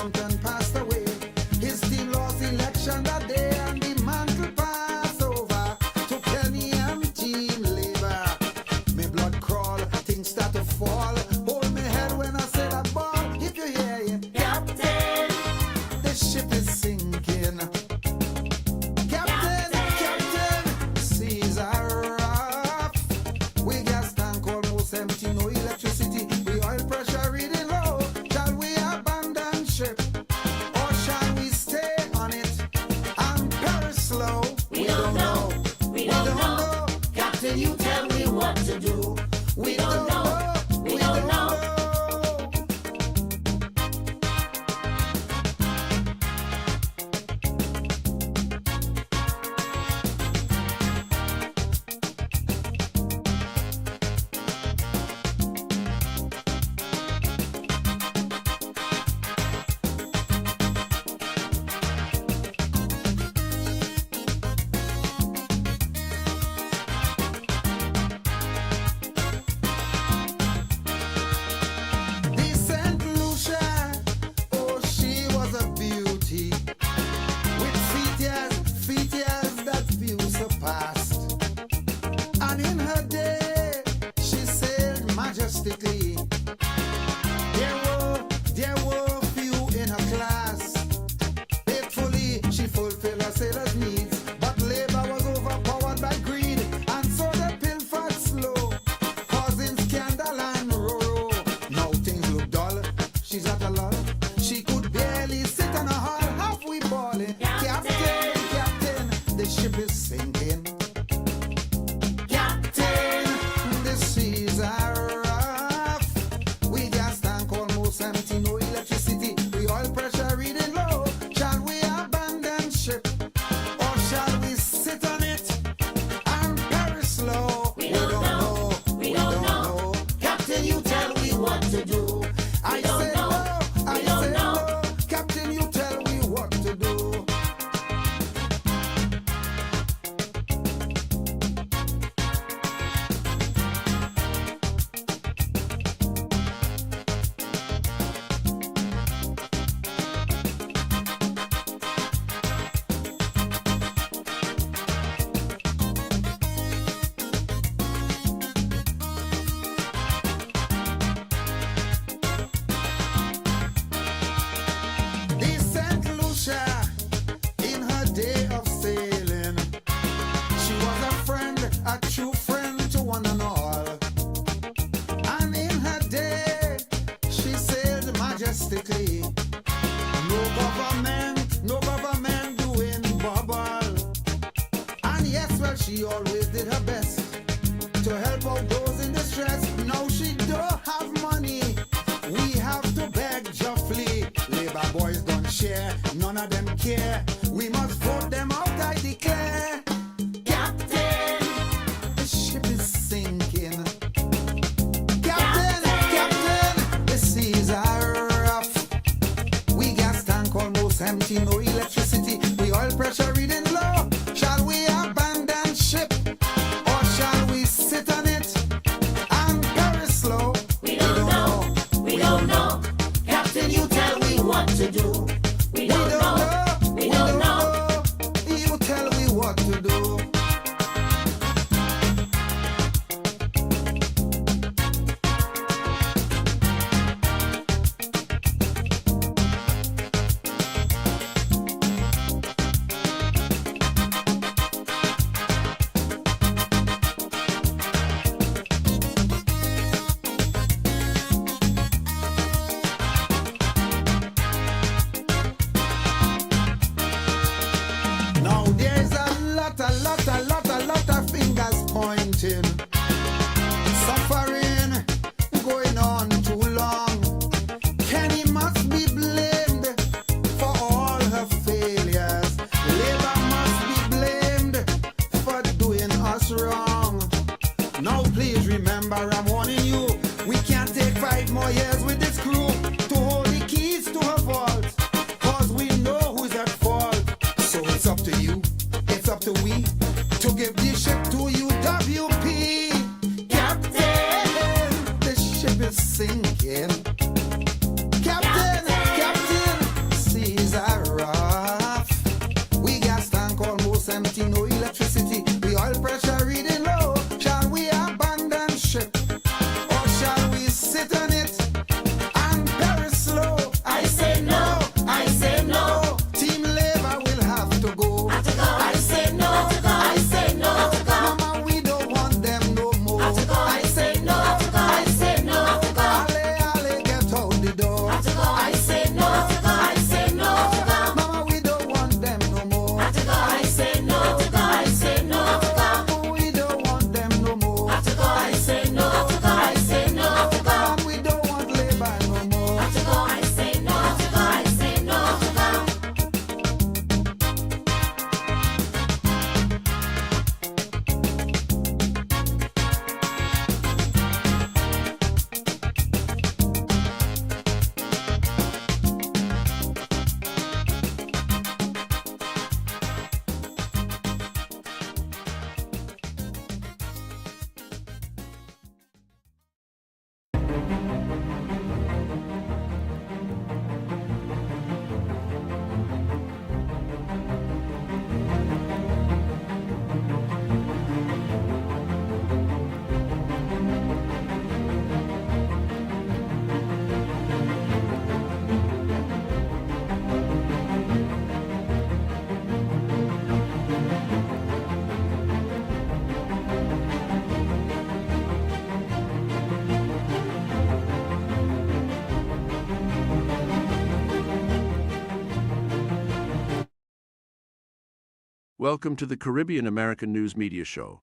Compton passed away. His team lost election that day and the mantle passed over to Kenny and Team Labour. Me blood crawl, things start to fall. Hold me head when I say that ball. If you hear it, Captain, the ship is sinking. Captain, Captain, seas are rough. We gas tank almost empty, no electricity. The oil pressure reading low. Shall we abandon ship or shall we stay on it and perish slow? We don't know. We don't know. Captain, you tell me what to do. We don't know. We don't know. The St. Lucia, oh, she was a beauty. With feet years that few surpassed. And in her day, she sailed majestically. There were few in her class. Faithfully, she fulfilled her sailor's needs. But labor was overpowered by greed, and so they pilfered slow, causing scandal and row. Now things look dull. She's at a lull. She could barely sit on a hull. Half we balling. Captain, Captain, the ship is sinking. Captain, the seas are rough. We gas tank almost empty, no electricity. The oil pressure reading low. Shall we abandon ship or shall we sit on it and perish slow? We don't know. We don't know. Captain, you tell me what to do. I don't said know. no, I We don't said know. no. Captain, you tell me what to do. The St. Lucia, in her day of sailing, she was a friend, a true friend to one and all. And in her day, she sailed majestically. No government doing bubble. And yes, well, she always did her best to help out those in distress. Now she don't have money. We have to beg Joffrey. Labor boys don't share, none of them care. We must vote them out, I declare. Captain, the ship is sinking. Captain, Captain, the seas are rough. We gas tank almost empty, no electricity. The oil pressure reading low. Shall we abandon ship or shall we sit on it and perish slow? We don't know. We don't know. Captain, you tell me what to do. We don't know. We don't know. You tell me what to do. Welcome to the Caribbean American News Media Show,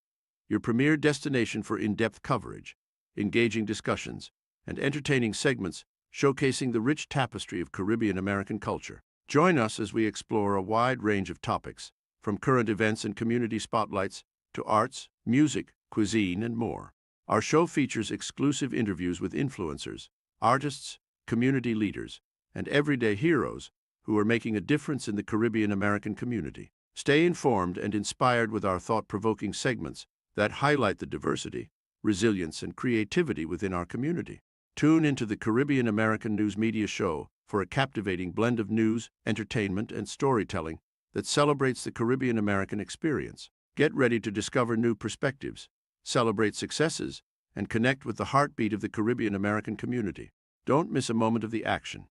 your premier destination for in-depth coverage, engaging discussions, and entertaining segments showcasing the rich tapestry of Caribbean American culture. Join us as we explore a wide range of topics, from current events and community spotlights to arts, music, cuisine, and more. Our show features exclusive interviews with influencers, artists, community leaders, and everyday heroes who are making a difference in the Caribbean American community. Stay informed and inspired with our thought-provoking segments that highlight the diversity, resilience, and creativity within our community. Tune into the Caribbean American News Media Show for a captivating blend of news, entertainment, and storytelling that celebrates the Caribbean American experience. Get ready to discover new perspectives, celebrate successes, and connect with the heartbeat of the Caribbean American community. Don't miss a moment of the action.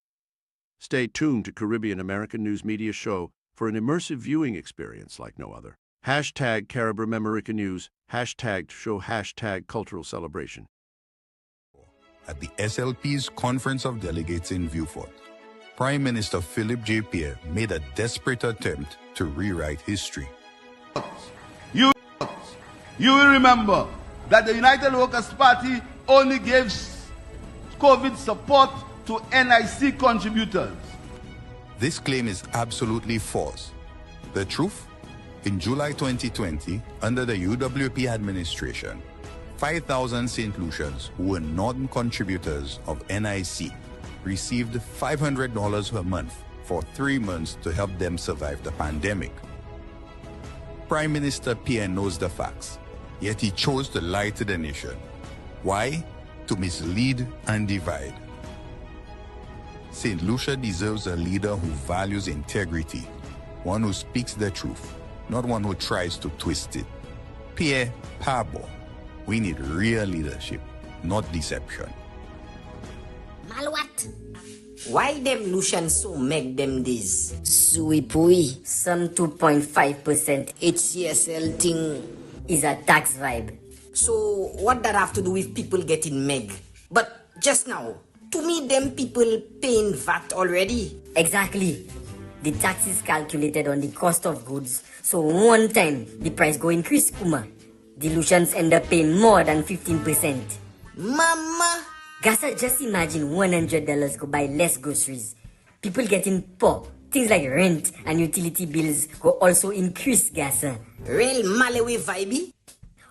Stay tuned to Caribbean American News Media Show for an immersive viewing experience like no other. Hashtag Caribbean American News, hashtag show, hashtag cultural celebration. At the SLP's Conference of Delegates in Vieux-Fort, Prime Minister Philip J. Pierre made a desperate attempt to rewrite history. You will remember that the United Workers' Party only gave COVID support to NIC contributors. This claim is absolutely false. The truth? In July 2020, under the UWP administration, 5,000 St. Lucians who were non-contributors of NIC received $500 per month for 3 months to help them survive the pandemic. Prime Minister Pierre knows the facts, yet he chose to lie to the nation. Why? To mislead and divide. St. Lucia deserves a leader who values integrity, one who speaks the truth, not one who tries to twist it. Pierre, Pabo, we need real leadership, not deception. Malwat? Why them Lucians so make them this? Sui pui. Some 2.5% HCSL thing is a tax vibe. So what that have to do with people getting meg? But just now, to me, them people paying VAT already. Exactly. The tax is calculated on the cost of goods. So one time, the price go increase, Kuma. The Lucians end up paying more than 15%. Mama! Gasa, just imagine $100 go buy less groceries. People getting poor. Things like rent and utility bills go also increase, Gasa. Real Malawi vibe?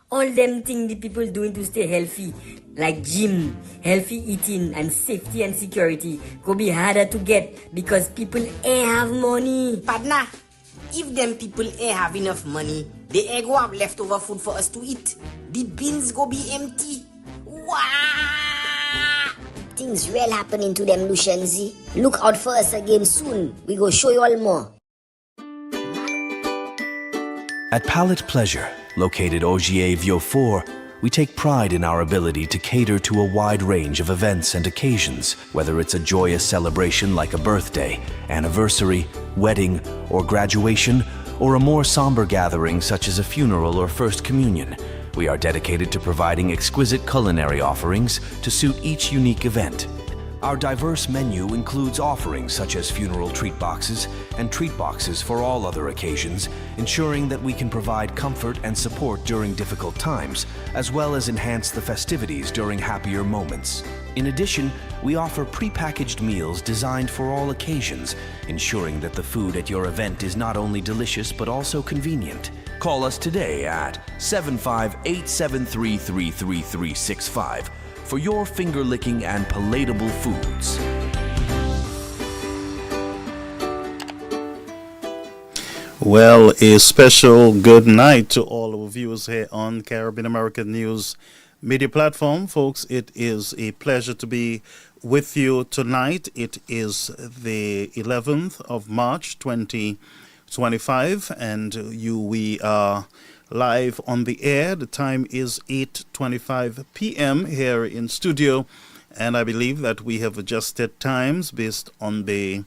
All them things the people doing to stay healthy, like gym, healthy eating, and safety and security, go be harder to get because people ain't have money. Partner, if them people ain't have enough money, they ain't go have leftover food for us to eat. The bins go be empty. Wow! Things real happening to them Lucians. Look out for us again soon. We go show you all more. At Palette Pleasure, located Ogier Vieux-Fort, we take pride in our ability to cater to a wide range of events and occasions, whether it's a joyous celebration like a birthday, anniversary, wedding, or graduation, or a more somber gathering such as a funeral or first communion. We are dedicated to providing exquisite culinary offerings to suit each unique event. Our diverse menu includes offerings such as funeral treat boxes and treat boxes for all other occasions, ensuring that we can provide comfort and support during difficult times, as well as enhance the festivities during happier moments. In addition, we offer prepackaged meals designed for all occasions, ensuring that the food at your event is not only delicious but also convenient. Call us today at 75873333365 for your finger-licking and palatable foods. Well, a special good night to all our viewers here on Caribbean American News Media Platform. Folks, it is a pleasure to be with you tonight. It is the 11th of March, 2025, and we are live on the air. The time is 8:25 p.m. here in studio, and I believe that we have adjusted times based on the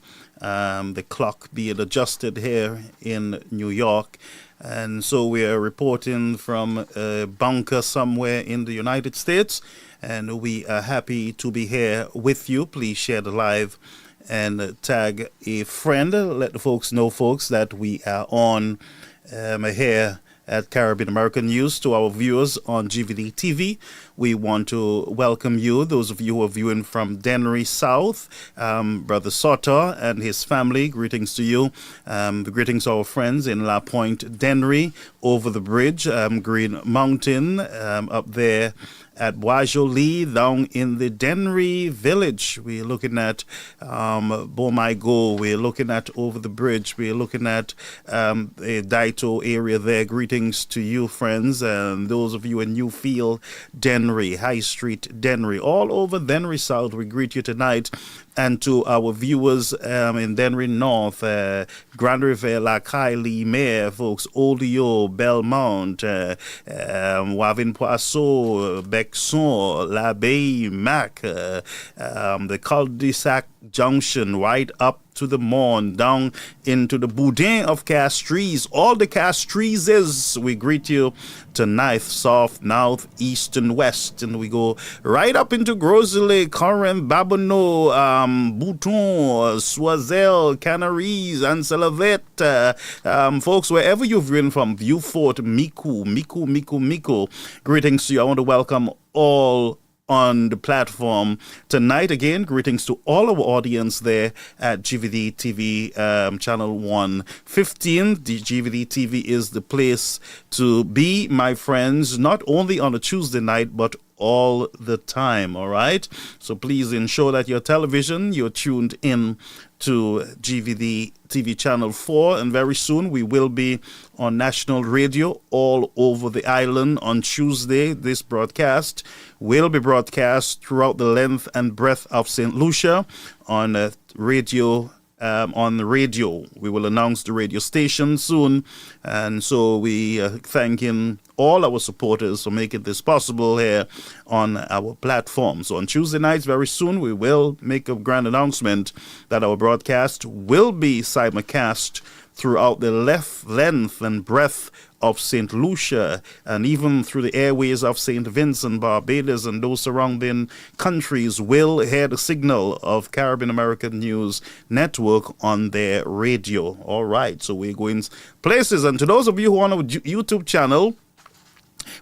clock being adjusted here in New York. And so we are reporting from a bunker somewhere in the United States, and we are happy to be here with you. Please share the live and tag a friend. Let the folks know, folks, that we are on here at Caribbean American News. To our viewers on GVD TV, we want to welcome you, those of you who are viewing from Dennery South, Brother Sotter and his family, greetings to you. The greetings to our friends in La Pointe, Dennery, over the bridge, Green Mountain, up there at Boisjoli, down in the Dennery village. We're looking at Beaumaigo. We're looking at over the bridge. We're looking at the Daito area there. Greetings to you, friends, and those of you in Newfield, Dennery, High Street, Dennery, all over Dennery South. We greet you tonight. And to our viewers in Dennery North, Grand River, La Kylie, Mayor, folks, Oldio, Belmont, Wavin Poisson, Bexon, La Bay, Mac, the Cul-de-Sac Junction, right up to the Morn, down into the Boudin of Castries, all the Castries. We greet you tonight, south, north, east, and west, and we go right up into Grosley, Corinth, Babonneau, Bouton, Soisel, Canaries, and Salavet. Folks, wherever you've ridden from, Vieux-Fort, Mico, greetings to you. I want to welcome all on the platform tonight. Again, greetings to all our audience there at GVD TV channel 115. The GVD TV is the place to be, my friends, not only on a Tuesday night, but all the time, all right? So please ensure that your television, you're tuned in to GVD TV channel 4, and very soon we will be on national radio all over the island on Tuesday. This broadcast will be broadcast throughout the length and breadth of St. Lucia on radio. On the radio. We will announce the radio station soon, and so we thanking all our supporters for making this possible here on our platform. So on Tuesday nights, very soon, we will make a grand announcement that our broadcast will be simulcast throughout the length and breadth of St. Lucia, and even through the airways of St. Vincent, Barbados, and those surrounding countries will hear the signal of Caribbean American News Network on their radio. All right, so we're going places. And to those of you who are on our YouTube channel,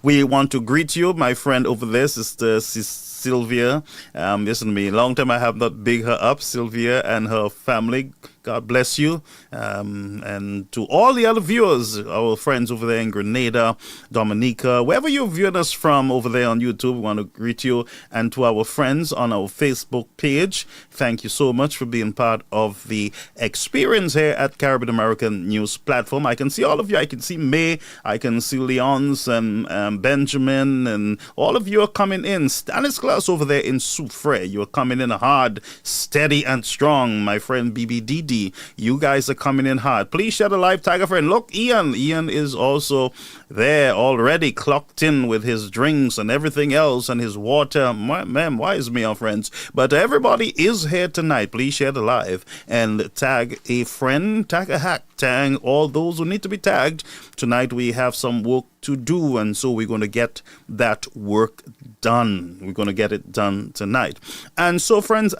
we want to greet you, my friend over there, Sister Sylvia. Listen to me, long time I have not big her up, Sylvia and her family. God bless you. And to all the other viewers, our friends over there in Grenada, Dominica, wherever you're viewing us from over there on YouTube, we want to greet you. And to our friends on our Facebook page, thank you so much for being part of the experience here at Caribbean American News Platform. I can see all of you. I can see May, I can see Leonce and Benjamin, and all of you are coming in. Stanislas over there in Soufre, you're coming in hard, steady, and strong. My friend BBDD, you guys are coming in hard. Please share the live, Tiger friend. Look, Ian is also there already, clocked in with his drinks and everything else and his water. Man, why is me, our friends? But everybody is here tonight. Please share the live and tag a friend, tag a hack, tag all those who need to be tagged. Tonight we have some work to do, and so we're going to get that work done. We're going to get it done tonight. And so, friends,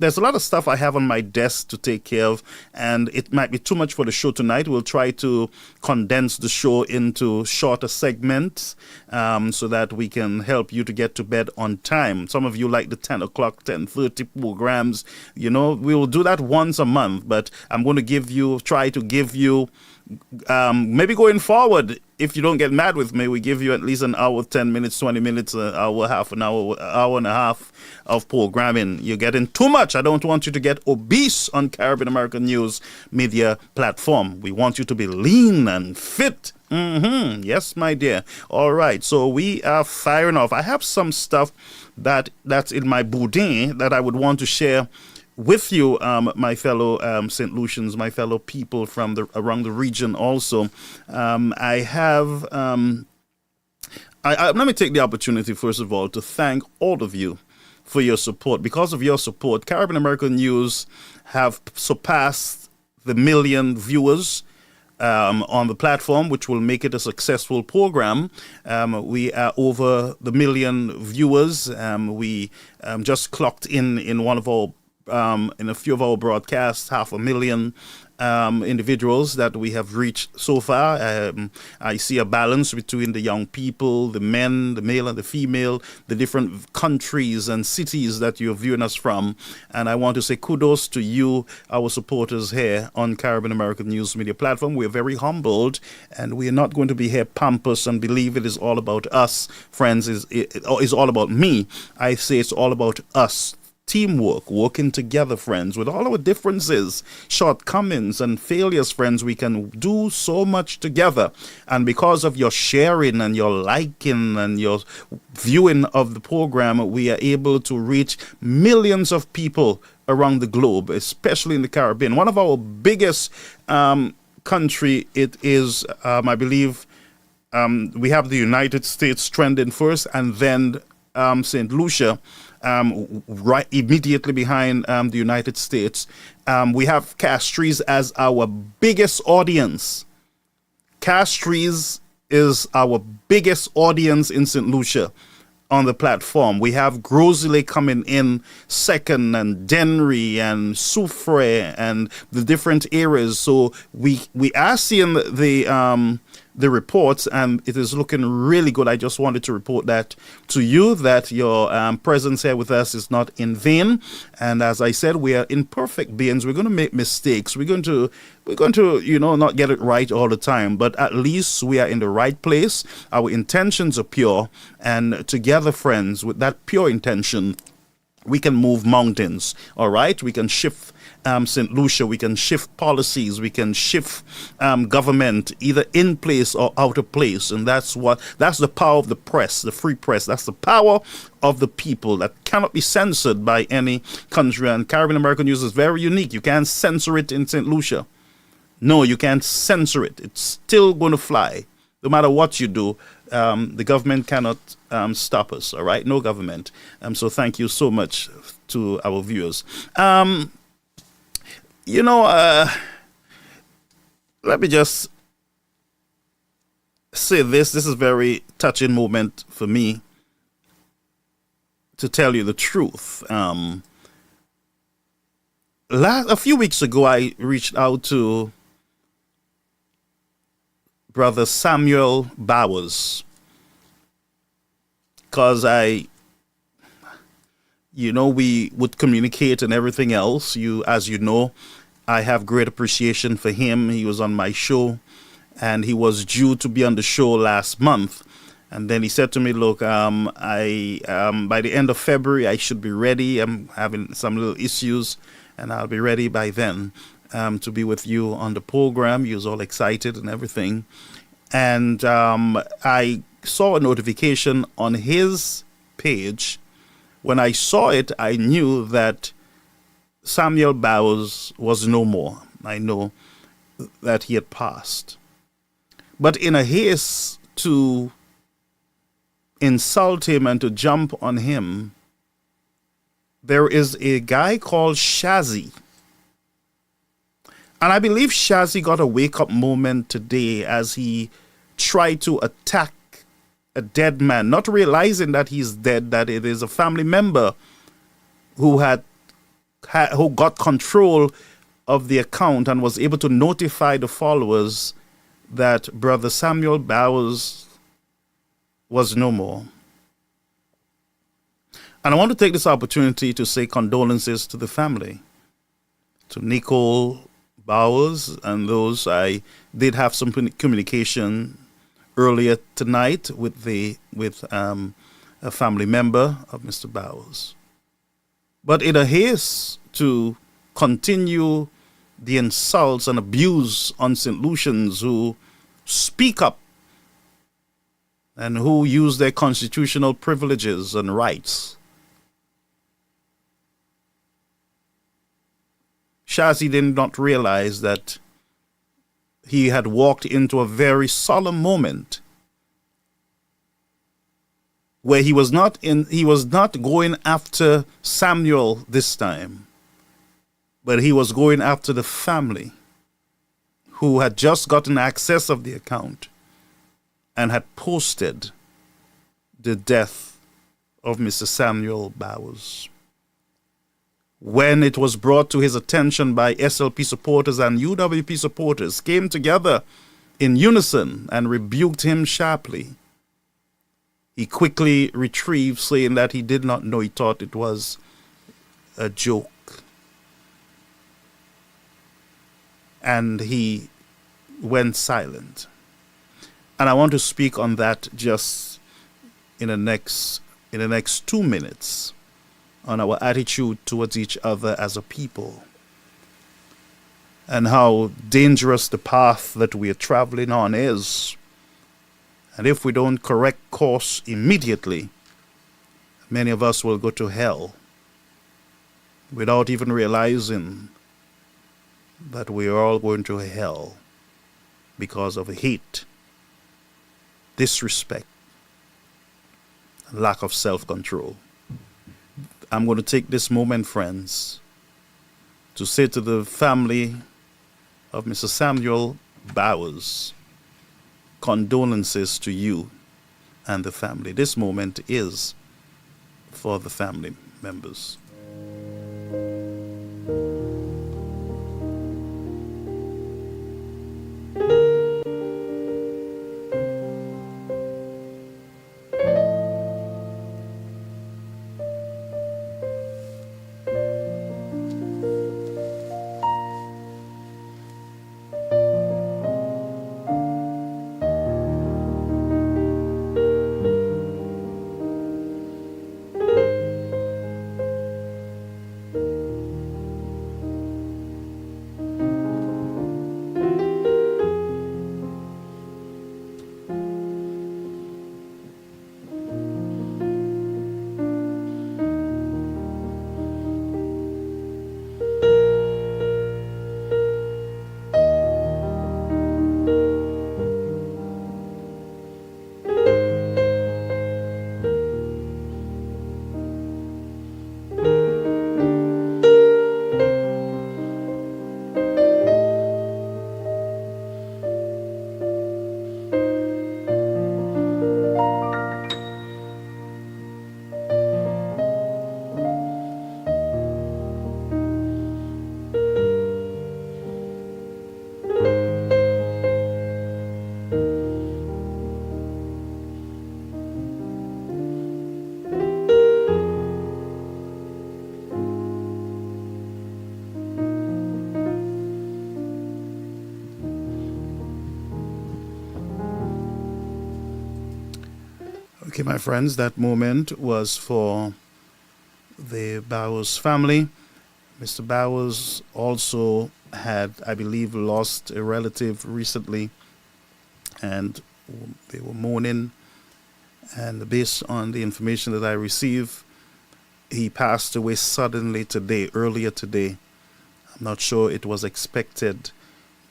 there's a lot of stuff I have on my desk to take care of, and it might be too much for the show tonight. We'll try to condense the show into shorter segments so that we can help you to get to bed on time. Some of you like the 10 o'clock, 10:30 programs. You know, we will do that once a month, but I'm going to try to give you maybe going forward, if you don't get mad with me, we give you at least an hour, 10 minutes, 20 minutes, an hour, half an hour, hour and a half of programming. You're getting too much. I don't want you to get obese on Caribbean American News Media Platform. We want you to be lean and fit. Yes, my dear. All right, so we are firing off. I have some stuff that's in my boudin that I would want to share with you, my fellow St. Lucians, my fellow people from around the region also. I have, let me take the opportunity, first of all, to thank all of you for your support. Because of your support, Caribbean American News have surpassed the 1 million viewers on the platform, which will make it a successful program. We are over the 1 million viewers. We just clocked in one of our in a few of our broadcasts, 500,000 individuals that we have reached so far. I see a balance between the young people, the men, the male and the female, the different countries and cities that you're viewing us from. And I want to say kudos to you, our supporters here on Caribbean American News Media Platform. We're very humbled, and we are not going to be here pompous and believe it is all about us, friends. It's all about me. I say it's all about us. Teamwork, working together, friends, with all our differences, shortcomings, and failures, friends, we can do so much together. And because of your sharing and your liking and your viewing of the program, we are able to reach millions of people around the globe, especially in the Caribbean. One of our biggest country, it is, I believe, we have the United States trending first, and then St. Lucia. Right immediately behind the United States. We have Castries as our biggest audience. Castries is our biggest audience in St. Lucia on the platform. We have Grosley coming in second, and Denry and Soufrière and the different areas. So we are seeing the reports, and it is looking really good. I just wanted to report that to you, that your presence here with us is not in vain. And as I said, we are imperfect beings. We're going to make mistakes. We're going to not get it right all the time, but at least we are in the right place. Our intentions are pure, and together, friends, with that pure intention, we can move mountains. All right, we can shift St. Lucia, we can shift policies, we can shift government either in place or out of place. And that's the power of the press, the free press. That's the power of the people that cannot be censored by any country. And Caribbean American News is very unique. You can't censor it in St. Lucia. No, you can't censor it. It's still going to fly. No matter what you do, the government cannot stop us. All right, no government. So thank you so much to our viewers. Let me just say this. This is a very touching moment for me, to tell you the truth. A few weeks ago, I reached out to Brother Samuel Bowers, because we would communicate and everything else. As you know, I have great appreciation for him. He was on my show, and he was due to be on the show last month. And then he said to me, look, by the end of February, I should be ready. I'm having some little issues, and I'll be ready by then to be with you on the program. He was all excited and everything. And I saw a notification on his page. When I saw it, I knew that Samuel Bowers was no more. I know that he had passed. But in a haste to insult him and to jump on him, there is a guy called Shazzy. And I believe Shazzy got a wake-up moment today as he tried to attack a dead man, not realizing that he's dead, that it is a family member who who got control of the account and was able to notify the followers that Brother Samuel Bowers was no more. And I want to take this opportunity to say condolences to the family, to Nicole Bowers and those. I did have some communication earlier tonight with a family member of Mr. Bowers. But in a haste to continue the insults and abuse on St. Lucians who speak up and who use their constitutional privileges and rights, Shazzy did not realize that he had walked into a very solemn moment where he was not going after Samuel this time, but he was going after the family who had just gotten access of the account and had posted the death of Mr. Samuel Bowers. when it was brought to his attention by SLP supporters and UWP supporters, came together in unison and rebuked him sharply. He quickly retrieved, saying that he did not know, he thought it was a joke. And he went silent. And I want to speak on that just in the next 2 minutes, on our attitude towards each other as a people, and how dangerous the path that we are traveling on is. And if we don't correct course immediately, many of us will go to hell without even realizing that we are all going to hell because of hate, disrespect, lack of self-control. I'm going to take this moment, friends, to say to the family of Mr. Samuel Bowers, condolences to you and the family. This moment is for the family members. Okay, my friends, that moment was for the Bowers family. Mr. Bowers also had, I believe, lost a relative recently, and they were mourning. And based on the information that I received, he passed away suddenly today, earlier today. I'm not sure it was expected,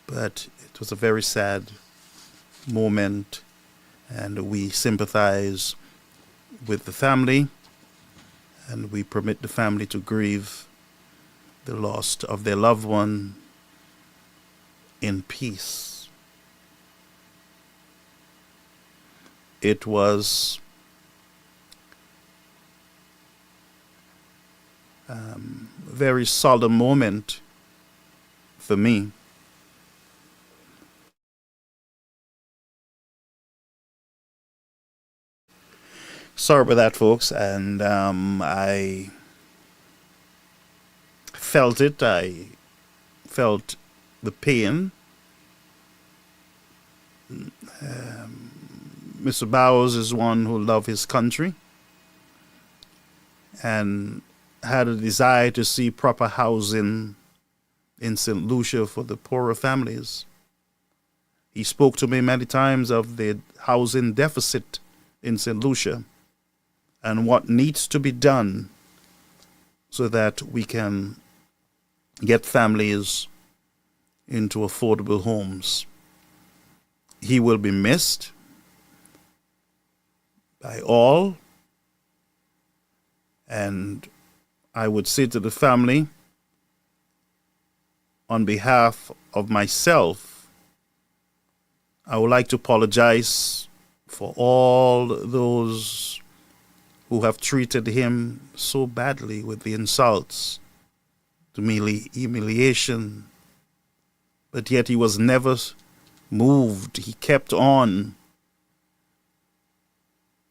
but it was a very sad moment, and we sympathize with the family, and we permit the family to grieve the loss of their loved one in peace. It was a very solemn moment for me. Sorry about that, folks, and I felt it. I felt the pain. Mr. Bowers is one who loved his country and had a desire to see proper housing in St. Lucia for the poorer families. He spoke to me many times of the housing deficit in St. Lucia and what needs to be done so that we can get families into affordable homes. He will be missed by all, and I would say to the family, on behalf of myself, I would like to apologize for all those who have treated him so badly with the insults to humiliation, but yet he was never moved. He kept on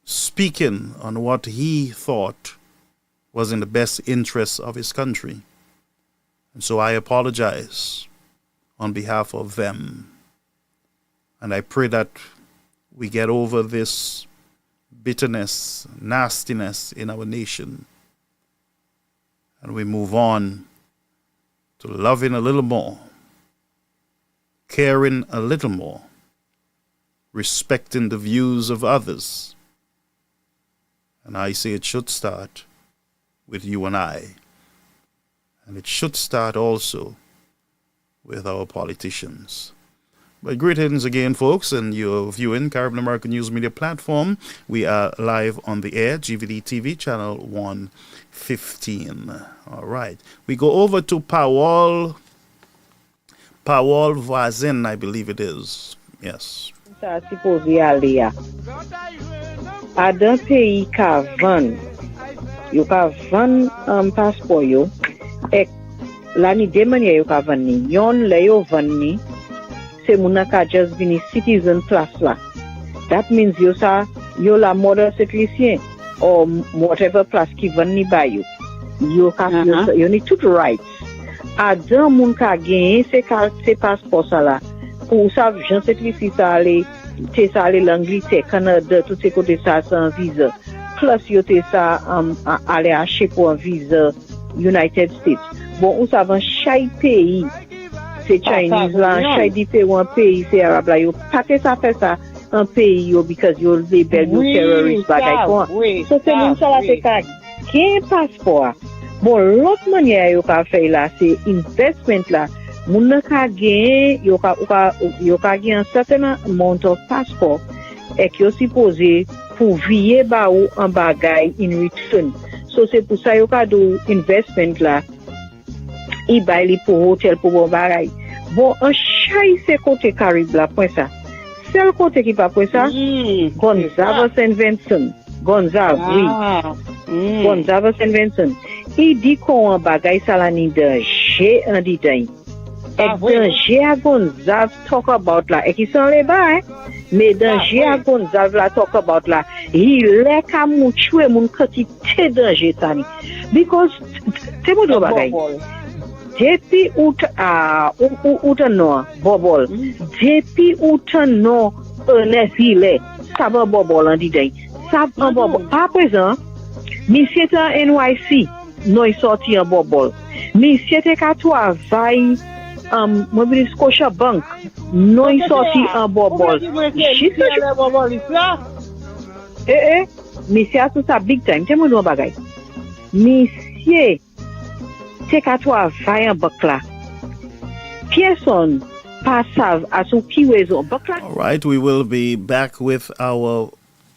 speaking on what he thought was in the best interests of his country. And so I apologize on behalf of them. And I pray that we get over this bitterness, nastiness in our nation. And we move on to loving a little more, caring a little more, respecting the views of others. And I say it should start with you and I. And it should start also with our politicians. But greetings again, folks, and you're viewing Caribbean American News Media Platform. We are live on the air, GVD TV, channel 115. All right. We go over to Powell Voisin, I believe it is. Yes. Ça supposé aller à d'un pays ka van yo ka van passeport yo et la ni de manière yo ka van ni yon le yo van ni se muna ka just vini citizen plus la. That means yo la model citizen or whatever plus ki van ni ba yo yo ni tout rights a d'un moun ka gen se passeport sa la pour ça j'en sais plus si ça allait l'Angleterre, Canada, tout ces côtés ça c'est un visa. Plus yo te ça aller acheter pour un visa United States. Bon, ou ça va chaque pays c'est Chinese là, chaque différent pays c'est arabe là yo pas que ça fait ça un pays yo because yo label yo terrorist bagay quoi. So c'est même ça là c'est ka gain passeport. Bon, l'autre manière yo ka fait là c'est investment là. Moun ka gen yo ka gen un certain amount of passport et yo supposé pour vier ba ou en bagay in return. So c'est pour ça yo ka do investment là. I bay li pour hotel pour bon bagay. Bon, un chay c'est côté Caraïbe là point ça. Seul côté qui pas point ça. Gonsalves and Vincent. Gonsalves, oui. Gonsalves and Vincent. Il dit qu'on bagay ça la ni danger en détail. Danger à Gonsalves talk about là et qui sont les bas mais danger à Gonsalves là talk about là il est comme moun choué moun quantité danger tani because c'est bon do bagay depuis out no bobol depuis out no nefile ça va bobol en dit ça va bobol à présent monsieur ta NYC non il sorti en bobol monsieur te ka travail mobile Scotia Bank non sorti en bobol monsieur tout ça big time te mon bagay monsieur te ka travail en banque là personne pas savent à son qui raison banque là. All right, we will be back with our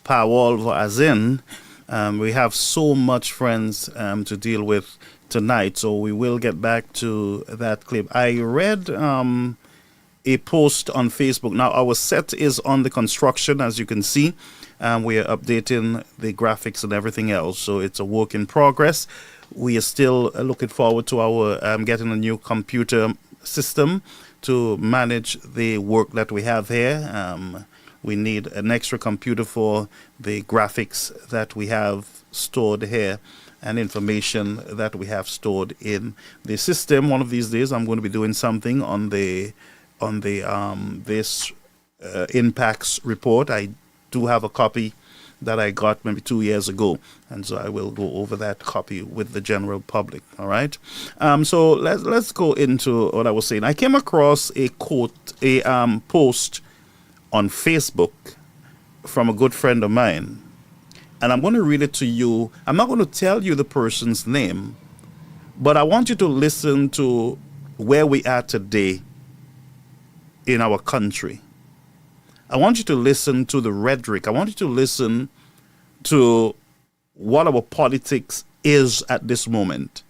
Powell Voisin. We have so much friends to deal with tonight, so we will get back to that clip. I read a post on Facebook. Now, our set is on the construction, as you can see. We are updating the graphics and everything else, so it's a work in progress. We are still looking forward to our getting a new computer system to manage the work that we have here. We need an extra computer for the graphics that we have stored here and information that we have stored in the system. One of these days, I'm going to be doing something on this impacts report. I do have a copy that I got maybe 2 years ago, and so I will go over that copy with the general public. All right. So let's go into what I was saying. I came across a post on Facebook from a good friend of mine. And I'm going to read it to you. I'm not going to tell you the person's name, but I want you to listen to where we are today in our country. I want you to listen to the rhetoric. I want you to listen to what our politics is at this moment.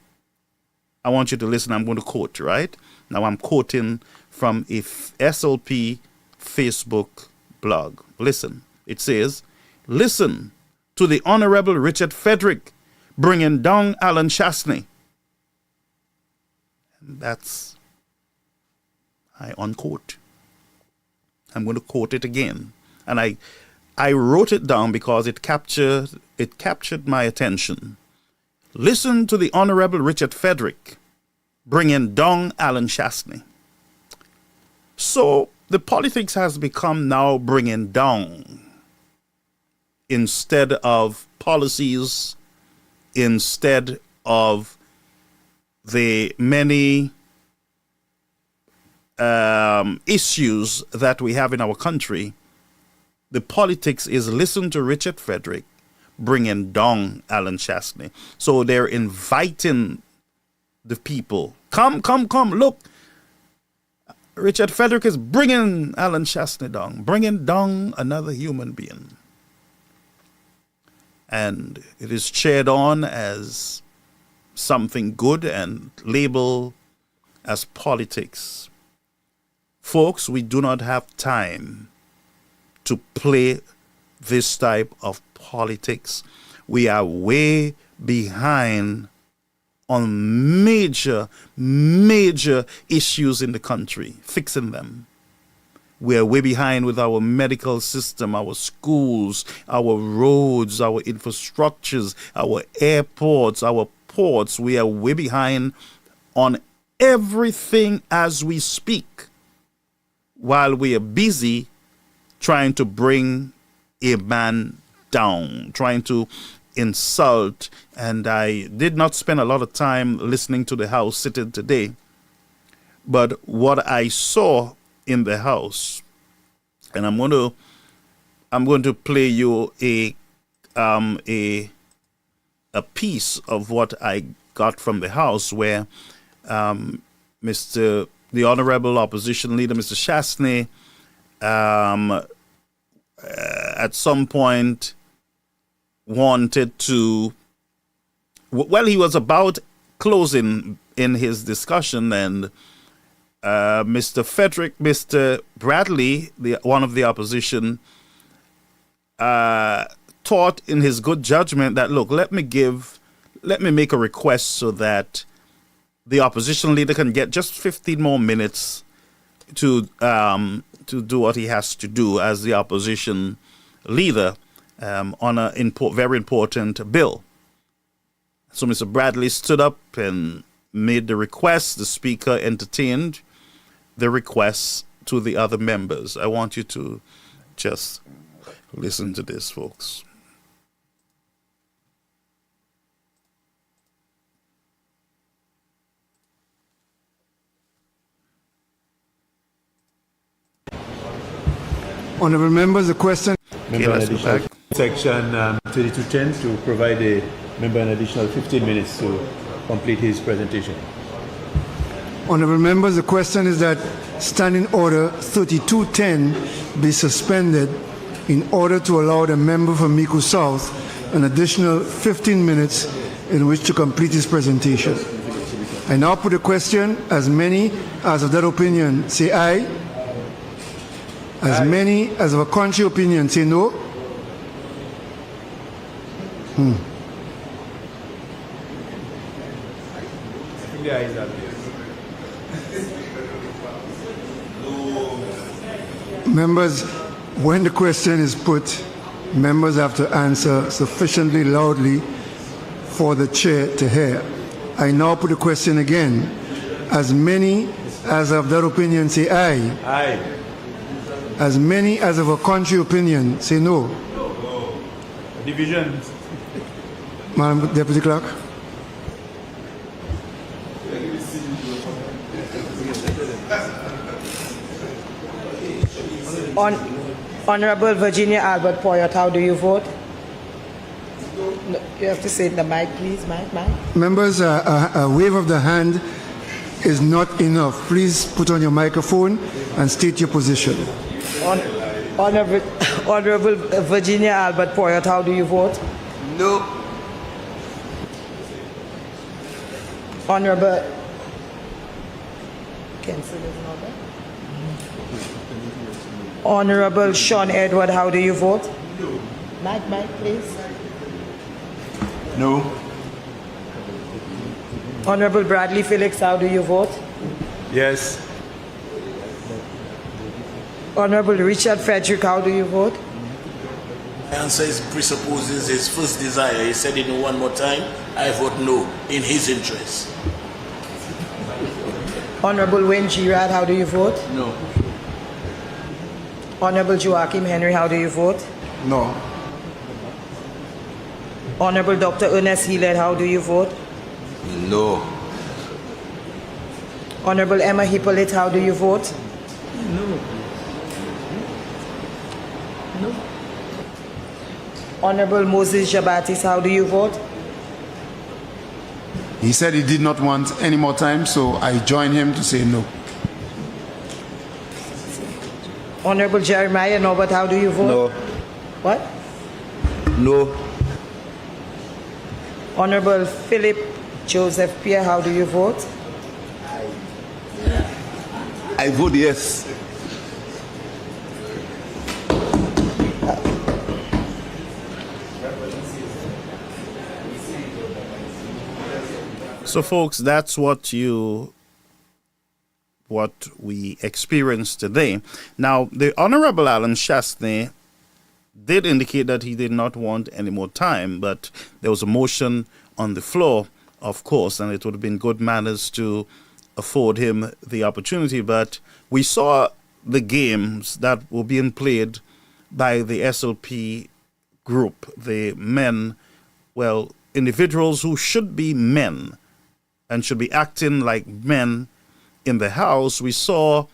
I want you to listen. I'm going to quote, right? Now I'm quoting from a SLP Facebook blog. Listen. It says, listen to the Honorable Richard Frederick bringing down Alan Chastney. That's, I unquote. I'm going to quote it again. And I wrote it down because it captured my attention. Listen to the Honorable Richard Frederick bringing down Alan Chastney. So the politics has become now bringing down instead of policies, instead of the many issues that we have in our country. The politics is listen to Richard Frederick bringing down Alan Chastney. So they're inviting the people. Come, look. Richard Frederick is bringing Alan Chastney down, bringing down another human being. And it is cheered on as something good and labeled as politics. Folks, we do not have time to play this type of politics. We are way behind on major issues in the country, fixing them. We are way behind with our medical system, our schools, our roads, our infrastructures, our airports, our ports. We are way behind on everything as we speak, while we are busy trying to bring a man down, trying to insult. And I did not spend a lot of time listening to the House sitting today, but what I saw in the House, and I'm going to play you a piece of what I got from the House, where the Honorable Opposition Leader, Mr. Chastney, at some point wanted to, well, he was about closing in his discussion, and Mr. Bradley, one of the opposition, thought in his good judgment that, look, let me make a request so that the opposition leader can get just 15 more minutes to do what he has to do as the opposition leader on a very important bill. So Mr. Bradley stood up and made the request. The speaker entertained the request to the other members. I want you to just listen to this, folks. Honourable members, the question. Member an additional section 3210 to provide a member an additional 15 minutes to complete his presentation. Honourable members, the question is that Standing Order 3210 be suspended in order to allow the member from Mico South an additional 15 minutes in which to complete his presentation. I now put the question. As many as of that opinion say aye. As many as of a contrary opinion say no. Members, when the question is put, members have to answer sufficiently loudly for the chair to hear. I now put the question again. As many as of that opinion say aye. Aye. As many as of a contrary opinion say no. Division. Madam Deputy Clerk. Honorable Virginia Albert Poyot, how do you vote? No, you have to say in the mic, please. Mic. Members, a wave of the hand is not enough. Please put on your microphone and state your position. Honorable Virginia Albert Poyot, how do you vote? No. Honorable Honorable Sean Edward, how do you vote? No. Mic, please. No. Honorable Bradley Felix, how do you vote? Yes. Honorable Richard Frederick, how do you vote? My answer presupposes his first desire. He said it one more time. I vote no, in his interest. Honorable Wayne Girard, how do you vote? No. Honorable Joachim Henry, how do you vote? No. Honorable Dr. Ernest Healed, how do you vote? No. Honorable Emma Hippolyte, how do you vote? No. Honorable Moses Jabatis, how do you vote? He said he did not want any more time, so I join him to say no. Honorable Jeremiah Norbert, how do you vote? No. What? No. Honorable Philip Joseph Pierre, how do you vote? I vote yes. So, folks, that's what we experienced today. Now, the Honorable Alan Chastney did indicate that he did not want any more time, but there was a motion on the floor, of course, and it would have been good manners to afford him the opportunity. But we saw the games that were being played by the SLP group, the men, well, individuals who should be men and should be acting like men in the House. We saw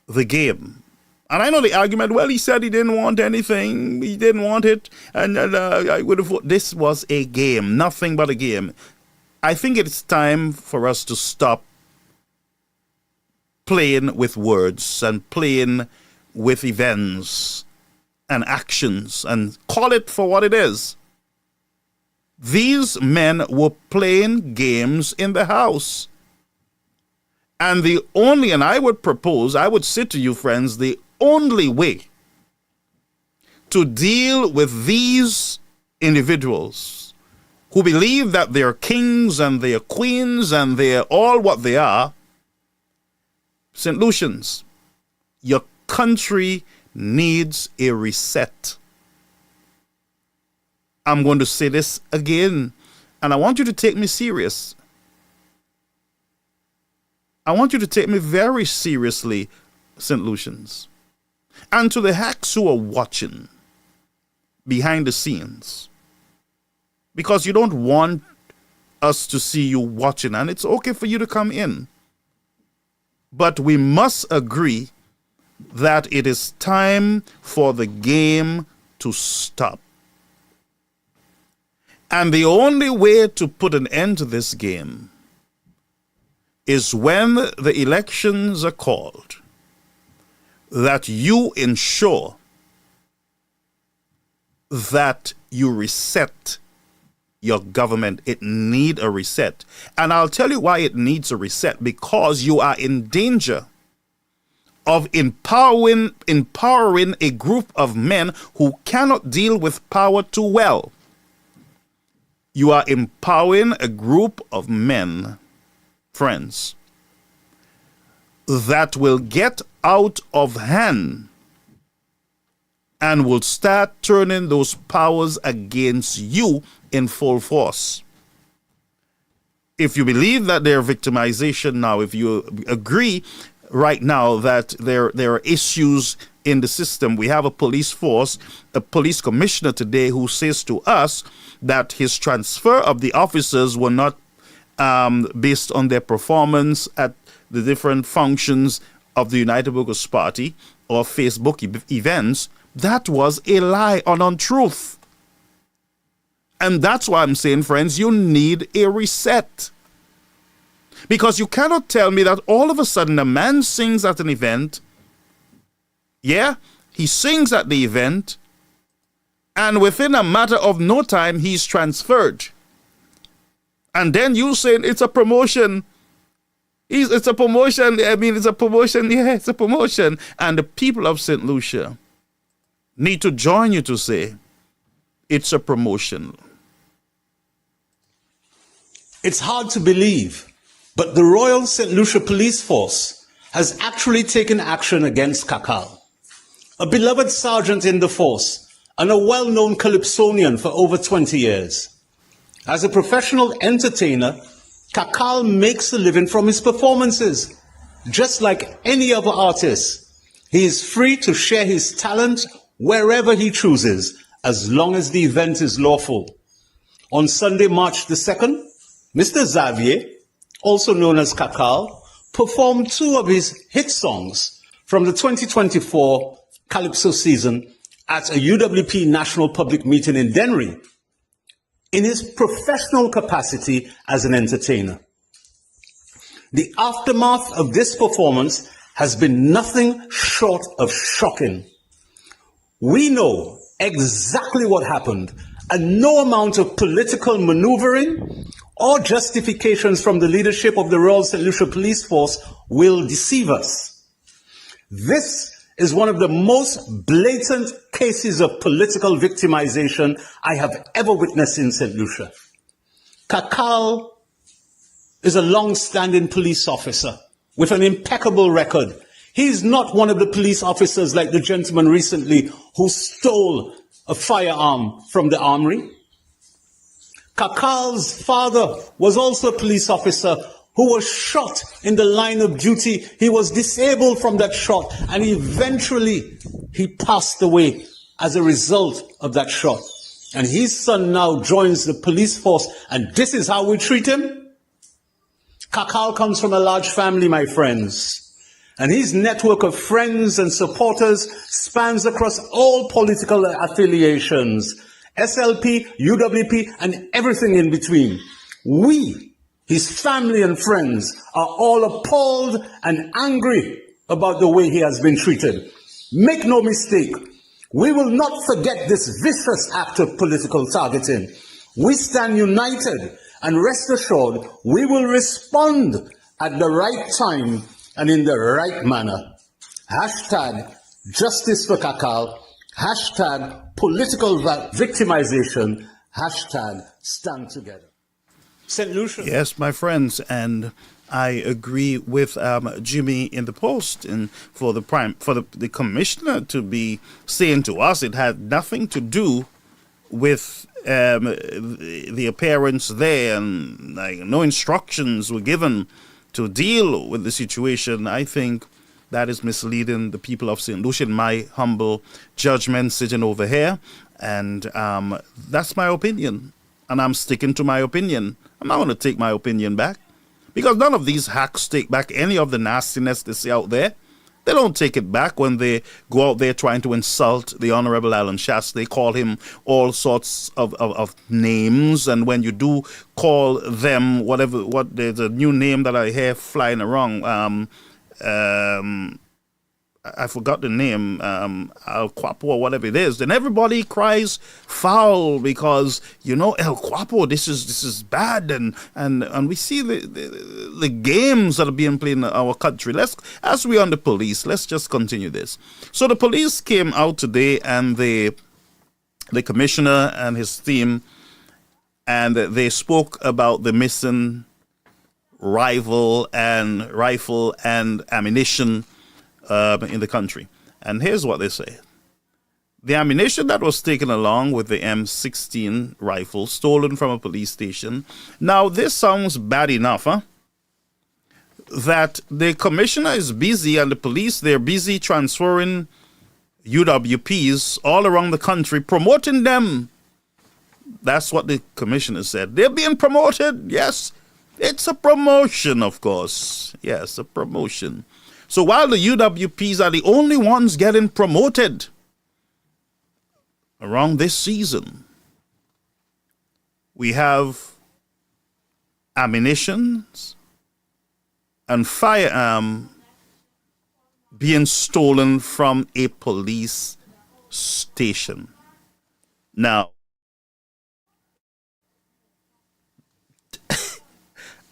the game. And I know the argument, well, he said he didn't want anything, he didn't want it, and I would have voted. This was a game, nothing but a game. I think it's time for us to stop playing with words and playing with events and actions and call it for what it is. These men were playing games in the House. And I would propose, I would say to you, friends, the only way to deal with these individuals who believe that they're kings and they're queens and they're all what they are, St. Lucians, your country needs a reset. I'm going to say this again, and I want you to take me serious. I want you to take me very seriously, St. Lucians. And to the hacks who are watching behind the scenes, because you don't want us to see you watching, and it's okay for you to come in. But we must agree that it is time for the game to stop. And the only way to put an end to this game is when the elections are called, that you ensure that you reset your government. It needs a reset. And I'll tell you why it needs a reset. Because you are in danger of empowering a group of men who cannot deal with power too well. You are empowering a group of men, friends, that will get out of hand and will start turning those powers against you in full force. If you believe that there are victimization now, if you agree right now that there are issues in the system, we have a police force, a police commissioner today who says to us that his transfer of the officers were not based on their performance at the different functions of the United Workers' Party or Facebook events. That was a lie, an untruth. And that's why I'm saying, friends, you need a reset. Because you cannot tell me that all of a sudden a man sings at an event. Yeah, he sings at the event, and within a matter of no time, he's transferred. And then you saying it's a promotion. It's a promotion. I mean, it's a promotion. Yeah, it's a promotion. And the people of St. Lucia need to join you to say it's a promotion. It's hard to believe, but the Royal St. Lucia Police Force has actually taken action against Kaka, a beloved sergeant in the force and a well-known calypsonian for over 20 years. As a professional entertainer, Kaka makes a living from his performances. Just like any other artist, he is free to share his talent wherever he chooses, as long as the event is lawful. On Sunday, March the 2nd, Mr. Xavier, also known as Kaka, performed 2 of his hit songs from the 2024 Calypso season at a UWP National Public Meeting in Dennery, in his professional capacity as an entertainer. The aftermath of this performance has been nothing short of shocking. We know exactly what happened, and no amount of political maneuvering or justifications from the leadership of the Royal St. Lucia Police Force will deceive us. This is one of the most blatant cases of political victimization I have ever witnessed in St. Lucia. Kaka is a long-standing police officer with an impeccable record. He's not one of the police officers like the gentleman recently who stole a firearm from the armory. Kaka's father was also a police officer who was shot in the line of duty. He was disabled from that shot, and eventually he passed away as a result of that shot. And his son now joins the police force, and this is how we treat him? Kaka comes from a large family, my friends. And his network of friends and supporters spans across all political affiliations, SLP, UWP, and everything in between. We, his family and friends, are all appalled and angry about the way he has been treated. Make no mistake, we will not forget this vicious act of political targeting. We stand united, and rest assured, we will respond at the right time and in the right manner. Hashtag justice for Kaka. Hashtag political victimization. Hashtag stand together. St. Lucia. Yes, my friends, and I agree with Jimmy in the Post, and for the commissioner to be saying to us it had nothing to do with the appearance there, and no instructions were given to deal with the situation. I think that is misleading the people of St. Lucia, in my humble judgment, sitting over here. And that's my opinion. And I'm sticking to my opinion. I'm not going to take my opinion back, because none of these hacks take back any of the nastiness they see out there. They don't take it back when they go out there trying to insult the Honorable Alan Shast. They call him all sorts of names, and when you do call them there's a new name that I hear flying around. I forgot the name, El Guapo or whatever it is. Then everybody cries foul because, El Guapo, this is bad, and we see the games that are being played in our country. As we're on the police, let's just continue this. So the police came out today, and the commissioner and his team, and they spoke about the missing rifle and ammunition in the country. And here's what they say. The ammunition that was taken along with the M16 rifle stolen from a police station. Now, this sounds bad enough, that the commissioner is busy and the police, they're busy transferring UWPs all around the country, promoting them. That's what the commissioner said. They're being promoted. Yes, it's a promotion, of course. Yes, a promotion. So while the UWPs are the only ones getting promoted around this season, we have ammunition and firearm being stolen from a police station. Now,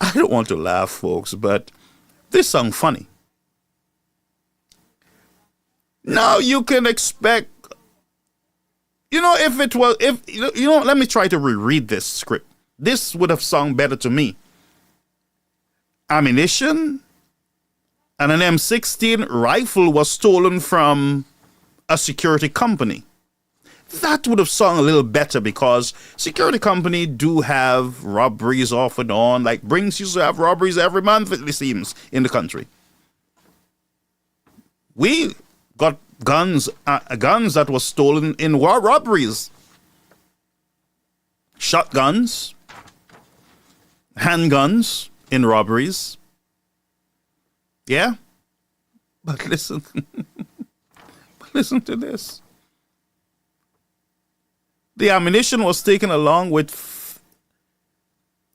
I don't want to laugh, folks, but this sounds funny. Now you can expect, let me try to reread this script. This would have sounded better to me ammunition and an M16 rifle was stolen from a security company. That would have sung a little better because security company do have robberies off and on. Like Brinks used to have robberies every month, it seems, in the country. We got guns that were stolen in war robberies. Shotguns, handguns in robberies. Yeah? But listen, listen to this. The ammunition was taken along with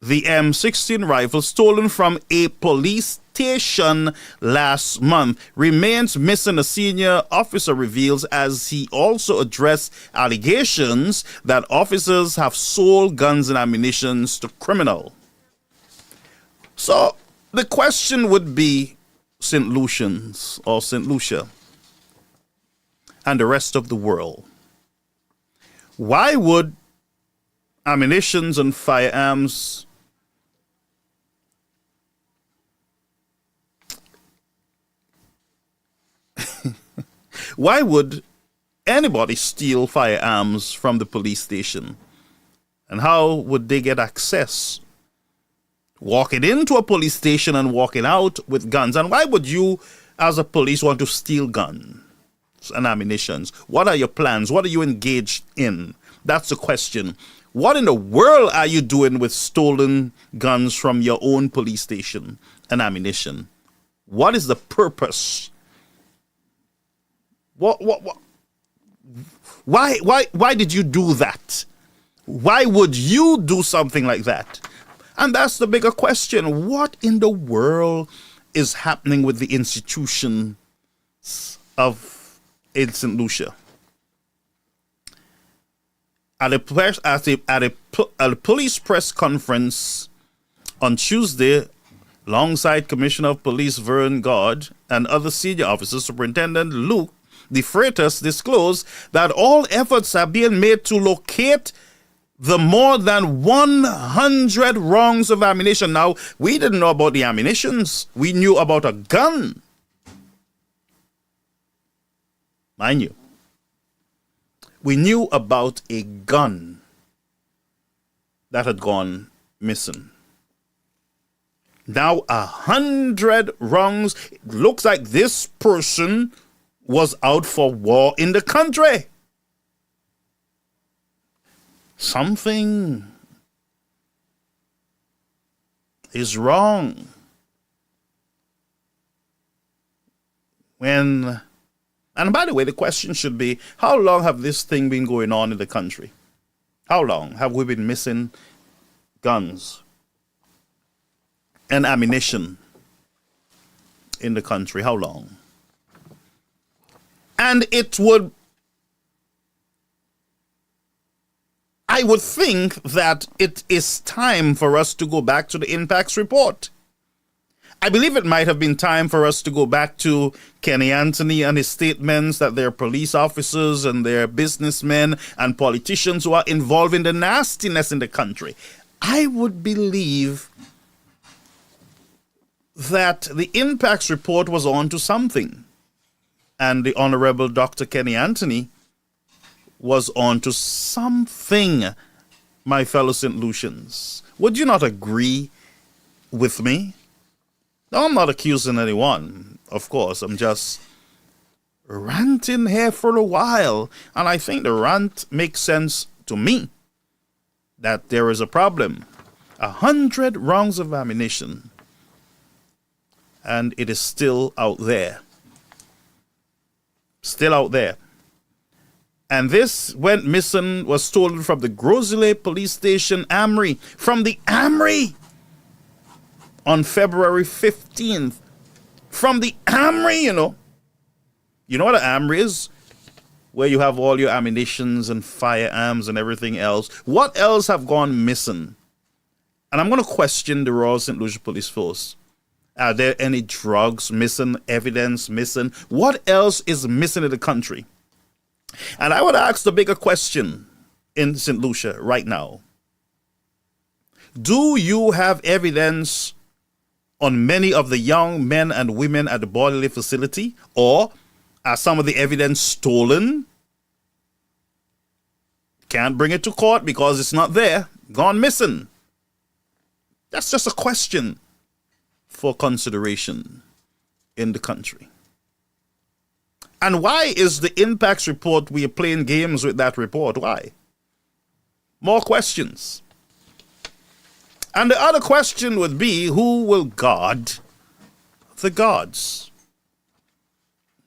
the M16 rifle stolen from a police station last month. Remains missing, a senior officer reveals, as he also addressed allegations that officers have sold guns and ammunition to criminals. So the question would be, St. Lucians or St. Lucia and the rest of the world, why would ammunitions and firearms why would anybody steal firearms from the police station? And how would they get access? Walking into a police station and walking out with guns. And why would you, as a police, want to steal guns and ammunitions? What are your plans? What are you engaged in? That's the question. What in the world are you doing with stolen guns from your own police station and ammunition? What is the purpose? Why did you do that? Why would you do something like that? And that's the bigger question. What in the world is happening with the institutions of St. Lucia? At a police press conference on Tuesday, alongside Commissioner of Police Vern God and other senior officers, Superintendent Luke De Freitas disclosed that all efforts are being made to locate the more than 100 rounds of ammunition. Now, we didn't know about the ammunitions. We knew about a gun. Mind you, we knew about a gun that had gone missing. Now, 100 rounds. It looks like this person was out for war in the country. Something is wrong when, and by the way, the question should be, how long have this thing been going on in the country? How long have we been missing guns and ammunition in the country? How long? And I would think that it is time for us to go back to the impacts report. I believe it might have been time for us to go back to Kenny Anthony and his statements that there are police officers and there are businessmen and politicians who are involved in the nastiness in the country. I would believe that the impacts report was on to something. And the Honorable Dr. Kenny Anthony was on to something, my fellow St. Lucians. Would you not agree with me? No, I'm not accusing anyone, of course. I'm just ranting here for a while. And I think the rant makes sense to me that there is a problem. 100 rounds of ammunition. And it is still out there. Still out there. And this went missing, was stolen from the Grosley police station, Amri. From the Amri on February 15th. From the Amri, you know. You know what an Amri is? Where you have all your ammunitions and firearms and everything else. What else have gone missing? And I'm going to question the Royal St. Lucia Police Force. Are there any drugs missing, evidence missing? What else is missing in the country? And I would ask the bigger question in St. Lucia right now. Do you have evidence on many of the young men and women at the bodily facility? Or are some of the evidence stolen? Can't bring it to court because it's not there. Gone missing. That's just a question for consideration in the country. And why is the impacts report, we are playing games with that report? Why? More questions. And the other question would be, who will guard the gods?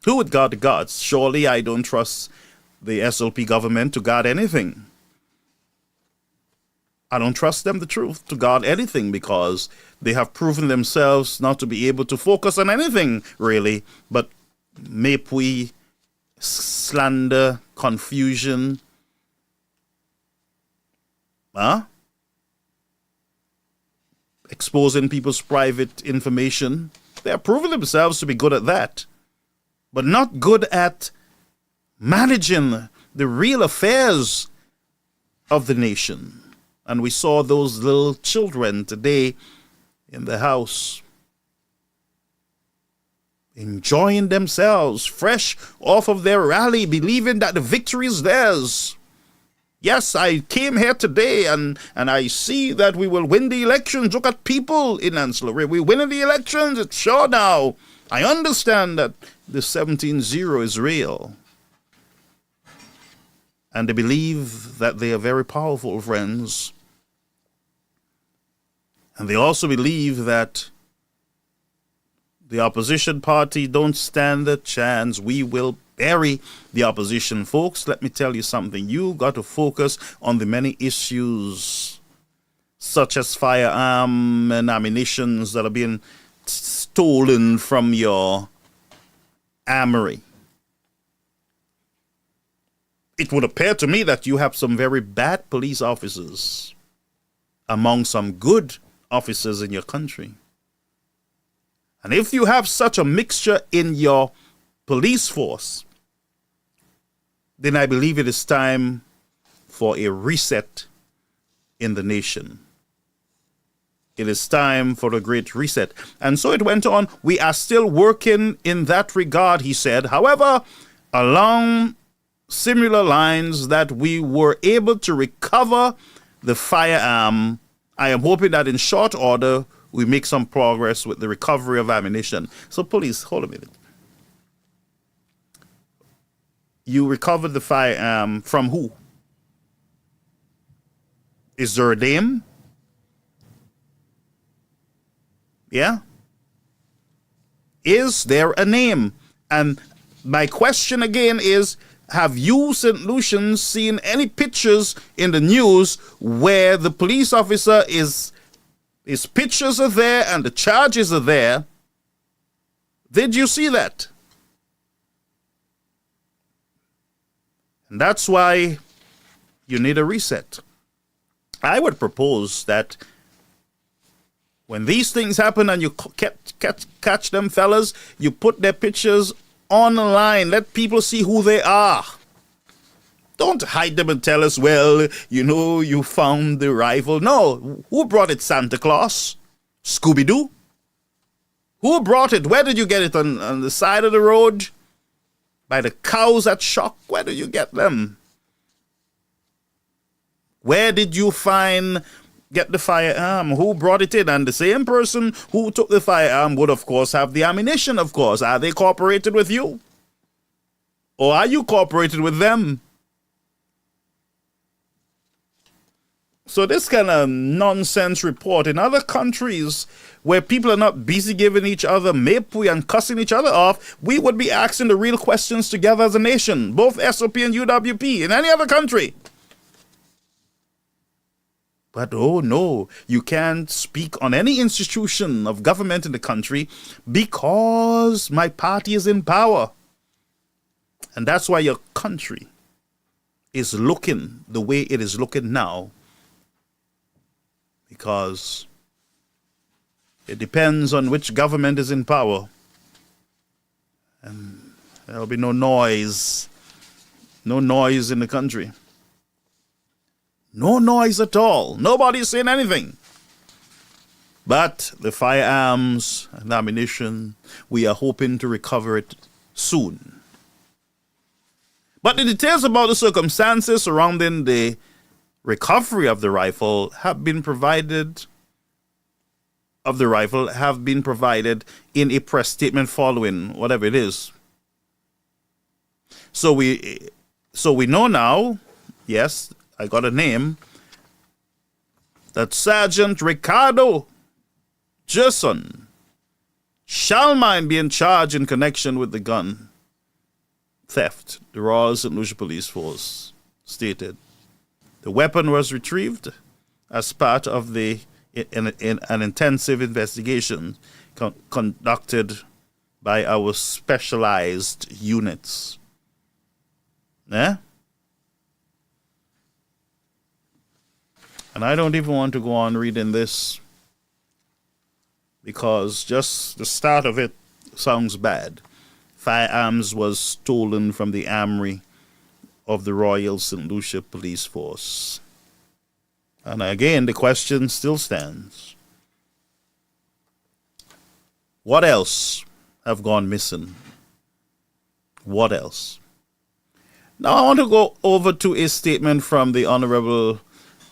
Who would guard the gods? Surely I don't trust the SLP government to guard anything. I don't trust them, the truth, to guard anything, because they have proven themselves not to be able to focus on anything, really, but mapui, slander, confusion. Exposing people's private information. They have proven themselves to be good at that, but not good at managing the real affairs of the nation. And we saw those little children today in the house enjoying themselves, fresh off of their rally, believing that the victory is theirs. Yes, I came here today and I see that we will win the elections. Look at people in Ancillary. We're winning the elections. It's sure now. I understand that the 17-0 is real. And they believe that they are very powerful, friends. And they also believe that the opposition party don't stand a chance. We will bury the opposition. Folks, let me tell you something. You got to focus on the many issues, such as firearm and ammunitions that are being stolen from your armory. It would appear to me that you have some very bad police officers among some good officers in your country. And if you have such a mixture in your police force, then I believe it is time for a reset in the nation. It is time for a great reset. And so it went on. We are still working in that regard, he said. However, along similar lines that we were able to recover the firearm, I am hoping that in short order, we make some progress with the recovery of ammunition. So police, hold a minute. You recovered the firearm from who? Is there a name? Yeah? Is there a name? And my question again is, have you, St. Lucians, seen any pictures in the news where the police officer his pictures are there and the charges are there? Did you see that? And that's why you need a reset. I would propose that when these things happen and you catch them fellas, you put their pictures online. Let people see who they are. Don't hide them and tell us, well, you know, you found the rifle. No. Who brought it? Santa Claus? Scooby-Doo? Who brought it? Where did you get it? On the side of the road? By the cows at Shock? Where did you get them? Where did you get the firearm? Who brought it in? And the same person who took the firearm would, of course, have the ammunition, of course. Are they cooperated with you? Or are you cooperated with them? So this kind of nonsense report in other countries where people are not busy giving each other mapui and cussing each other off, we would be asking the real questions together as a nation, both SOP and UWP, in any other country. But oh no, you can't speak on any institution of government in the country because my party is in power. And that's why your country is looking the way it is looking now. Because it depends on which government is in power. And there'll be no noise in the country. No noise at all. Nobody's saying anything. But the firearms and ammunition, we are hoping to recover it soon. But the details about the circumstances surrounding the recovery of the rifle have been provided in a press statement following whatever it is. So we know now, yes, I got a name, that Sergeant Ricardo Gerson shall mind be in charge in connection with the gun theft, the Royal St. Lucia Police Force stated. The weapon was retrieved as part of in an intensive investigation conducted by our specialized units. And I don't even want to go on reading this because just the start of it sounds bad. Firearms was stolen from the armory of the Royal St. Lucia Police Force. And again, the question still stands. What else have gone missing? What else? Now I want to go over to a statement from the Honorable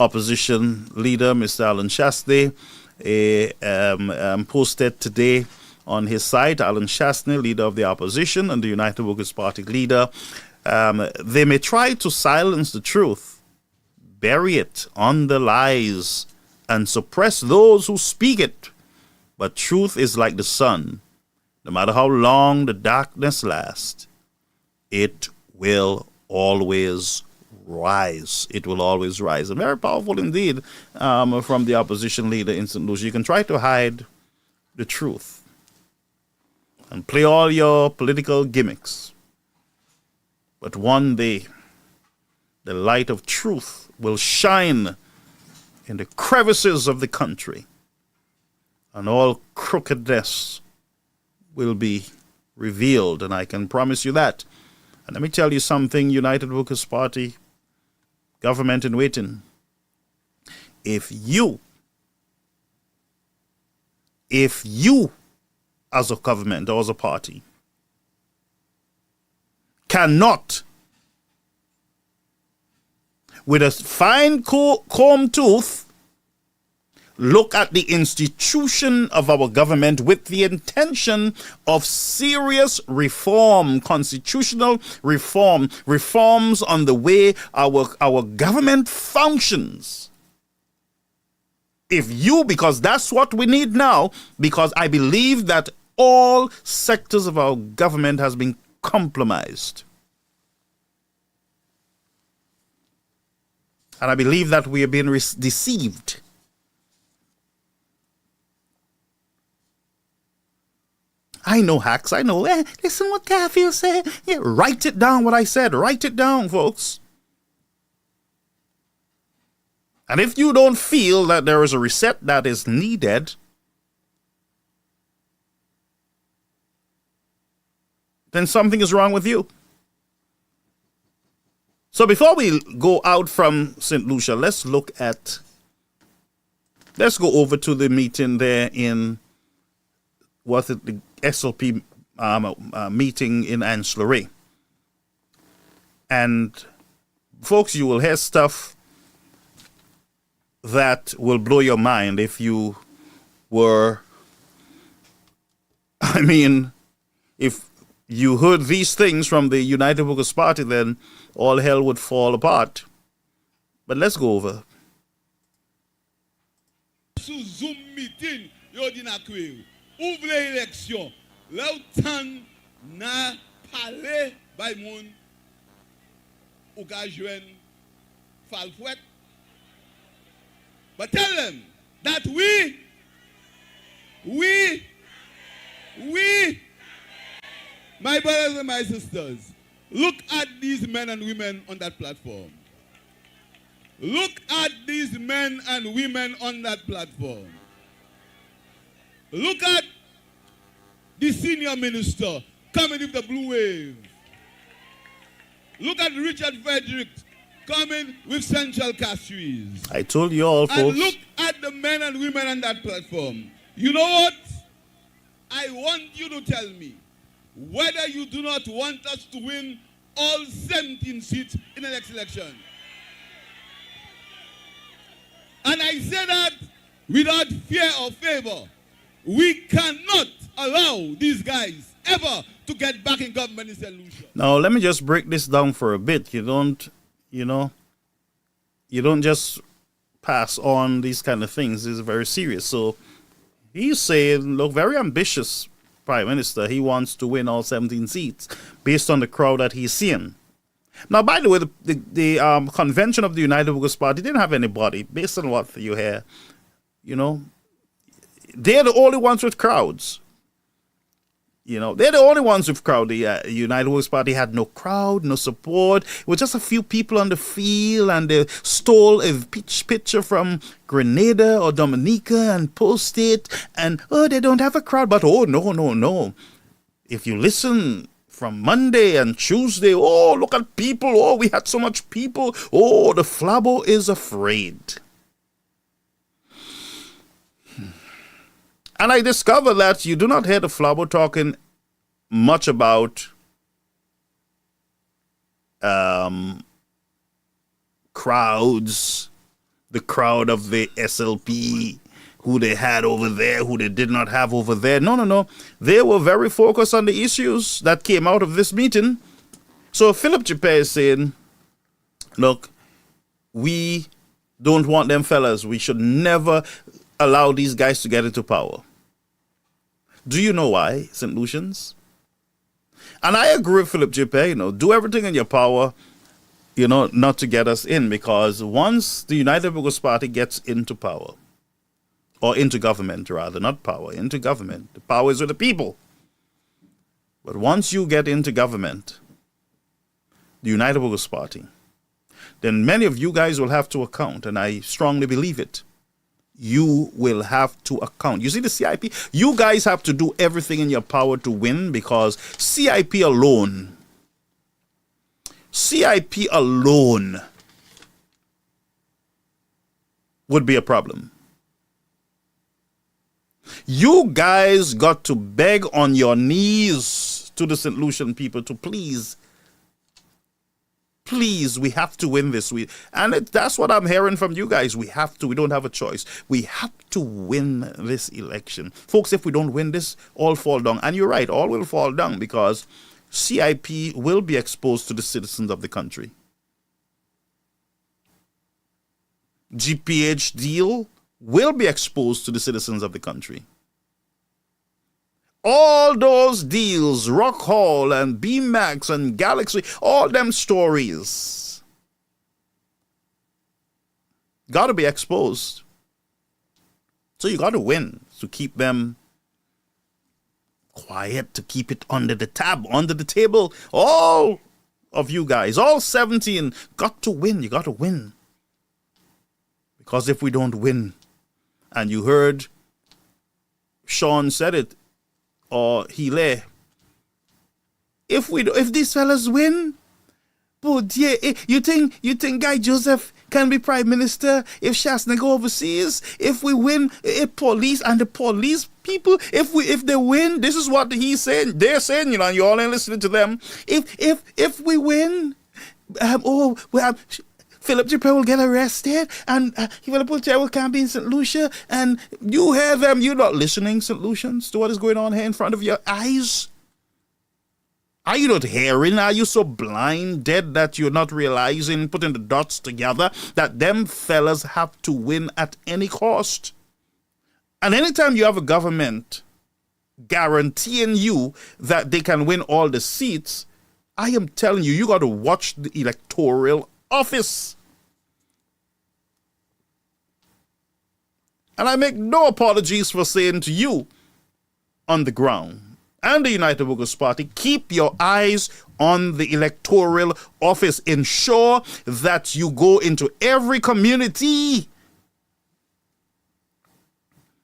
Opposition Leader, Mr. Alan Shastney, posted today on his site. Alan Shastney, Leader of the Opposition and the United Workers' Party leader. They may try to silence the truth, bury it under lies, and suppress those who speak it. But truth is like the sun. No matter how long the darkness lasts, it will always rise. It will always rise. And very powerful indeed from the opposition leader in St. Lucia. You can try to hide the truth and play all your political gimmicks. But one day, the light of truth will shine in the crevices of the country, and all crookedness will be revealed, and I can promise you that. And let me tell you something, United Workers' Party, government in waiting. If you as a government or as a party cannot, with a fine comb tooth, look at the institution of our government with the intention of serious reform, constitutional reform, reforms on the way our government functions. Because that's what we need now, because I believe that all sectors of our government has been compromised. And I believe that we are being deceived. I know hacks. I know. Listen what Garfield said. Yeah, write it down what I said. Write it down, folks. And if you don't feel that there is a reset that is needed, then something is wrong with you. So before we go out from St. Lucia, let's go over to the meeting there in, the SLP meeting in Ancillary. And folks, you will hear stuff that will blow your mind if you were, if you heard these things from the United Workers' Party, then all hell would fall apart. But let's go over. Sous Zoom meeting, yo di na kwe, ouvre élection, là tan na parler bay moun ou ka jwen falfouet. But tell them that we, my brothers and my sisters, look at these men and women on that platform. Look at these men and women on that platform. Look at the senior minister coming with the blue wave. Look at Richard Frederick coming with central castries. I told you all, folks. And look at the men and women on that platform. You know what? I want you to tell me whether you do not want us to win all 17 seats in the next election. And I say that without fear or favor. We cannot allow these guys ever to get back in government in St. Lucia. Now, let me just break this down for a bit. You don't just pass on these kind of things. It's very serious. So he's saying, look, very ambitious Prime Minister. He wants to win all 17 seats based on the crowd that he's seeing. Now, by the way, the convention of the United Workers' Party didn't have anybody, based on what you hear. They're the only ones with crowds. They're the only ones with crowd. The United Workers' Party had no crowd, no support. It was just a few people on the field, and they stole a picture from Grenada or Dominica and posted it. And, they don't have a crowd. But, no. If you listen from Monday and Tuesday, look at people. We had so much people. The flabbo is afraid. And I discovered that you do not hear the flabbo talking much about crowds, the crowd of the SLP, who they had over there, who they did not have over there. No. They were very focused on the issues that came out of this meeting. So Philip Jipe is saying, look, we don't want them fellas. We should never allow these guys to get into power. Do you know why, St. Lucians? And I agree with Philip Jipe, do everything in your power, not to get us in, because once the United Workers' Party gets into power, or into government rather, not power, into government, the power is with the people. But once you get into government, the United Workers' Party, then many of you guys will have to account, and I strongly believe it. You will have to account. You see the CIP? You guys have to do everything in your power to win, because CIP alone would be a problem. You guys got to beg on your knees to the St. Lucian people to please, we have to win this. That's what I'm hearing from you guys. We have to. We don't have a choice. We have to win this election. Folks, if we don't win this, all fall down. And you're right, all will fall down, because CIP will be exposed to the citizens of the country. GPH deal will be exposed to the citizens of the country. All those deals, Rock Hall and BMAX and Galaxy, all them stories got to be exposed. So you got to win to keep them quiet, to keep it under the tab, under the table. All of you guys, all 17, got to win. You got to win. Because if we don't win, and you heard Sean said it, or Hele, if these fellas win, but yeah, you think Guy Joseph can be prime minister if Shasna go overseas? If we win, police and the police people, if they win, this is what he's saying. They're saying, and you all ain't listening to them. If we win, Philip Jipe will get arrested, and he will put jail can't be in St. Lucia, and you hear them. You're not listening, St. Lucians, to what is going on here in front of your eyes. Are you not hearing? Are you so blind, dead, that you're not realizing, putting the dots together, that them fellas have to win at any cost? And anytime you have a government guaranteeing you that they can win all the seats, I am telling you, you got to watch the electoral office. And I make no apologies for saying to you on the ground and the United Workers' Party, keep your eyes on the electoral office. Ensure that you go into every community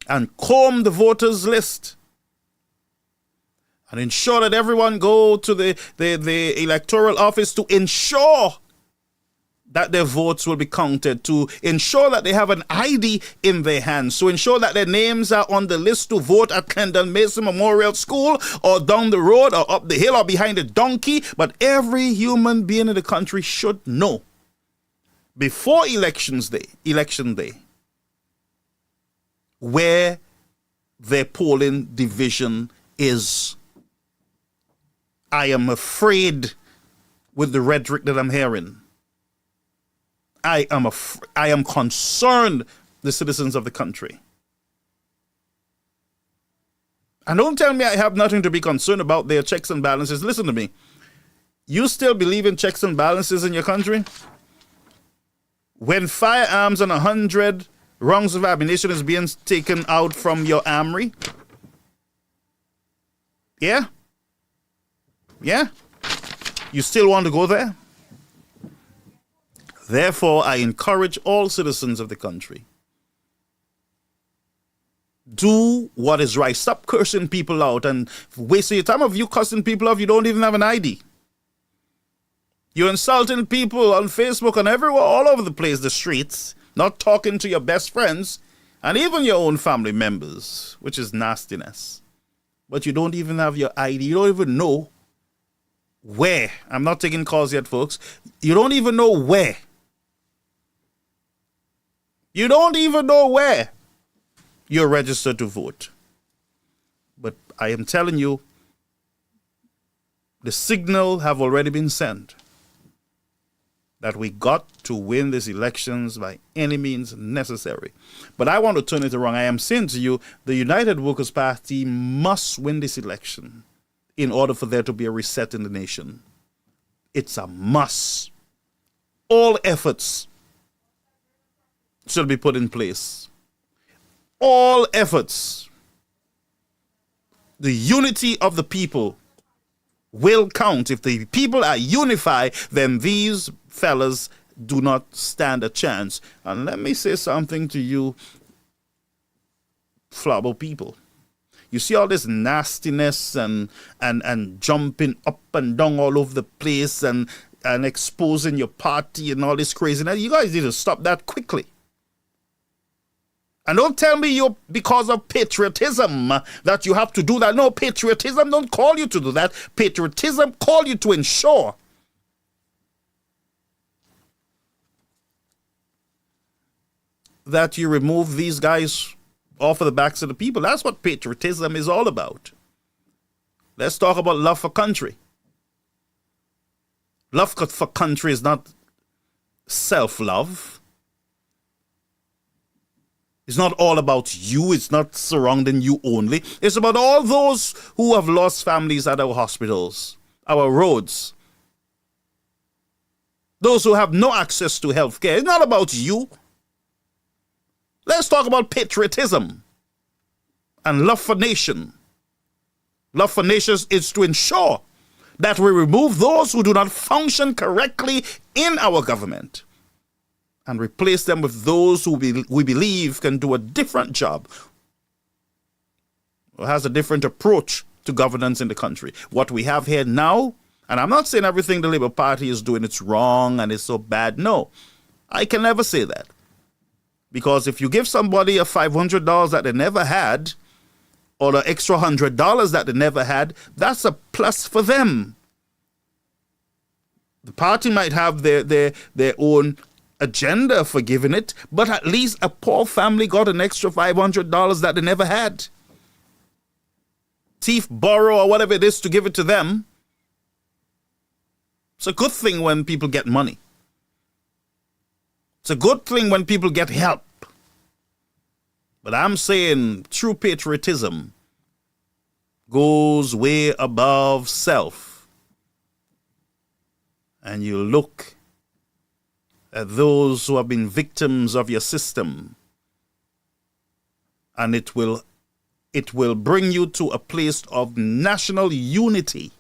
and comb the voters list. And ensure that everyone go to the electoral office to ensure that their votes will be counted, to ensure that they have an ID in their hands, to ensure that their names are on the list to vote at Kendall Mason Memorial School or down the road or up the hill or behind a donkey. But every human being in the country should know before election day, where their polling division is. I am afraid with the rhetoric that I'm hearing. I am concerned, the citizens of the country. And don't tell me I have nothing to be concerned about their checks and balances. Listen to me. You still believe in checks and balances in your country? When firearms and 100 rounds of ammunition is being taken out from your armory? Yeah? Yeah? You still want to go there? Therefore, I encourage all citizens of the country. Do what is right. Stop cursing people out and wasting your time. Of you cursing people off, you don't even have an ID. You're insulting people on Facebook and everywhere, all over the place, the streets, not talking to your best friends and even your own family members, which is nastiness. But you don't even have your ID. You don't even know where. I'm not taking calls yet, folks. You don't even know where. You don't even know where you're registered to vote. But I am telling you, the signal have already been sent that we got to win these elections by any means necessary. But I want to turn it around. I am saying to you, the United Workers' Party must win this election in order for there to be a reset in the nation. It's a must. All efforts should be put in place. All efforts. The unity of the people will count. If the people are unified, then these fellas do not stand a chance. And let me say something to you, flabber people. You see all this nastiness and jumping up and down all over the place and exposing your party and all this craziness. You guys need to stop that quickly. And don't tell me you're because of patriotism that you have to do that. No, patriotism don't call you to do that. Patriotism call you to ensure that you remove these guys off of the backs of the people. That's what patriotism is all about. Let's talk about love for country. Love for country is not self-love. It's not all about you. It's not surrounding you only. It's about all those who have lost families at our hospitals, our roads, those who have no access to health care. It's not about you. Let's talk about patriotism and love for nation. Love for nations is to ensure that we remove those who do not function correctly in our government and replace them with those who we believe can do a different job or has a different approach to governance in the country. What we have here now, and I'm not saying everything the Labour Party is doing, it's wrong and it's so bad. No, I can never say that. Because if you give somebody a $500 that they never had, or the extra $100 that they never had, that's a plus for them. The party might have their own agenda for giving it, but at least a poor family got an extra $500 that they never had. Thief, borrow, or whatever it is to give it to them. It's a good thing when people get money. It's a good thing when people get help. But I'm saying true patriotism goes way above self. And you look at those who have been victims of your system, and it will bring you to a place of national unity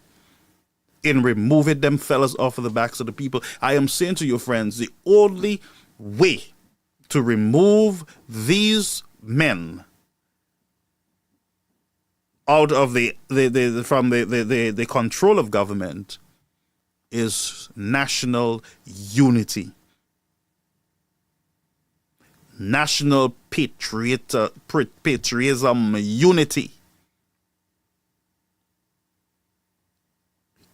in removing them fellas off of the backs of the people. I am saying to you, friends, the only way to remove these men out of the control of government is national unity. national patriotism, unity.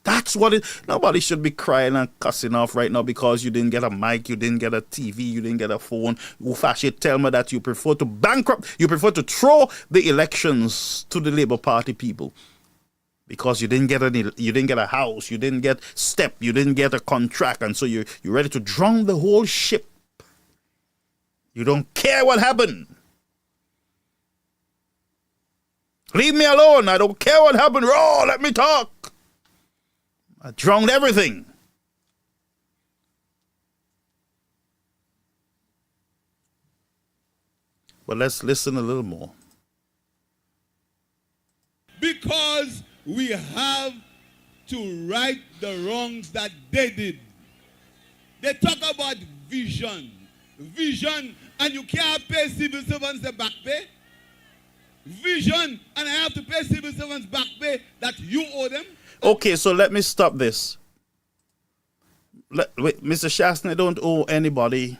That's what it. Nobody should be crying and cussing off right now because you didn't get a mic, you didn't get a TV, you didn't get a phone. Ufashi, tell me that you prefer to bankrupt, you prefer to throw the elections to the Labour Party people because you didn't get a house, you didn't get step, you didn't get a contract, and so you're ready to drown the whole ship. You don't care what happened. Leave me alone. I don't care what happened. Oh, let me talk. I drowned everything. But let's listen a little more. Because we have to right the wrongs that they did. They talk about vision. Vision, and you can't pay civil servants the back pay. Vision, and I have to pay civil servants back pay that you owe them. Okay, so let me stop this. Wait, Mr. Shastner don't owe anybody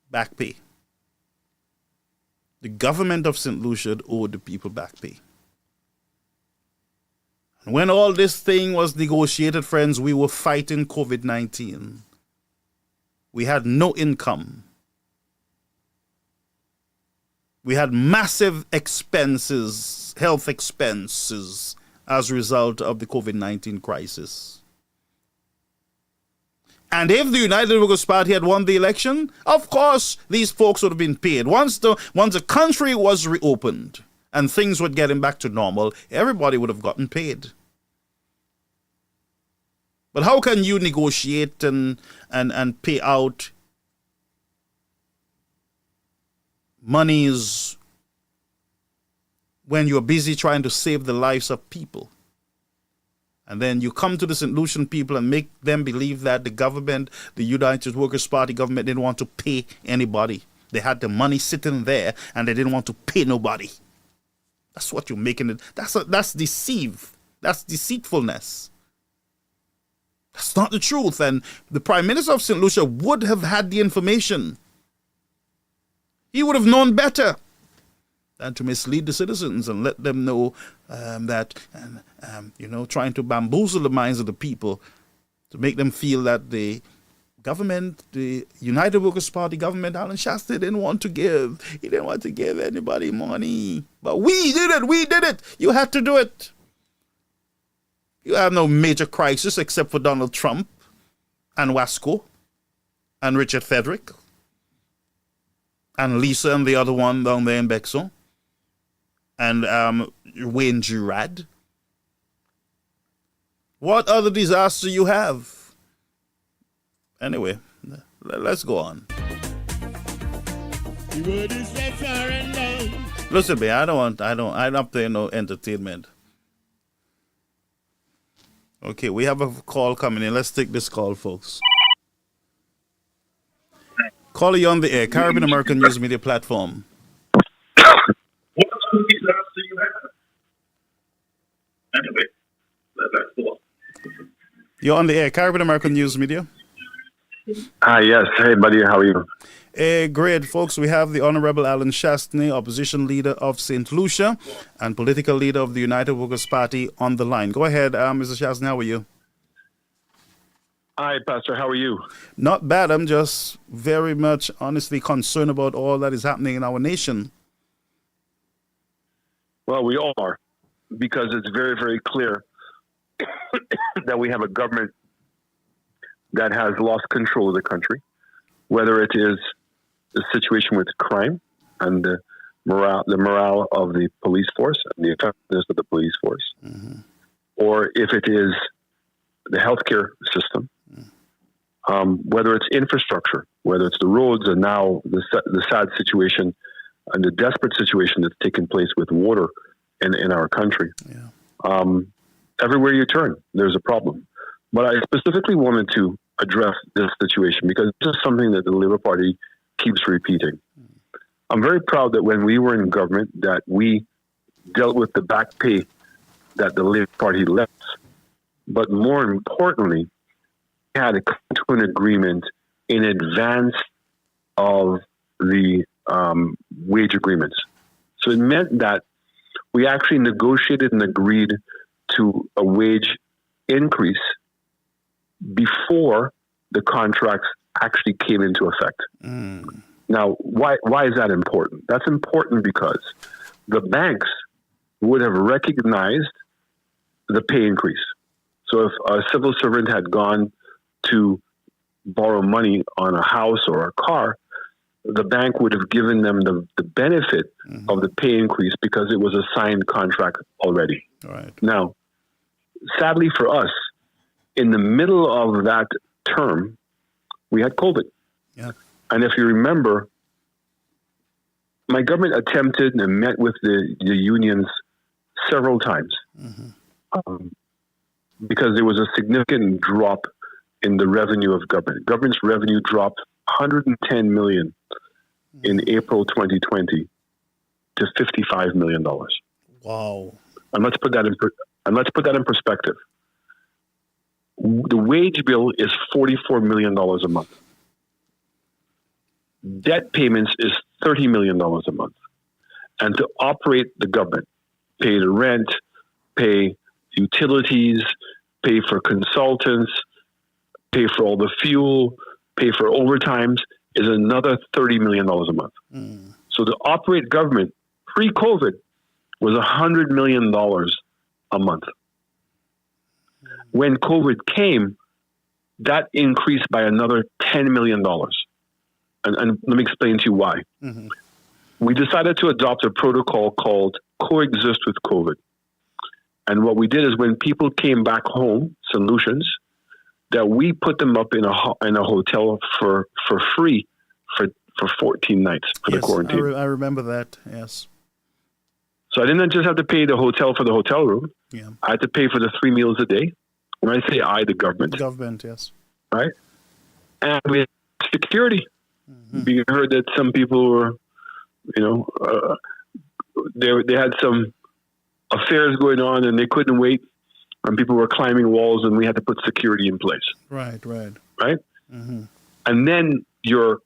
back pay. The government of St. Lucia owed the people back pay. And when all this thing was negotiated, friends, we were fighting COVID-19. We had no income. We had massive expenses, health expenses, as a result of the COVID-19 crisis. And if the United Workers' Party had won the election, of course, these folks would have been paid. Once the country was reopened and things were getting back to normal, everybody would have gotten paid. But how can you negotiate and pay out monies when you're busy trying to save the lives of people? And then you come to the St. Lucian people and make them believe that the government, the United Workers' Party government, didn't want to pay anybody. They had the money sitting there and they didn't want to pay nobody. That's what you're making it. That's deceive. That's deceitfulness. That's not the truth. And the Prime Minister of St. Lucia would have had the information. He would have known better than to mislead the citizens and let them know trying to bamboozle the minds of the people to make them feel that the government, the United Workers' Party government, Alan Shasta didn't want to give. He didn't want to give anybody money. But we did it. We did it. You had to do it. You have no major crisis except for Donald Trump and Wasco and Richard Frederick and Lisa and the other one down there in Bexon and Wayne Girard. What other disaster you have? Anyway, let's go on. Listen, man, I'm not playing no entertainment. Okay, we have a call coming in. Let's take this call, folks. Caller, you on the air, Caribbean American News Media Platform. Anyway, let's go on. You're on the air, Caribbean American News Media. Yes. Hey, buddy. How are you? Great, folks. We have the Honorable Alan Shastney, opposition leader of St. Lucia and political leader of the United Workers' Party on the line. Go ahead, Mr. Shastney. How are you? Hi, Pastor. How are you? Not bad. I'm just very much honestly concerned about all that is happening in our nation. Well, we all are, because it's very, very clear that we have a government that has lost control of the country, whether it is the situation with crime and the morale of the police force and the effectiveness of the police force, or if it is the healthcare system, whether it's infrastructure, whether it's the roads, and now the sad situation and the desperate situation that's taken place with water in our country. Everywhere you turn, there's a problem. But I specifically wanted to address this situation because this is something that the Labour Party keeps repeating. I'm very proud that when we were in government that we dealt with the back pay that the Labour Party left. But more importantly, we had to come to an agreement in advance of the wage agreements. So it meant that we actually negotiated and agreed to a wage increase before the contracts actually came into effect. Now, why is that important? That's important because the banks would have recognized the pay increase. So if a civil servant had gone to borrow money on a house or a car, the bank would have given them the benefit of the pay increase because it was a signed contract already. Right. Now, sadly for us, in the middle of that term, we had COVID. Yeah. And if you remember, my government attempted and met with the unions several times because there was a significant drop in the revenue of government. Government's revenue dropped $110 million in April 2020 to $55 million. Wow. And let's put that in perspective. The wage bill is $44 million a month. Debt payments is $30 million a month. And to operate the government, pay the rent, pay utilities, pay for consultants, pay for all the fuel, pay for overtimes is another $30 million a month. So to operate government pre-COVID was $100 million a month. When COVID came, that increased by another $10 million. And let me explain to you why. We decided to adopt a protocol called Coexist with COVID. And what we did is when people came back home, solutions, that we put them up in a hotel for free for 14 nights for the quarantine. I remember that, yes. So I didn't just have to pay the hotel for the hotel room. Yeah. I had to pay for the 3 meals a day. When I say I, the government. The government, yes. Right? And we had security. We heard that some people were, they had some affairs going on and they couldn't wait. And people were climbing walls and we had to put security in place. Right. Right? And then your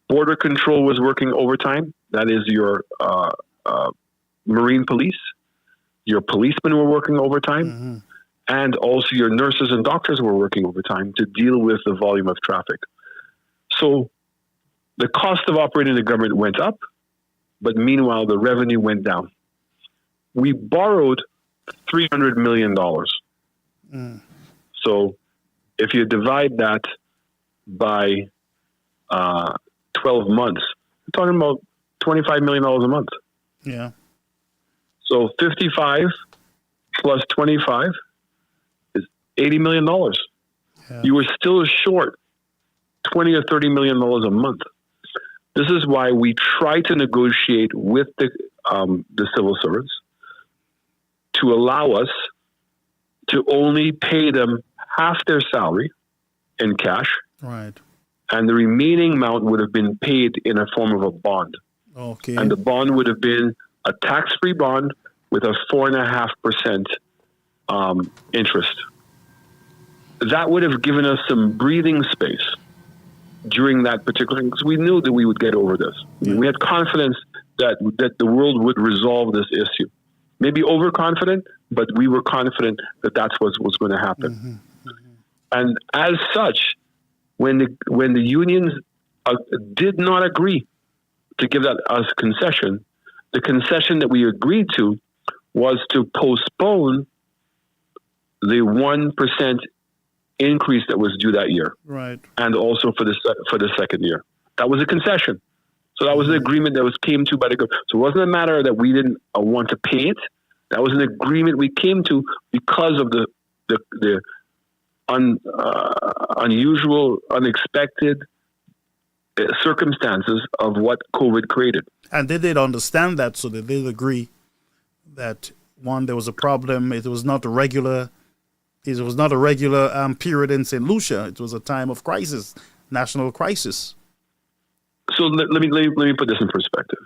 border control was working overtime. That is your Marine police. Your policemen were working overtime. And also your nurses and doctors were working overtime to deal with the volume of traffic. So the cost of operating the government went up, but meanwhile the revenue went down. We borrowed $300 million. So if you divide that by 12 months, we're talking about $25 million a month. Yeah. So 55 plus 25 is $80 million. Yeah. You were still short $20 or $30 million a month. This is why we try to negotiate with the civil servants to allow us to only pay them half their salary in cash. Right. And the remaining amount would have been paid in a form of a bond. Okay. And the bond would have been a tax-free bond with a 4.5% interest. That would have given us some breathing space during that particular, because we knew that we would get over this. Yeah. We had confidence that the world would resolve this issue. Maybe overconfident, but we were confident that that's what was going to happen. And as such, when the unions did not agree to give that us concession, the concession that we agreed to was to postpone the 1% increase that was due that year, right? And also for the second year. That was a concession. So that was an agreement that was came to by the government. So it wasn't a matter that we didn't want to pay it. That was an agreement we came to because of the unusual, unexpected circumstances of what COVID created. And they did understand that, so they did agree that, one, there was a problem. It was not a regular period in St. Lucia. It was a time of crisis, national crisis. So let me put this in perspective.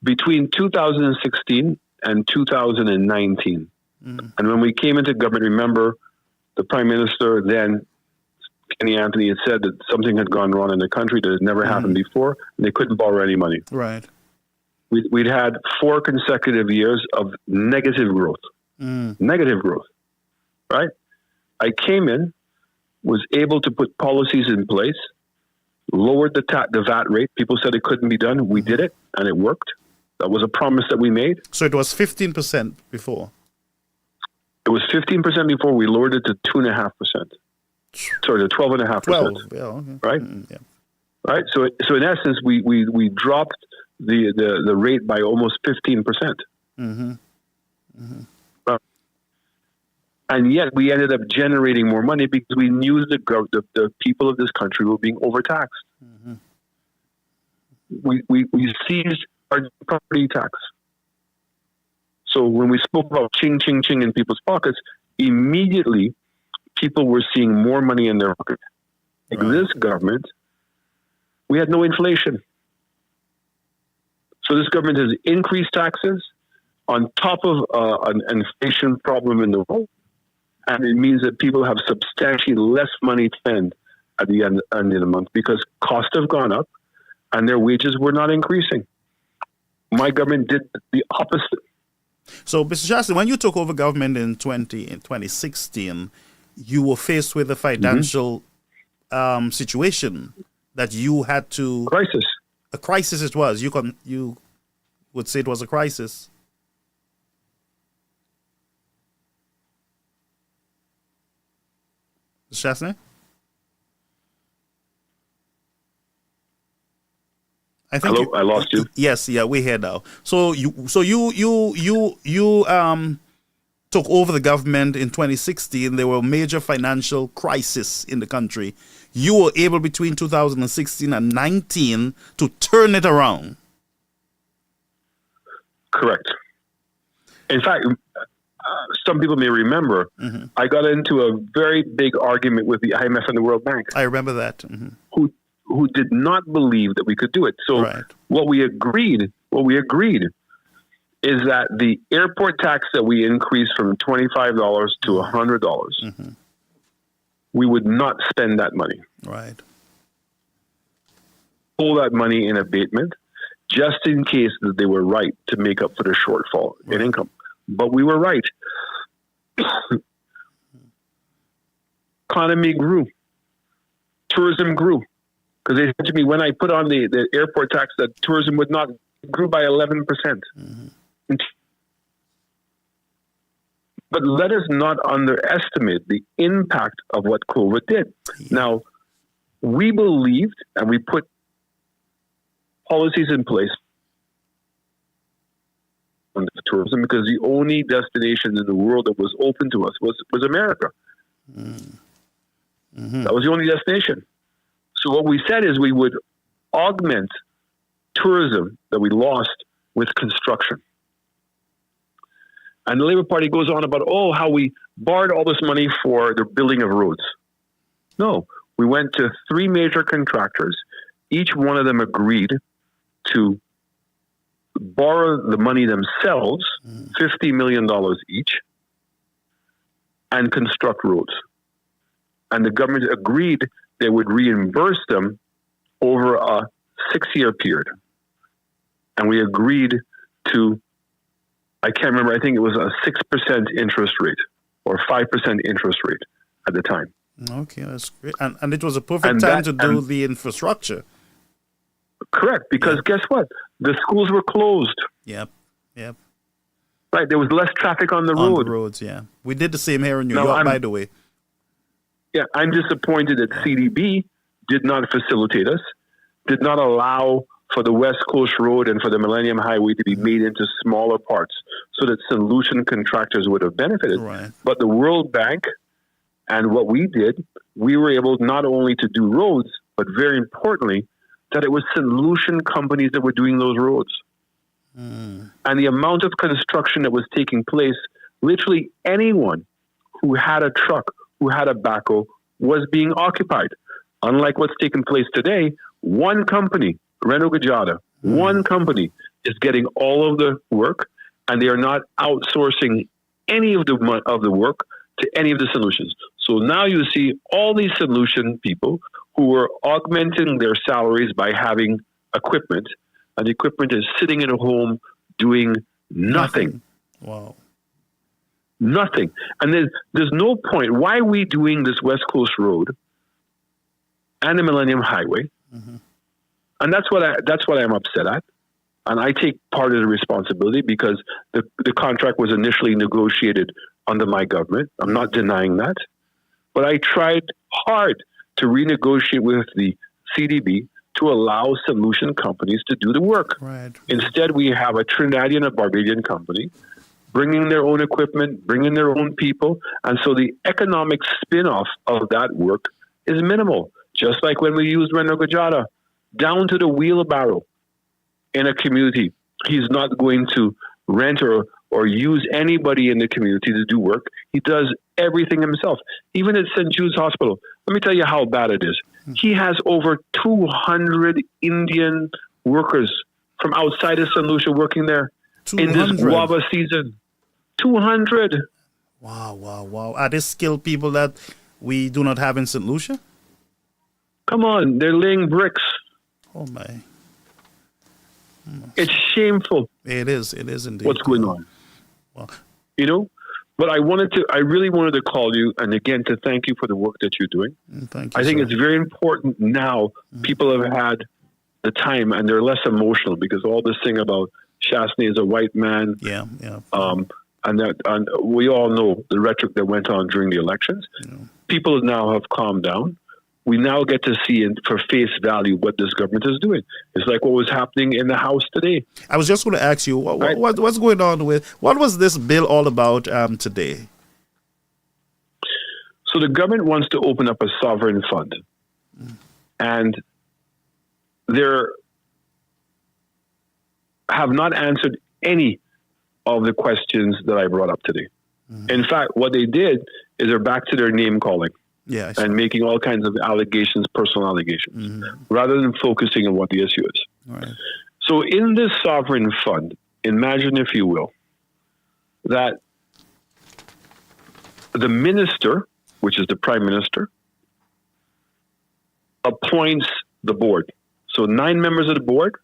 Between 2016 and 2019, and when we came into government, remember, the Prime Minister then Kenny Anthony had said that something had gone wrong in the country that had never happened before, and they couldn't borrow any money. Right. We'd had 4 consecutive years of negative growth. Negative growth, right? I came in, was able to put policies in place, lowered the VAT rate. People said it couldn't be done. We did it, and it worked. That was a promise that we made. So it was 15% before? It was 15% before. We lowered it to 2.5%. Sorry, to 12.5%. 12, yeah, okay. Right? Yeah. Right? So in essence, we dropped the rate by almost 15%. And yet we ended up generating more money because we knew the people of this country were being overtaxed. We seized our property tax. So when we spoke about ching, ching, ching in people's pockets, immediately people were seeing more money in their pocket. Like this government, we had no inflation. So this government has increased taxes on top of an inflation problem in the world. And it means that people have substantially less money to spend at the end of the month because costs have gone up and their wages were not increasing. My government did the opposite. So, Mr. Shaston, when you took over government in 2016, you were faced with a financial situation that you had to... Crisis. A crisis it was. You would say it was a crisis. Mr. Shaston? I think hello, I lost you. Yes, yeah, we're here now. So you took over the government in 2016. There were a major financial crisis in the country. You were able between 2016 and 19 to turn it around. Correct. In fact, some people may remember, I got into a very big argument with the IMF and the World Bank. I remember that. Who did not believe that we could do it. So what we agreed is that the airport tax that we increased from $25 to $100, we would not spend that money. Right. Pull that money in abatement just in case that they were right to make up for the shortfall in income. But we were right. Economy grew. Tourism grew. Because they said to me, when I put on the airport tax, that tourism would not grew by 11%. But let us not underestimate the impact of what COVID did. Now, we believed and we put policies in place on tourism because the only destination in the world that was open to us was America. That was the only destination. So what we said is we would augment tourism that we lost with construction. And the Labour Party goes on about, how we borrowed all this money for the building of roads. No, we went to 3 major contractors. Each one of them agreed to borrow the money themselves, $50 million each, and construct roads. And the government agreed they would reimburse them over a 6-year period. And we agreed to, I can't remember, I think it was a 6% interest rate or 5% interest rate at the time. Okay, that's great. And it was a perfect time to do the infrastructure. Correct, because guess what? The schools were closed. Yep. Right, there was less traffic on the road. On the roads, yeah. We did the same here in New York, by the way. Yeah, I'm disappointed that CDB did not facilitate us, did not allow for the West Coast Road and for the Millennium Highway to be made into smaller parts so that solution contractors would have benefited. Right. But the World Bank and what we did, we were able not only to do roads, but very importantly, that it was solution companies that were doing those roads. And the amount of construction that was taking place, literally anyone who had a truck, who had a backhoe, was being occupied. Unlike what's taking place today, one company, Renault Gajada, one company is getting all of the work, and they are not outsourcing any of the work to any of the solutions. So now you see all these solution people who were augmenting their salaries by having equipment, and the equipment is sitting in a home doing nothing. Wow. Nothing. And there's no point. Why are we doing this West Coast Road and the Millennium Highway? Mm-hmm. And that's what I'm upset at. And I take part of the responsibility because the contract was initially negotiated under my government. I'm not denying that. But I tried hard to renegotiate with the CDB to allow solution companies to do the work. Right. Instead, we have a Trinidadian and a Barbadian company bringing their own equipment, bringing their own people. And so the economic spin-off of that work is minimal. Just like when we used Reno Gajada, down to the wheelbarrow in a community. He's not going to rent or use anybody in the community to do work. He does everything himself. Even at St. Jude's Hospital, let me tell you how bad it is. He has over 200 Indian workers from outside of St. Lucia working there 200. in this guava season. 200. Wow. Are they skilled people that we do not have in St. Lucia? Come on, they're laying bricks. Oh, my. It's shameful. It is indeed. What's going on? Well, you know, but I really wanted to call you and again to thank you for the work that you're doing. Thank you. I think sir. it's very important now. People have had the time and they're less emotional because all this thing about Shastney is a white man. Yeah. And we all know the rhetoric that went on during the elections. Yeah. People now have calmed down. We now get to see for face value what this government is doing. It's like what was happening in the House today. I was just going to ask you, what's going on what was this bill all about today? So the government wants to open up a sovereign fund. And they have not answered any of the questions that I brought up today. In fact, what they did is they're back to their name calling. Yeah, and making all kinds of allegations, personal allegations, rather than focusing on what the issue is. Right. So in this sovereign fund, imagine, if you will, that the minister, which is the prime minister, appoints the board. So 9 members of the board,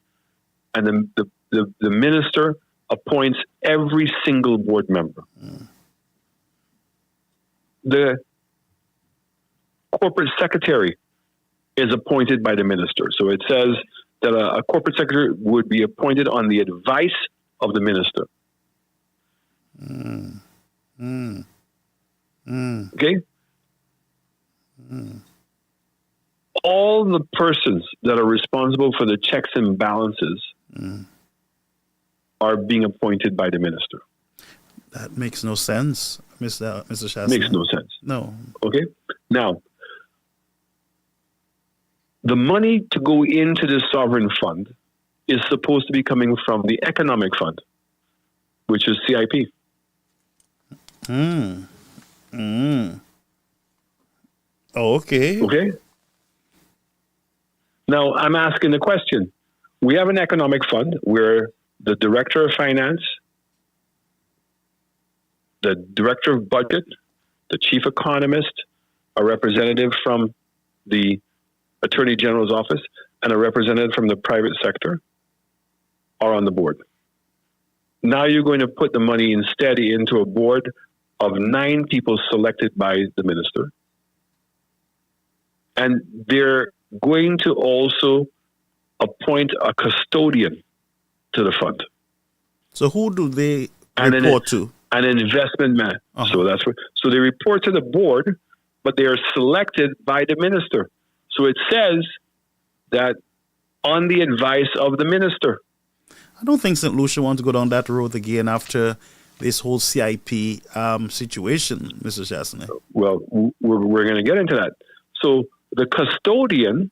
and the minister appoints every single board member. The corporate secretary is appointed by the minister. So it says that a corporate secretary would be appointed on the advice of the minister. Okay? All the persons that are responsible for the checks and balances are being appointed by the minister. That makes no sense, Mr. Shastney. Makes no sense. No. Okay? Now, the money to go into this sovereign fund is supposed to be coming from the economic fund, which is CIP. Oh, okay. Okay. Now, I'm asking the question. We have an economic fund where the director of finance, the director of budget, the chief economist, a representative from the Attorney General's office, and a representative from the private sector are on the board. Now you're going to put the money instead into a board of 9 people selected by the minister. And they're going to also appoint a custodian to the fund. So who do they report to? An investment man. So that's what. So they report to the board, but they are selected by the minister. So it says that on the advice of the minister. I don't think St. Lucia wants to go down that road again after this whole CIP situation, Mr. Shastney. Well, we're going to get into that. So the custodian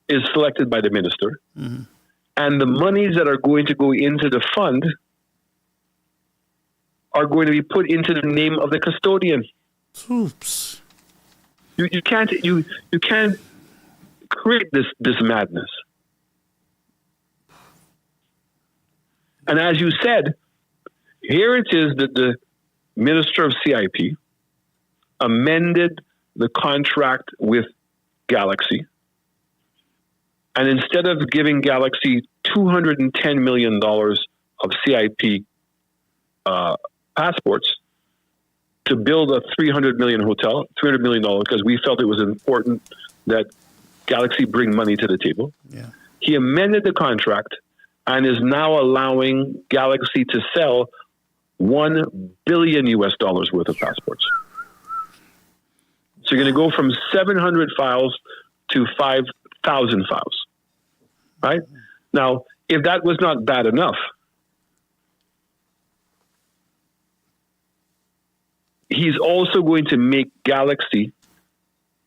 is selected by the minister, and the monies that are going to go into the fund are going to be put into the name of the custodian. Oops. You can't create this madness. And as you said, here it is that the minister of CIP amended the contract with Galaxy. And instead of giving Galaxy $210 million of CIP passports to build a $300 million hotel, $300 million, because we felt it was important that Galaxy bring money to the table. Yeah. He amended the contract and is now allowing Galaxy to sell $1 billion worth of passports. So you're going to go from 700 files to 5,000 files, right? Now, if that was not bad enough, he's also going to make Galaxy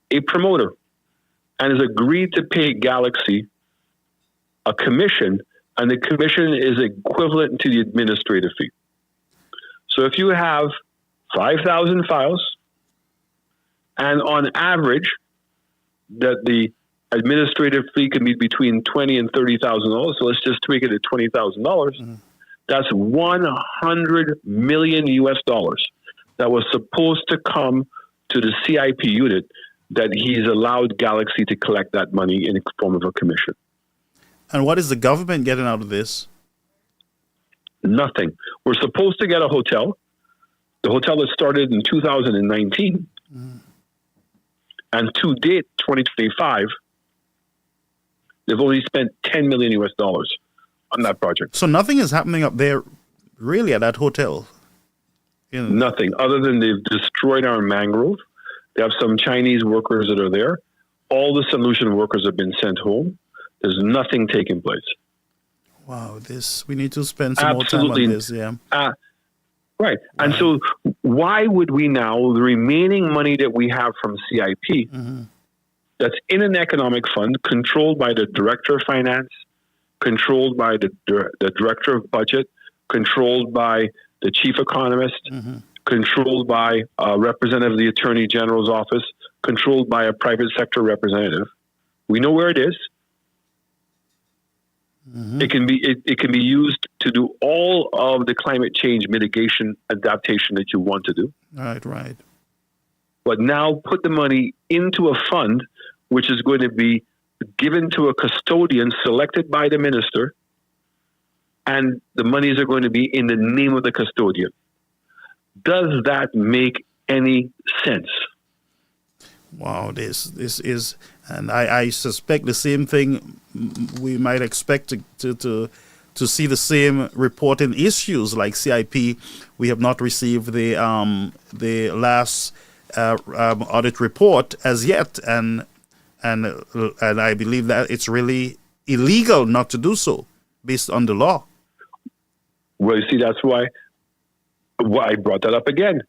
a promoter and has agreed to pay Galaxy a commission, and the commission is equivalent to the administrative fee. So if you have 5,000 files, and on average, that the administrative fee can be between $20,000 and $30,000. So let's just make it at $20,000. That's $100 million that was supposed to come to the CIP unit, that he's allowed Galaxy to collect that money in the form of a commission. And what is the government getting out of this? Nothing. We're supposed to get a hotel. The hotel has started in 2019. And to date, 2025, they've only spent $10 million on that project. So nothing is happening up there, really, at that hotel? Nothing, other than they've destroyed our mangrove. They have some Chinese workers that are there. All the solution workers have been sent home. There's nothing taking place. Wow, we need to spend some more time on this, yeah. Right. And so why would we now, the remaining money that we have from CIP, that's in an economic fund controlled by the Director of Finance, controlled by the Director of Budget, controlled by the Chief Economist, controlled by a representative of the Attorney General's office, controlled by a private sector representative. We know where it is. It can be used to do all of the climate change mitigation adaptation that you want to do. Right. But now put the money into a fund which is going to be given to a custodian selected by the minister, and the monies are going to be in the name of the custodian. Does that make any sense? Wow, this is, and I suspect the same thing. We might expect to see the same reporting issues like CIP. We have not received the last audit report as yet, and I believe that it's really illegal not to do so based on the law. Well, you see, that's why I brought that up again.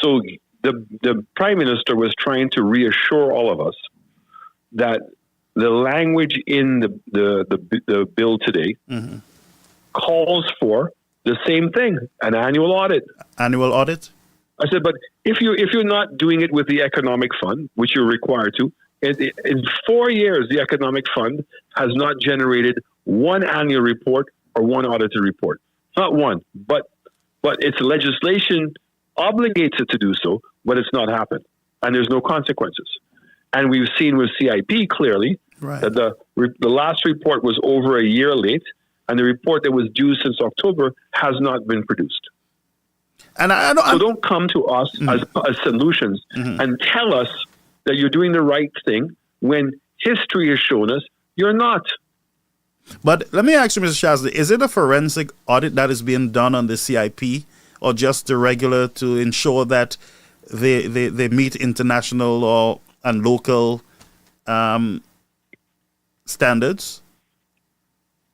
So the Prime Minister was trying to reassure all of us that the language in the bill today calls for the same thing, an annual audit. Annual audit? I said, but if you're not doing it with the economic fund, which you're required to, in 4 years, the economic fund has not generated one annual report or one audited report. Not one, but its legislation obligates it to do so, but it's not happened. And there's no consequences. And we've seen with CIP clearly that the last report was over a year late, and the report that was due since October has not been produced. And so don't come to us as solutions and tell us that you're doing the right thing when history has shown us you're not. But let me ask you, Mr. Shazley, is it a forensic audit that is being done on the CIP, or just the regular to ensure that they meet international and local standards,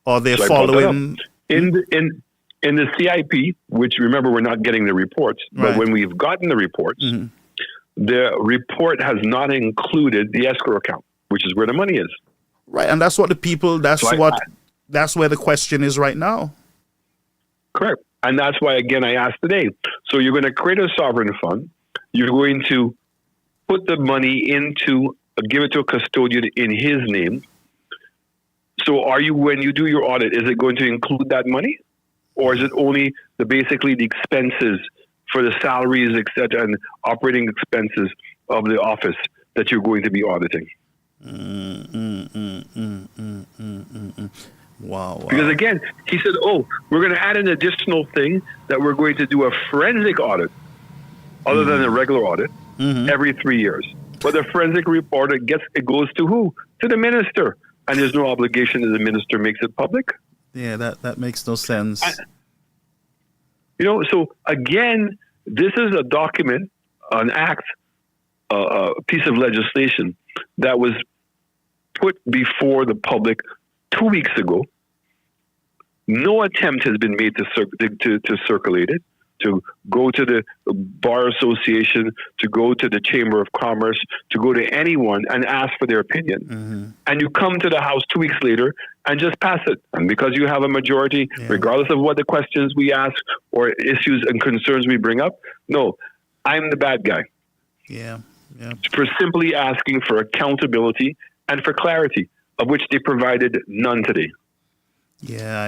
or they're following in the CIP, which remember we're not getting the reports, but when we've gotten the reports, the report has not included the escrow account, which is where the money is. Right, and that's what that's where the question is right now. Correct. And that's why, again, I asked today. So you're going to create a sovereign fund. You're going to put the money give it to a custodian in his name. So when you do your audit, is it going to include that money? Or is it only basically the expenses for the salaries, etc., and operating expenses of the office that you're going to be auditing. Wow. Because again, he said, we're going to add an additional thing that we're going to do a forensic audit, other than a regular audit, every 3 years. But the forensic report, it goes to who? To the minister. And there's no obligation that the minister makes it public. Yeah, that makes no sense. So again, this is a document, an act, a piece of legislation that was put before the public 2 weeks ago. No attempt has been made to circulate it, to go to the Bar Association, to go to the Chamber of Commerce, to go to anyone and ask for their opinion. And you come to the House 2 weeks later and just pass it. And because you have a majority, regardless of what the questions we ask or issues and concerns we bring up, no, I'm the bad guy. Yeah. For simply asking for accountability and for clarity, of which they provided none today. Yeah,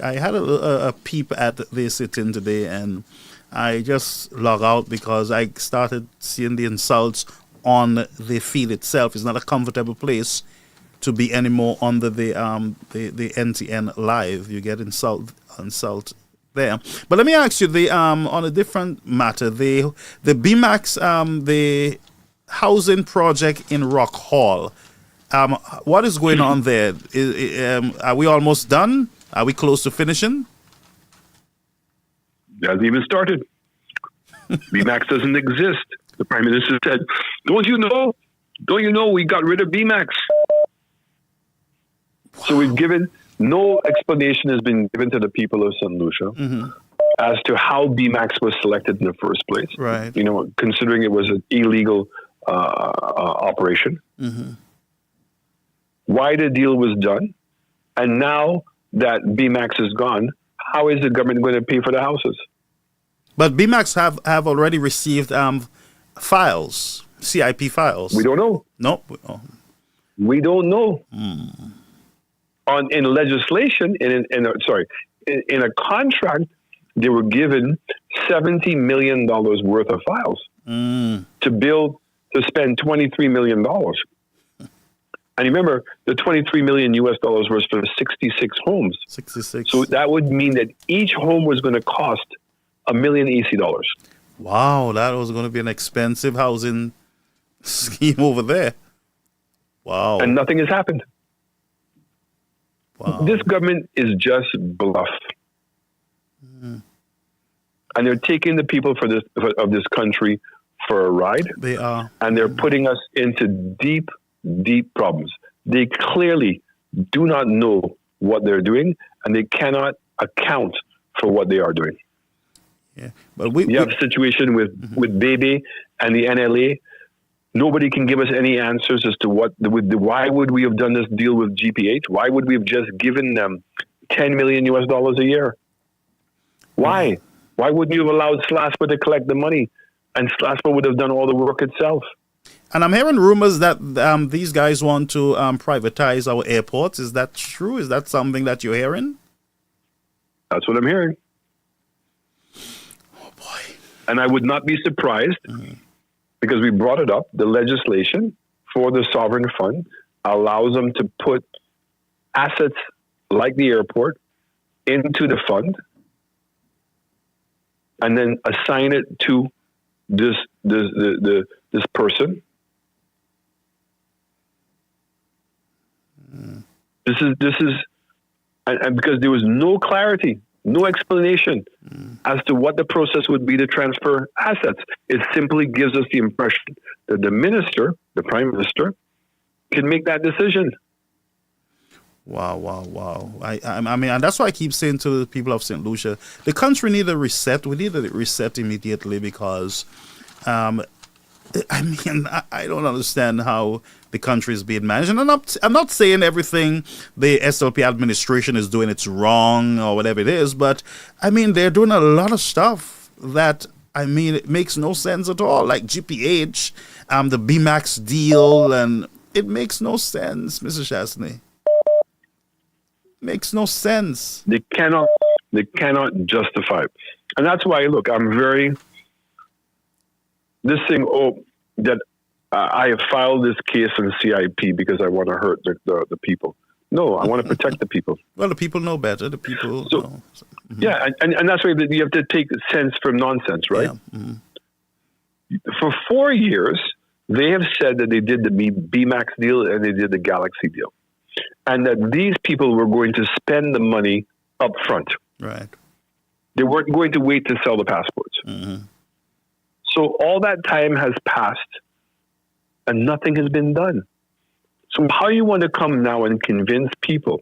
I had a peep at the sit-in today, and I just log out because I started seeing the insults on the field itself. It's not a comfortable place to be anymore under the NTN live. You get insult there. But let me ask you, on a different matter, the BMAX, the housing project in Rock Hall. What is going on there? Are we almost done? Are we close to finishing? It hasn't even started. BMAX doesn't exist. The Prime Minister said, Don't you know we got rid of BMAX? So we've given, no explanation has been given to the people of St. Lucia as to how BMAX was selected in the first place. Right. Considering it was an illegal operation. Why the deal was done, and now that BMAX is gone, how is the government going to pay for the houses? But BMAX have already received files, CIP files. We don't know. No. We don't know. In legislation, in a contract, they were given $70 million worth of files to spend $23 million. And remember, the $23 million US was for 66 homes. 66. So that would mean that each home was going to cost $1 million EC dollars. Wow, that was going to be an expensive housing scheme over there. Wow. And nothing has happened. Wow. This government is just bluff. And they're taking the people of this country for a ride. They are. And they're putting us into deep problems. They clearly do not know what they're doing, and they cannot account for what they are doing. Yeah, but you have a situation with Bebe and the NLA. Nobody can give us any answers as to why would we have done this deal with GPH? Why would we have just given them $10 million US a year? Why? Why wouldn't you have allowed SLASPA to collect the money, and SLASPA would have done all the work itself? And I'm hearing rumors that these guys want to privatize our airports. Is that true? Is that something that you're hearing? That's what I'm hearing. Oh, boy. And I would not be surprised, because we brought it up, the legislation for the sovereign fund allows them to put assets like the airport into the fund and then assign it to this person. This is, and because there was no clarity, no explanation as to what the process would be to transfer assets. It simply gives us the impression that the minister, the Prime Minister, can make that decision. Wow. I mean, and that's why I keep saying to the people of St. Lucia, the country need a reset. We need a reset immediately, because I don't understand how the country is being managed. And I'm not saying everything the SLP administration is doing it's wrong or whatever it is, but I mean, they're doing a lot of stuff that, it makes no sense at all. Like GPH, the BMAX deal, and it makes no sense, Mr. Chastney. Makes no sense. They cannot justify And that's why, look, I'm very, this thing, that I have filed this case in CIP because I want to hurt the people. No, I want to protect the people. Well, the people know better. The people know. Yeah, and that's why you have to take sense from nonsense, right? Yeah. Mm-hmm. For 4 years, they have said that they did the BMAX deal and they did the Galaxy deal. And that these people were going to spend the money up front. Right. They weren't going to wait to sell the passports. Mm-hmm. So all that time has passed and nothing has been done. So how you want to come now and convince people,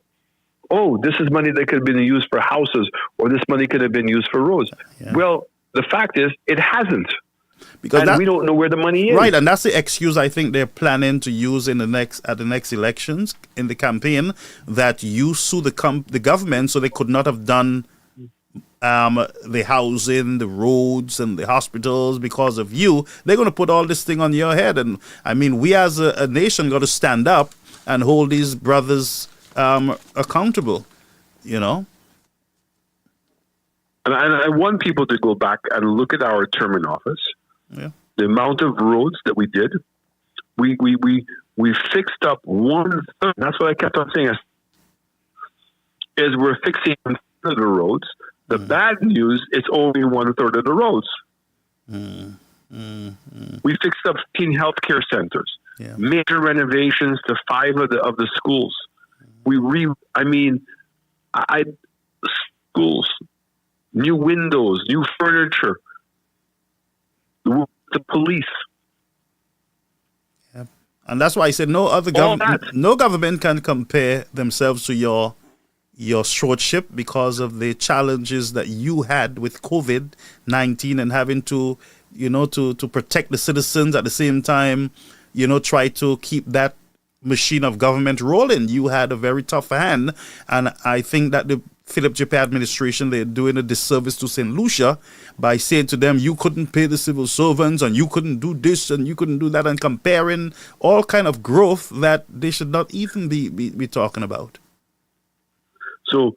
oh, this is money that could have been used for houses or this money could have been used for roads. Yeah. Well, the fact is it hasn't. Because we don't know where the money is. Right, and that's the excuse I think they're planning to use at the next elections in the campaign, that you sue the government so they could not have done the housing, the roads, and the hospitals because of you. They're going to put all this thing on your head. And I mean, we as a nation got to stand up and hold these brothers accountable, you know. And I want people to go back and look at our term in office. Yeah. The amount of roads that we did, we fixed up 1/3. That's what I kept on saying. Is we're fixing 1/3 of the roads. The bad news, it's only 1/3 of the roads. We fixed up 15 healthcare centers, major renovations to 5 of the schools. Schools, new windows, new furniture. The police. Yeah. And that's why I said no government can compare themselves to your stewardship because of the challenges that you had with COVID-19 and having to protect the citizens at the same time, try to keep that machine of government rolling. You had a very tough hand, and I think that the Philip J. administration, they're doing a disservice to St. Lucia by saying to them, you couldn't pay the civil servants and you couldn't do this and you couldn't do that, and comparing all kind of growth that they should not even be talking about. So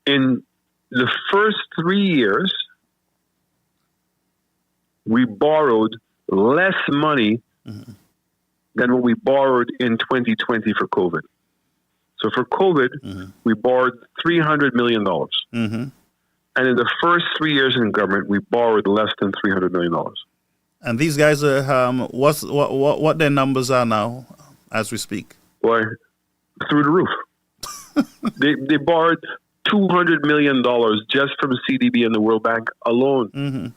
in the first 3 years, we borrowed less money than what we borrowed in 2020 for COVID. So for COVID, we borrowed $300 million. And in the first 3 years in government, we borrowed less than $300 million. And these guys are, what their numbers are now as we speak? Boy, through the roof. They borrowed $200 million just from CDB and the World Bank alone.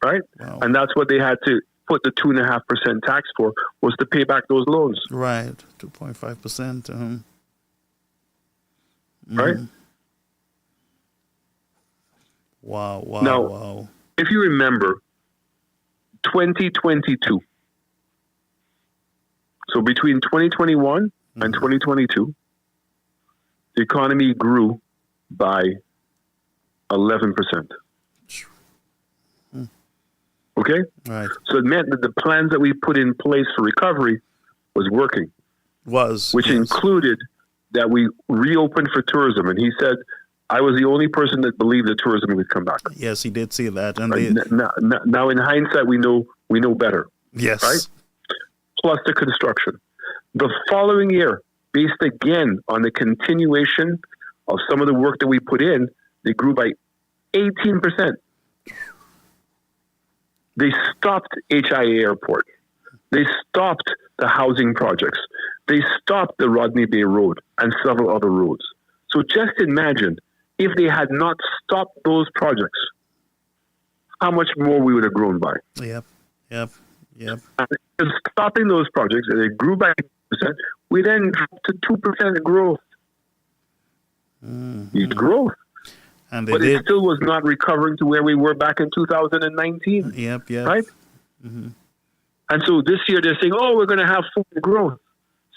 Right? Wow. And that's what they had to put the 2.5% tax for, was to pay back those loans. Right, 2.5%. Right? Wow. Now, if you remember, 2022, so between 2021 and 2022, the economy grew by 11%. Okay? Right. So it meant that the plans that we put in place for recovery was working. Which included that we reopened for tourism. And he said, I was the only person that believed that tourism would come back. Yes, he did see that. And right? Now in hindsight, we know better. Yes. Right? Plus the construction. The following year, based again on the continuation of some of the work that we put in, they grew by 18%. They stopped HIA Airport. They stopped the housing projects. They stopped the Rodney Bay Road and several other roads. So just imagine if they had not stopped those projects, how much more we would have grown by. Yep. And stopping those projects, and they grew by 8%, we then dropped to 2% growth. It's growth. But it still was not recovering to where we were back in 2019. Yep. Right? And so this year they're saying, we're going to have full growth.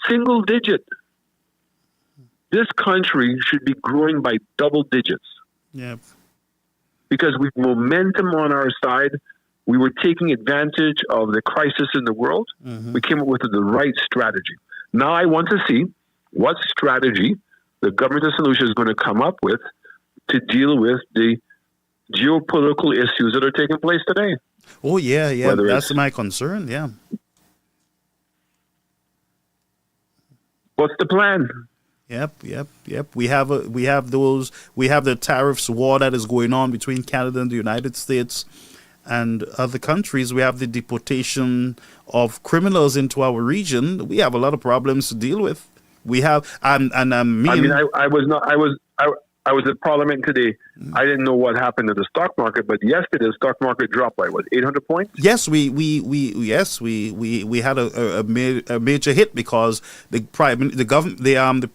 Single digit. This country should be growing by double digits. Yep. Because with momentum on our side, we were taking advantage of the crisis in the world. We came up with the right strategy. Now I want to see what strategy the government of St. Lucia is going to come up with to deal with the geopolitical issues that are taking place today. Oh, yeah. Whether That's it's- my concern, yeah. What's the plan? Yep. We have the tariffs war that is going on between Canada and the United States and other countries. We have the deportation of criminals into our region. We have a lot of problems to deal with. We have, I was at Parliament today. I didn't know what happened to the stock market, but yesterday the stock market dropped by 800 points. Yes, we had a major hit because the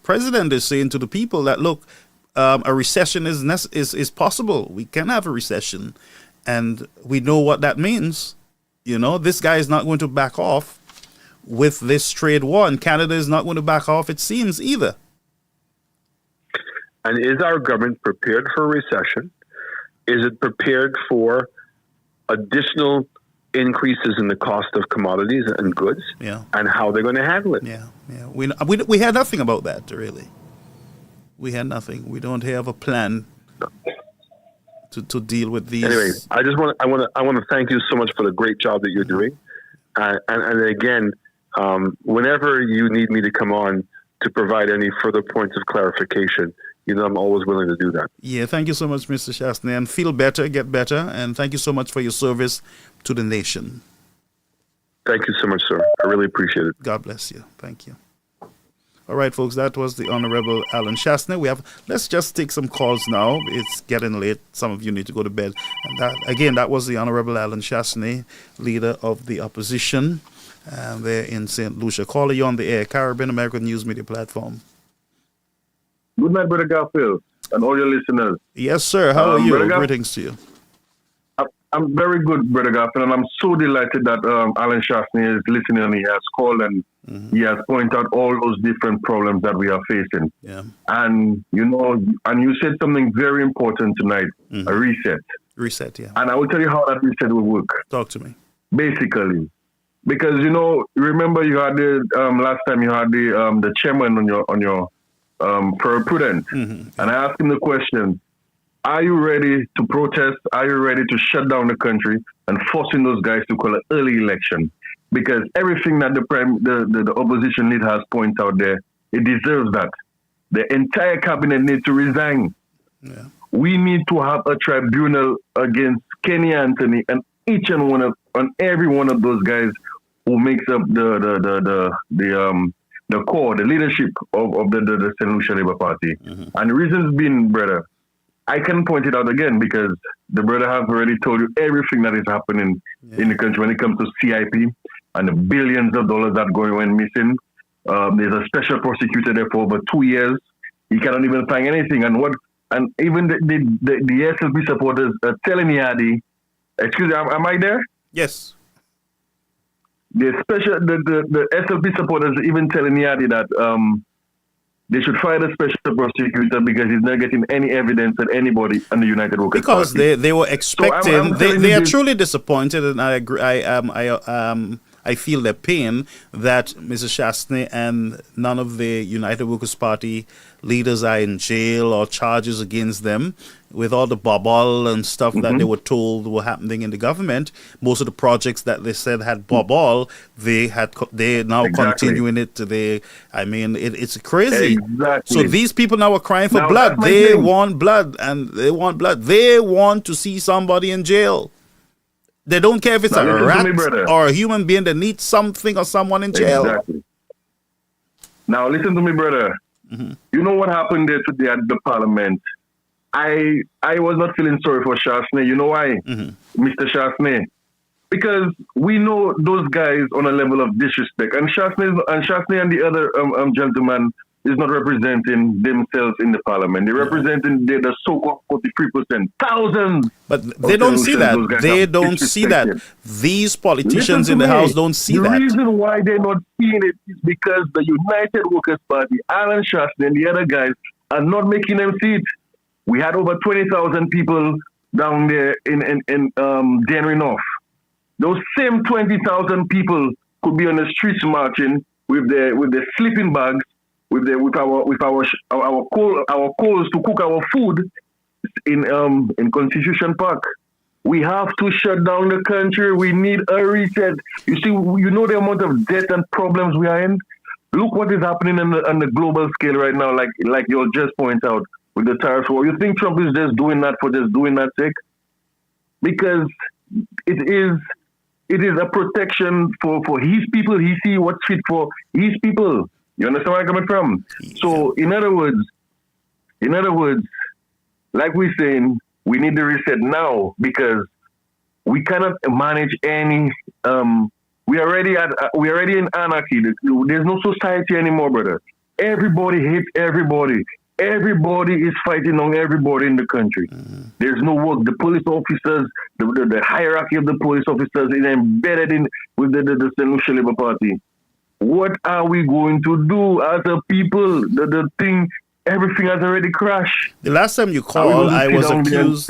president is saying to the people that look, a recession is possible. We can have a recession, and we know what that means. This guy is not going to back off with this trade war, and Canada is not going to back off, it seems, either. And is our government prepared for a recession? Is it prepared for additional increases in the cost of commodities and goods? Yeah. And how they're going to handle it? Yeah. We had nothing about that, really. We had nothing. We don't have a plan to deal with these. Anyway, I want to thank you so much for the great job that you're doing. And again, whenever you need me to come on to provide any further points of clarification, I'm always willing to do that. Yeah, thank you so much, Mr. Chastney, and feel better, get better, and thank you so much for your service to the nation. Thank you so much, sir. I really appreciate it. God bless you. Thank you. All right, folks, that was the Honorable Alan Chastney. Let's just take some calls now. It's getting late. Some of you need to go to bed. And that was the Honorable Alan Chastney, leader of the opposition there in St. Lucia. Caller, you on the air, Caribbean American News Media Platform. Good night, Brother Garfield, and all your listeners. Yes, sir. How are you? Greetings to you. I'm very good, Brother Garfield, and I'm so delighted that Alan Chastney is listening and he has called and he has pointed out all those different problems that we are facing. Yeah. And, you said something very important tonight, a reset. Reset, yeah. And I will tell you how that reset will work. Talk to me. Basically. Because, remember you had last time you had the chairman on your Prudence. And I asked him the question, are you ready to protest? Are you ready to shut down the country and forcing those guys to call an early election? Because everything that the opposition leader has pointed out there, it deserves that. The entire cabinet needs to resign. Yeah. We need to have a tribunal against Kenny Anthony and every one of those guys who makes up the core, the leadership of the St. Lucia Labour Party. And the reasons being, brother, I can point it out again because the brother have already told you everything that is happening in the country when it comes to CIP and the billions of dollars that going missing. There's a special prosecutor there for over 2 years. He cannot even find anything. And even the SLP supporters are telling Yadi, excuse me, am I there? Yes. The SLP supporters are even telling Yadi that they should fire the special prosecutor because he's not getting any evidence that anybody on the United Workers Party. Because they were expecting, they are truly disappointed, and I agree. I feel their pain that Mr. Chastney and none of the United Workers Party leaders are in jail or charges against them with all the bubble and stuff that they were told were happening in the government. Most of the projects that they said had bubble, they now continuing it today. I mean, it's crazy. Exactly. So these people now are crying for blood. They want blood, and they want blood. They want to see somebody in jail. They don't care if it's a rat or a human being that needs something or someone in jail. Exactly. Now listen to me, brother. You know what happened there today at the Parliament? I was not feeling sorry for Chastney. You know why, Mr. Chastney? Because we know those guys on a level of disrespect, and Chastney and the other gentleman is not representing themselves in the Parliament. They're representing the so-called 43%, thousands. But they don't see that. They don't see that. These politicians in the House don't see that. The reason why they're not seeing it is because the United Workers Party, Alan Chastney and the other guys are not making them see it. We had over 20,000 people down there in Dennery North. Those same 20,000 people could be on the streets marching with their sleeping bags, with our coals to cook our food, in Constitution Park. We have to shut down the country. We need a reset. You see, you know the amount of debt and problems we are in. Look what is happening on the global scale right now. Like you'll just point out with the tariff war. You think Trump is just doing that for just doing that sake? Because it is a protection for his people. He see what's fit for his people. You understand where I'm coming from? So in other words, like we're saying, we need to reset now because we cannot manage any. We're already in anarchy. There's no society anymore, brother. Everybody hates everybody. Everybody is fighting on everybody in the country. There's no work. The police officers, the hierarchy of the police officers is embedded in with the St. Lucia Labour Party. What are we going to do as a people? Everything has already crashed. The last time you called, I was accused.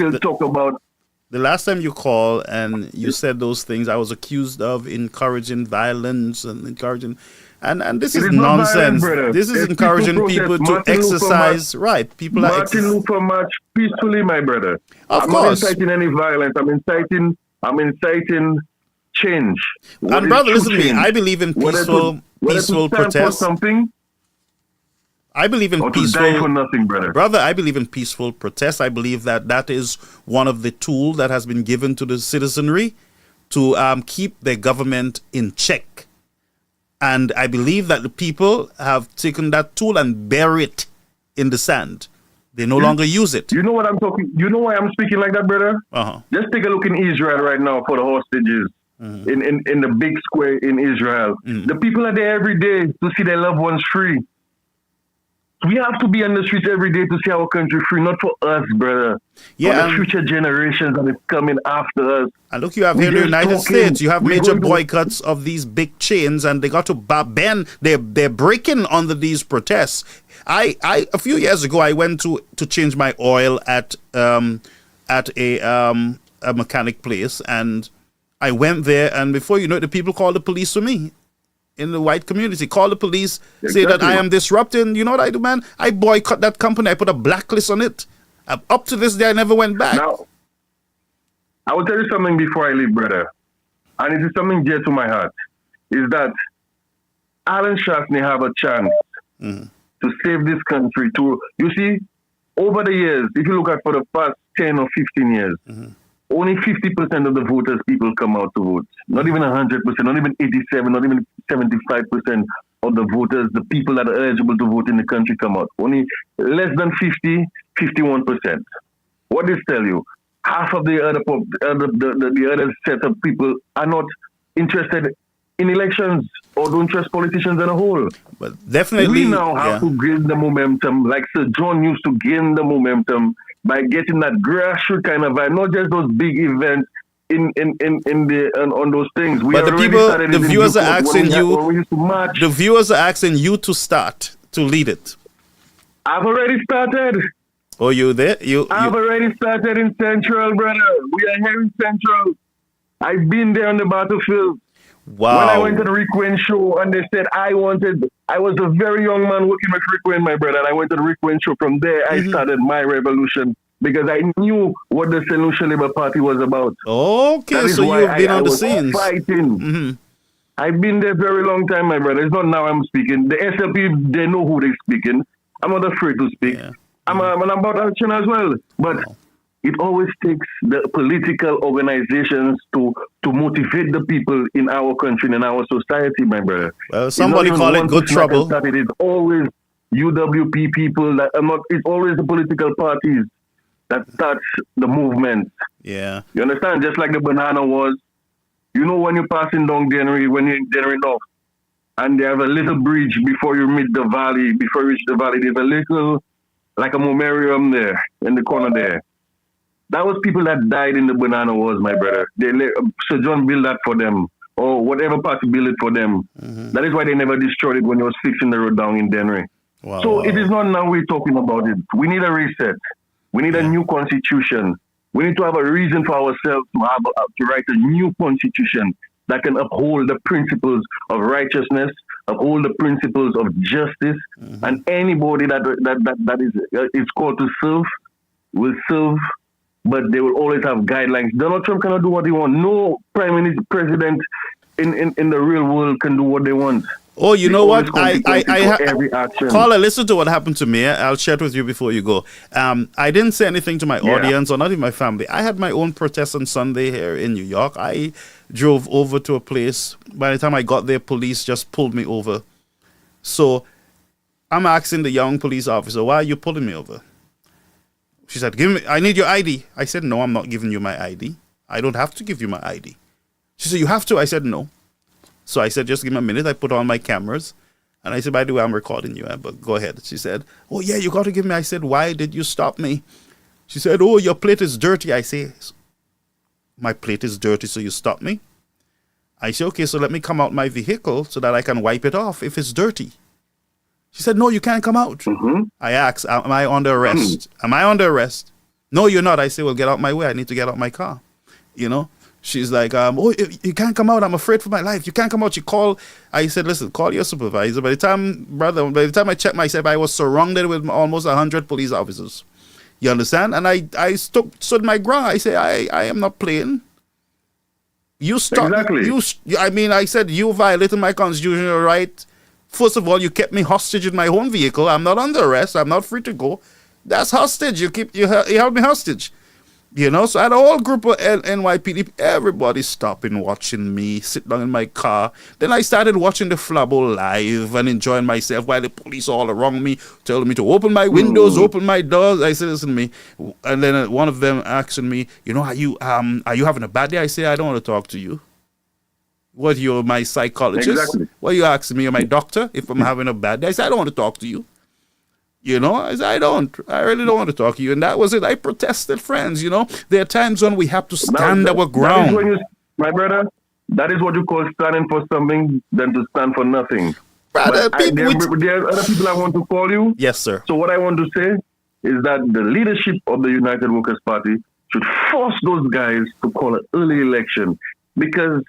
The last time you called and you said those things, I was accused of encouraging violence and encouraging, and this is nonsense. Violent, this is encouraging people to exercise. Right, people are Martin Luther march peacefully, my brother. I'm not inciting any violence. I'm inciting change. And brother, listen to me. I believe in peaceful protest. I believe in peaceful. Die for nothing, brother. I believe in peaceful protest. I believe that is one of the tools that has been given to the citizenry to keep their government in check. And I believe that the people have taken that tool and bury it in the sand. They no longer use it. You know what I'm talking? You know why I'm speaking like that, brother? Just take a look in Israel right now for the hostages. In the big square in Israel. The people are there every day to see their loved ones free. We have to be on the streets every day to see our country free, not for us, brother. Yeah, for the future generations that is coming after us. And look, you have here in the United States, you have major boycotts of these big chains, and they got to bend. They're breaking under these protests. A few years ago, I went to change my oil at a mechanic place, and I went there, and before you know it, the people called the police for me. In the white community, call the police, say that I am disrupting. You know what I do, man? I boycott that company. I put a blacklist on it. Up to this day, I never went back. Now, I will tell you something before I leave, brother. And it is something dear to my heart. Is that Alan Shaftney have a chance to save this country. You see, over the years, if you look at for the past 10 or 15 years, only 50% of the voters people come out to vote. Not even 100%, not even 87%, not even 75% of the voters, the people that are eligible to vote in the country come out. Only less than 51%. What does tell you? Half of the other set of people are not interested in elections or don't trust politicians as a whole. But definitely, we now have to gain the momentum, like Sir John used to gain the momentum by getting that grassroots kind of vibe, not just those big events on those things. But the viewers are asking you to start to lead it. I've already started. Oh, you there? I've already started in Central, brother. We are here in Central. I've been there on the battlefield. Wow. When I went to the Rick Wayne show and they said I was a very young man working with Rick Wayne, my brother, and I went to the Rick Wayne show. From there, I started my revolution because I knew what the St. Lucia Labour Party was about. Okay, so you've been on the scenes. Fighting. I've been there very long time, my brother. It's not now I'm speaking. The SLP, they know who they're speaking. I'm not afraid to speak. Yeah. I'm about action as well. But it always takes the political organizations to motivate the people in our country and in our society, my brother. Well, somebody call it good trouble. It is always UWP people that are not. It's always the political parties that starts the movement. Yeah, you understand? Just like the banana was. You know, when you're passing down Dennery, when you're in Dennery North, and they have a little bridge before you meet the valley. Before you reach the valley, there's a little, like a memoriam there in the corner there. That was people that died in the banana wars, my brother. Sir John built that for them, or whatever party built it for them. That is why they never destroyed it when he was fixing the road down in Dennery. So it is not now we're talking about it. We need a reset. We need a new constitution. We need to have a reason for ourselves to write a new constitution that can uphold the principles of righteousness, uphold the principles of justice, and anybody that is called to serve will serve, but they will always have guidelines. Donald Trump cannot do what he wants. No president in the real world can do what they want. Oh, you know what? Every action. Caller, listen to what happened to me. I'll share it with you before you go. I didn't say anything to my audience or not even my family. I had my own protest on Sunday here in New York. I drove over to a place. By the time I got there, police just pulled me over. So I'm asking the young police officer, why are you pulling me over? She said, I need your ID. I said, no, I'm not giving you my ID. I don't have to give you my ID. She said, you have to. I said, no. So I said, just give me a minute. I put on my cameras. And I said, by the way, I'm recording you. But go ahead. She said, oh, yeah, you got to give me. I said, why did you stop me? She said, oh, your plate is dirty. I say, my plate is dirty, so you stop me? I said, okay, so let me come out my vehicle so that I can wipe it off if it's dirty. She said, no, you can't come out. I asked, am I under arrest? Am I under arrest? No, you're not. I said, well, get out my way. I need to get out my car. You know? She's like, oh, you can't come out. I'm afraid for my life. You can't come out. She called. I said, listen, call your supervisor. By the time I checked myself, I was surrounded with almost 100 police officers. You understand? And I stood my ground. I said, I am not playing. You stop. Exactly. I said, you violated my constitutional right. First of all, you kept me hostage in my own vehicle. I'm not under arrest. I'm not free to go. That's hostage. You held me hostage. You know, so I had a whole group of NYPD, everybody stopping, watching me, sit down in my car. Then I started watching the Flabo live and enjoying myself while the police all around me, telling me to open my windows, open my doors. I said, listen to me. And then one of them asking me, you know, are you having a bad day? I say, I don't want to talk to you. What, you're my psychologist? Exactly. What are you asking me? You're my doctor? If I'm having a bad day? I said, I don't want to talk to you. You know, I said, I really don't want to talk to you. And that was it. I protested, friends. You know, there are times when we have to stand our ground. My brother, that is what you call standing for something than to stand for nothing. Brother, there are other people I want to call you. Yes, sir. So what I want to say is that the leadership of the United Workers' Party should force those guys to call an early election, because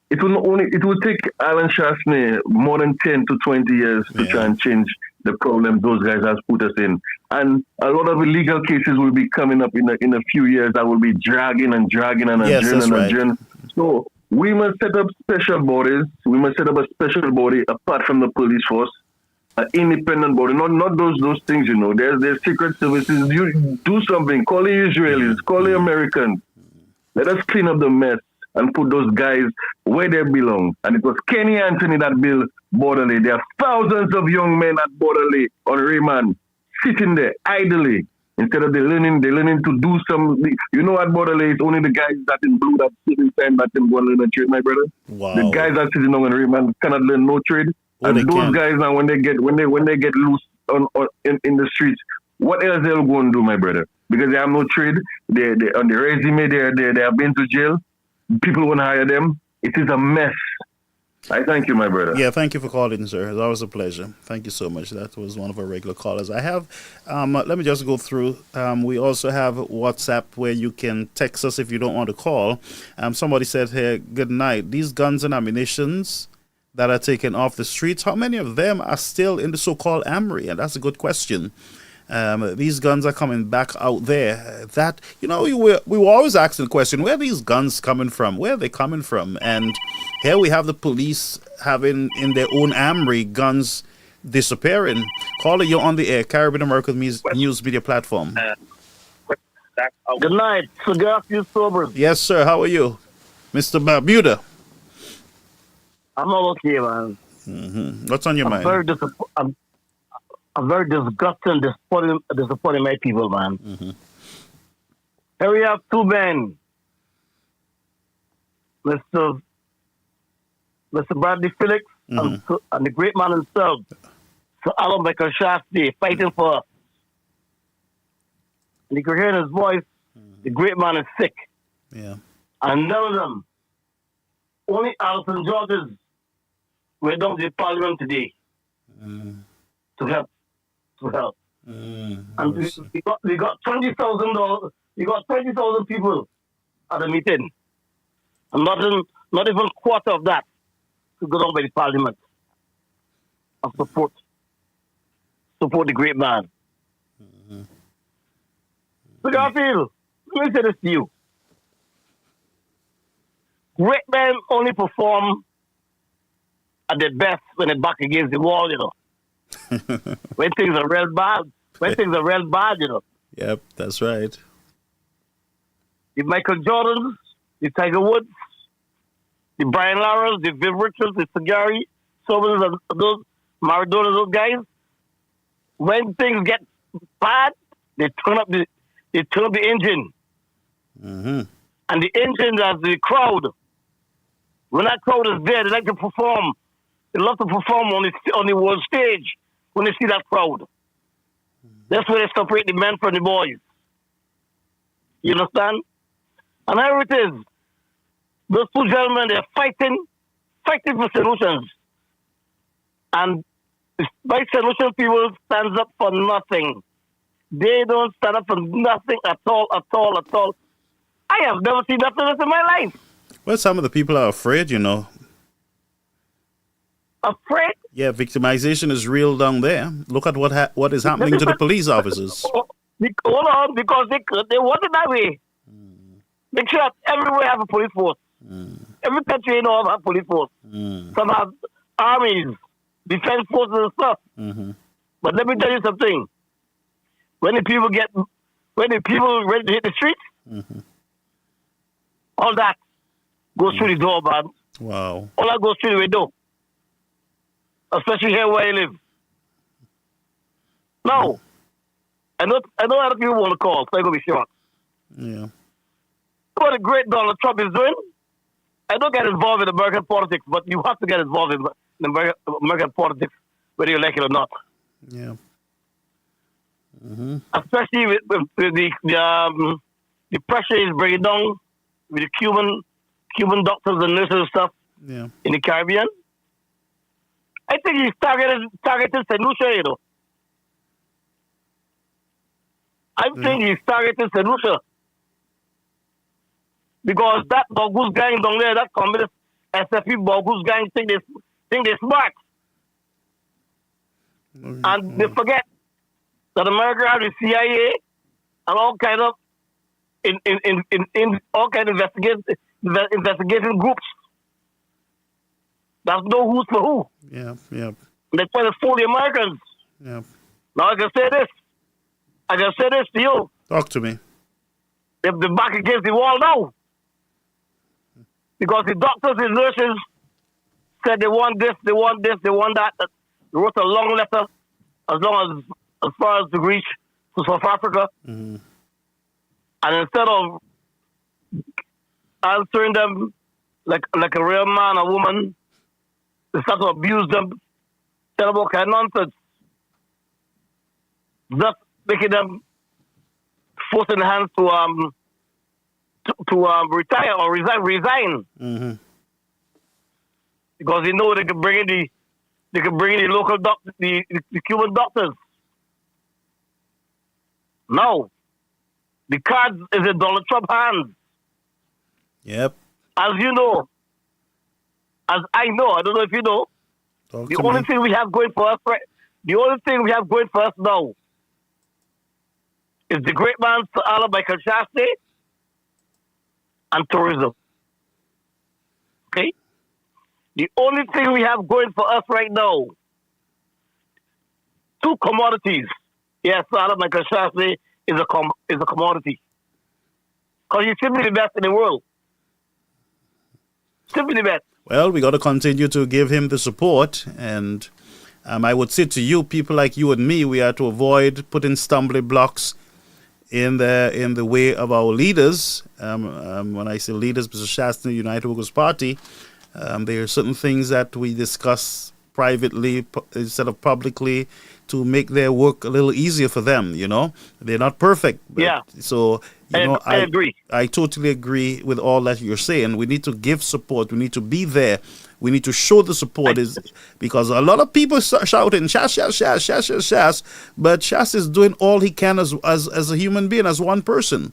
it will take Alan Shastney more than 10 to 20 years to try and change the problem those guys have put us in. And a lot of illegal cases will be coming up in a few years that will be dragging and adjourn. So we must set up special bodies. We must set up a special body apart from the police force, an independent body, not those things, you know. There's secret services. You do something. Call the Israelis, call the Americans. Let us clean up the mess and put those guys where they belong. And it was Kenny Anthony that built Borderley. There are thousands of young men at Borderley on Rayman sitting there idly. Instead of they learning to do some. You know, at Borderley, it's only the guys that in blue that sit inside that can go and learn a trade, my brother. Wow. The guys that sitting on Rayman cannot learn no trade. And those guys now, when they get loose in the streets, what else they'll go and do, my brother? Because they have no trade. They on the resume they have been to jail. People won't hire them. It is a mess. I thank you, my brother. Yeah, thank you for calling, sir. It's always a pleasure. Thank you so much. That was one of our regular callers. I have, let me just go through. We also have WhatsApp where you can text us if you don't want to call. Somebody said here, good night. These guns and ammunitions that are taken off the streets, how many of them are still in the so-called armory? And that's a good question. These guns are coming back out there. That, you know, we were always asking the question, where are these guns coming from? Where are they coming from? And here we have the police having in their own armory guns disappearing. Caller, you're on the air, Caribbean American News Media Platform. Good night, Cigar Few Sober. Yes, sir. How are you, Mr. Bermuda? I'm all okay, man. Mm-hmm. What's on your mind? I'm very disgusted and disappointing my people, man. Mm-hmm. Here we have two men, Mr. Bradley Felix and the great man himself, Sir Alan Michael Shastney, fighting for us. And you can hear in his voice, the great man is sick. Yeah. And none of them, only Alison Georges, were down to the parliament today to help. And we got $20,000. We got 20,000 people at the meeting, and not even quarter of that to go down by the parliament and support the great man. Look how I feel. Let me say this to you. Great men only perform at their best when they're back against the wall, you know. When things are real bad. You know. Yep, that's right. The Michael Jordans, the Tiger Woods, the Brian Laras, the Viv Richards, the Sagari, Sobers, those Maradona, those guys. When things get bad, they turn up the engine. Mm-hmm. And the engine is the crowd. When that crowd is there, they like to perform. They love to perform on the world stage when they see that crowd. That's where they separate the men from the boys. You understand? And here it is. Those two gentlemen, they're fighting for solutions. And by solution, people stand up for nothing. They don't stand up for nothing at all. I have never seen nothing else in my life. Well, some of the people are afraid, you know. Afraid? Yeah, victimization is real down there. Look at what is happening to the police officers. Hold on, because they want it that way. Make sure everywhere have a police force. Every country have a police force. Some have armies, defense forces and stuff. But let me tell you something. When the people ready to hit the streets, all that goes through the door, man. Wow. All that goes through the window. Especially here where I live. No. I know other people want to call, so I'm going to be short. Yeah. What the great Donald Trump is doing, I don't get involved in American politics, but you have to get involved in American politics, whether you like it or not. Yeah. Especially with the pressure is bringing down with the Cuban doctors and nurses and stuff in the Caribbean. I think he's targeted St. Lucia, you know. I think he's targeted St. Lucia. Because that bogus gang down there, that communist SFP bogus gang think they're smart. And they forget that America has the CIA and all kind of in all kind of investigating groups. That's no who's for who. Yeah. They try to fool the Americans. Yeah. Now I can say this to you. Talk to me. They're back against the wall now. Because the doctors and nurses said they want this, they want that. They wrote a long letter as far as to reach to South Africa. And instead of answering them like a real man or woman, they start to abuse them, tell them all kind of nonsense. Just making them forcing the hands to retire or resign. Because they know they can bring in the local doctor, the Cuban doctors. No, the card is in Donald Trump's hands. Yep. As you know, as I know, I don't know if you know. The only thing we have going for us now is the great man Sir Alan Michael Shastey and tourism. Okay? The only thing we have going for us right now, two commodities. Yes, Sir Alan Michael Shastey is a commodity. Because he's simply the best in the world. Simply the best. Well, we got to continue to give him the support, and I would say to you, people like you and me, we are to avoid putting stumbling blocks in the way of our leaders. When I say leaders, Mr. Shastey, United Workers' Party, there are certain things that we discuss privately instead of publicly to make their work a little easier for them. You know, they're not perfect. Yeah. So I agree. I totally agree with all that you're saying. We need to give support. We need to be there. We need to show the support because a lot of people shouting Shas, Shas, Shas, Shas, Shas, Shas, but Shas is doing all he can as a human being, as one person.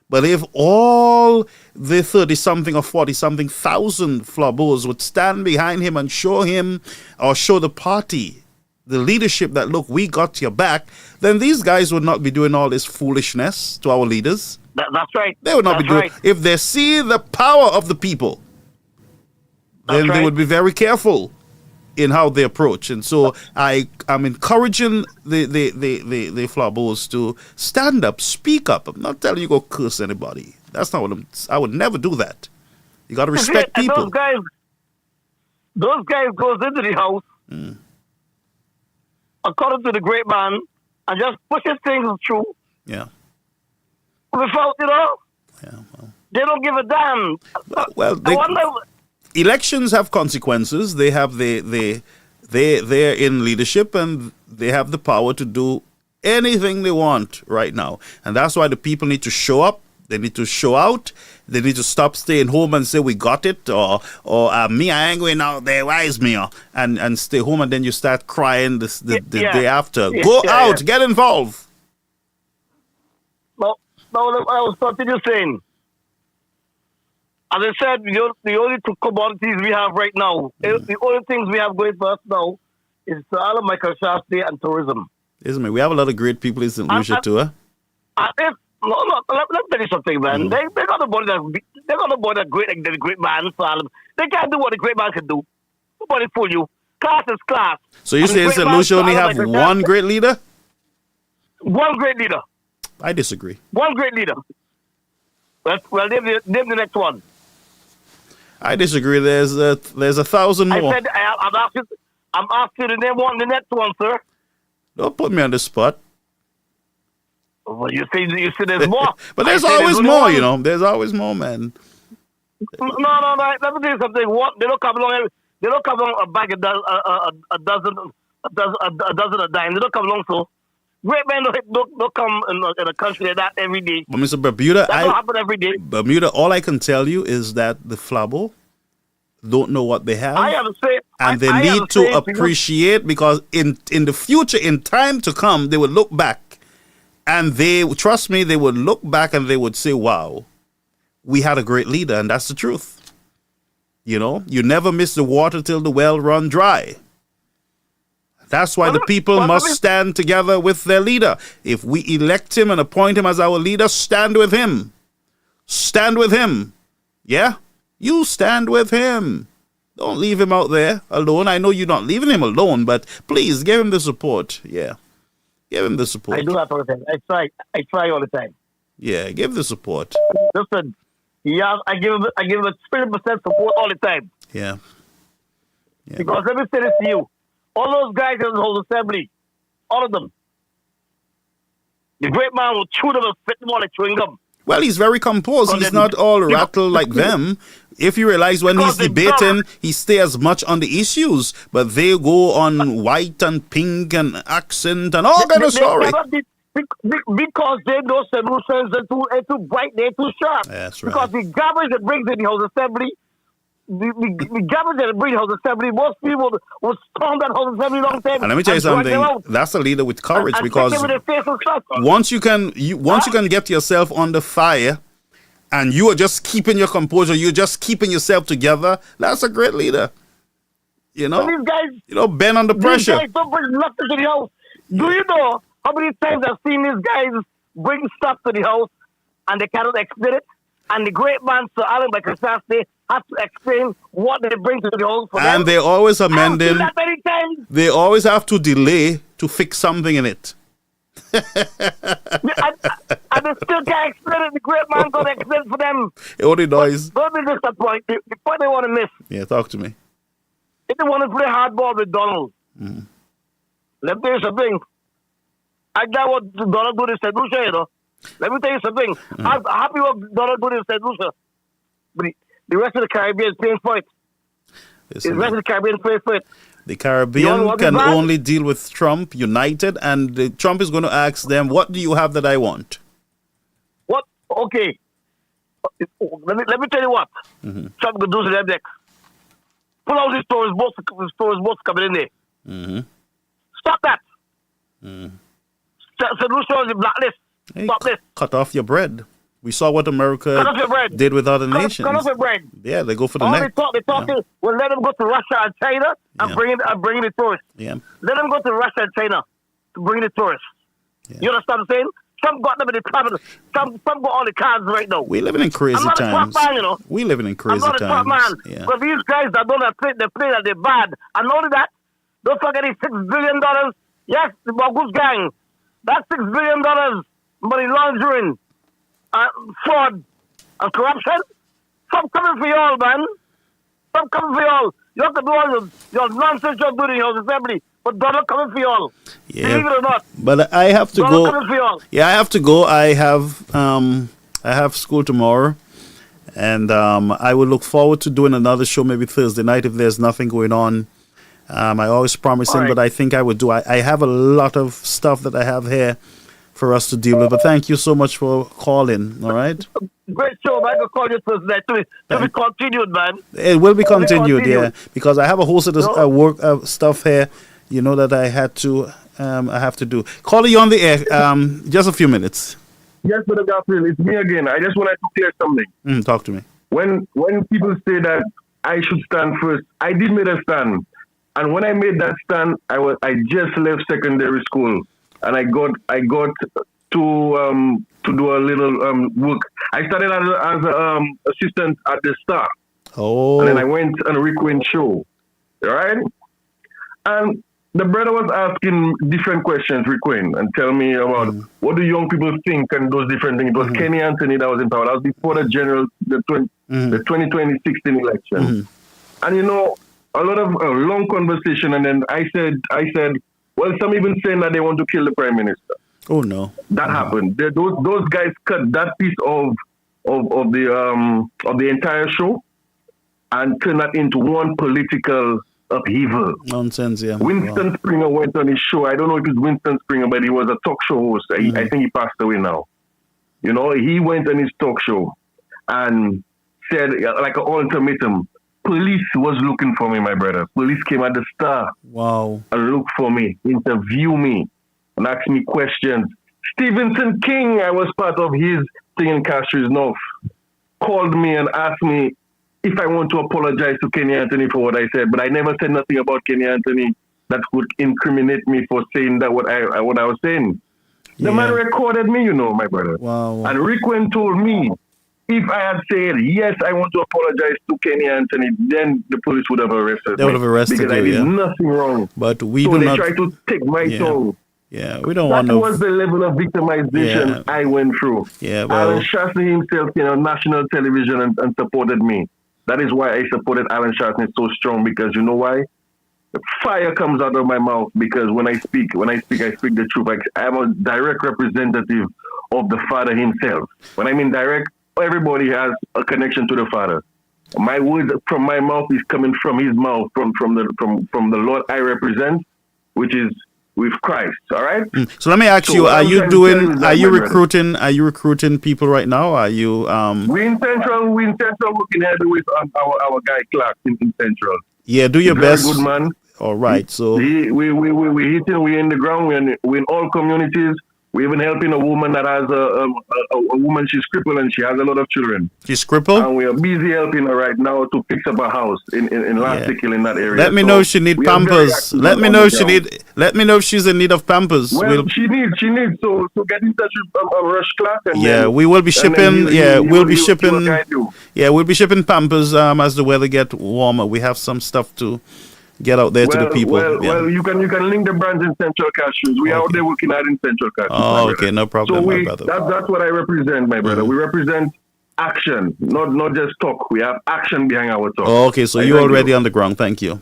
But if all the 30-something or 40-something thousand Flabos would stand behind him and show him or show the party the leadership that, look, we got your back, then these guys would not be doing all this foolishness to our leaders. That's right. They would not That's be doing right. If they see the power of the people, then they would be very careful in how they approach. And so I'm encouraging the Flabos to stand up, speak up. I'm not telling you go curse anybody. That's not what I would never do that. You got to respect people. Those guys goes into the house, according to the great man, and just pushes things through. Yeah. Without, they don't give a damn. Elections have consequences. They have they're in leadership, and they have the power to do anything they want right now. And that's why the people need to show up. They need to show out. They need to stop staying home and say we got it, or me, I ain't going out there. Why is me? And stay home, and then you start crying the day after. Go out, get involved. No, I was continue saying. As I said, the only two commodities we have right now, the only things we have going for us now, is Island Michael Shasta and tourism. Isn't it? We have a lot of great people in St. Lucia too, huh? Let me tell you something, man. They got a body that great, like the great man. They can't do what the great man can do. Nobody fool you. Class is class. So you say St. Lucia only have one great leader? One great leader. I disagree. One great leader. Well, name the next one. I disagree. There's 1,000 more. I said I'm asking you to name the next one, sir. Don't put me on the spot. Well, you say there's more. But there's always more, There's always more, man. No. Let me tell you something. They don't come along. They don't come along a bag a dozen a dime. They don't come along so. Great men don't come in a country like that every day. But Mr. Bermuda, that don't happen every day. Bermuda, all I can tell you is that the Flabo don't know what they have. And they need to appreciate, because in the future, in time to come, they will look back. And trust me, they would look back and they would say, wow, we had a great leader. And that's the truth. You never miss the water till the well run dry. That's why the people must stand together with their leader. If we elect him and appoint him as our leader, stand with him. Stand with him. Yeah? You stand with him. Don't leave him out there alone. I know you're not leaving him alone, but please give him the support. Yeah. Give him the support. I do that all the time. I try all the time. Yeah, give the support. Listen, I give him a 20% support all the time. Yeah. Because let me say this to you. All those guys in the whole assembly, all of them, the great man will chew them and spit them all like chewing gum. Well, he's very composed. He's not all rattled like them. If you realize when he's debating, he stays much on the issues, but they go on white and pink and accent and all kind of story. Because they know solutions are too bright, they're too sharp. That's right. Because the garbage that brings in the House Assembly, the garbage that brings in the House Assembly, most people will storm that House Assembly long time. And let me tell you something. That's a leader with courage, because once you can get yourself under fire, and you are just keeping your composure, you're just keeping yourself together, that's a great leader. These guys, bend under pressure. These guys don't bring nothing to the house. Do you know how many times I've seen these guys bring stuff to the house and they cannot explain it? And the great man, Sir Alan Shasta, has to explain what they bring to the house for them. And they always amending. That many times. They always have to delay to fix something in it. And they still can't explain it. The great man got to explain for them. It only noise. Don't miss the point. The point they want to miss. Yeah, talk to me. If they want to play hardball with Donald, let me tell you something. I got what Donald did in St. Lucia, Let me tell you something. I'm happy what Donald did in St. Lucia. But the rest of the Caribbean is paying for it. The rest of the Caribbean is paying for it. The Caribbean can only deal with Trump united, and Trump is going to ask them, what do you have that I want? What? Okay. Let me tell you what. Trump could do to them next. Pull out his stores, boats coming in there. Stop that. St. Lucia on the blacklist. Hey, stop this. Cut off your bread. We saw what America Cut off your bread. did with other nations. Cut off your bread. Yeah, they go for the All neck. they talk, well, let them go to Russia and China and bring in the tourists. Yeah. Let them go to Russia and China to bring the tourists. You understand what I'm saying? Some got them in the cabinet. Some got all the cards right now. We living in crazy I'm not times. A top man, you know. We living in crazy I'm not times. a top man. Yeah. But these guys that don't play, they play that they're bad. And not only that, don't forget these $6 billion. Yes, the Bogus gang. That's $6 billion money laundering, fraud, and corruption. Some coming for y'all, man. Some coming for y'all. You have to do all your nonsense you're doing in your assembly. But God coming for y'all. Yeah. Believe it or not. But I have to God go. coming for y'all. Yeah, I have to go. I have school tomorrow, and I will look forward to doing another show maybe Thursday night if there's nothing going on. I always promise him, but I think I would do. I have a lot of stuff that I have here for us to deal with. But thank you so much for calling. All right. Great show, man. I can call you Thursday to be continued, man. It will be continued, yeah, because I have a whole set of work stuff here. You know that I have to do. Caller, you on the air. Just a few minutes. Yes, Brother Gabriel, it's me again. I just wanted to clear something. Talk to me. When people say that I should stand first, I did make a stand, and when I made that stand, I just left secondary school, and I got to do a little work. I started as an assistant at the Star. Oh. And then I went on a Rick Wayne show, right? And the brother was asking different questions, Rick Wayne, and tell me about what do young people think and those different things. It was Kenny Anthony that was in power. That was before the 2016 election. And you know, a lot of long conversation, and then I said, well, some even saying that they want to kill the prime minister. Oh no, that happened. Those guys cut that piece of the entire show and turned that into one political upheaval. Nonsense, yeah. Winston Springer went on his show. I don't know if it's Winston Springer, but he was a talk show host. I think he passed away now. You know, he went on his talk show and said, like an ultimatum, police was looking for me, my brother. Police came at the Star. Wow. And looked for me, interview me, and asked me questions. Stevenson King, I was part of his thing in Castries North, called me and asked me if I want to apologize to Kenny Anthony for what I said, but I never said nothing about Kenny Anthony that would incriminate me for saying that what I was saying. The man recorded me, you know, my brother. Wow. And Rick Wayne told me if I had said, yes, I want to apologize to Kenny Anthony, then the police would have arrested me. They would have arrested because you, I did nothing wrong. But we so do they not. tried to take my tongue. Yeah, we don't want to. That was the level of victimization I went through. Yeah, well. Alan Shastney himself came on national television and supported me. That is why I supported Alan Shastney so strong, because you know why? The fire comes out of my mouth, because when I speak, I speak the truth. I am a direct representative of the Father himself. When I mean direct, everybody has a connection to the Father. My words from my mouth is coming from his mouth, from the Lord I represent, which is with Christ. All right. So let me ask you: are you recruiting people right now? Are you? We in Central working heavy with our guy Clark in Central. Yeah, do your He's best. Very good man. All right. So we hitting. We in the ground. We in all communities. We even helping a woman that has a woman. She's crippled and she has a lot of children. She's crippled, and we are busy helping her right now to fix up her house in Lastikil in that area. Let me know if she need Pampers. Let me know if she's in need of Pampers. Well, she needs. So get in touch with Rush Clark. And we will be shipping. We'll be shipping. We'll be shipping Pampers as the weather get warmer. We have some stuff to get out there to the people. Well, you can link the brands in Central Cashews. We are out there working out in Central Cashews. Oh, okay, no problem, so my brother. That's what I represent, my brother. We represent action, not just talk. We have action behind our talk. Oh, okay, so you're already on the ground. Thank you.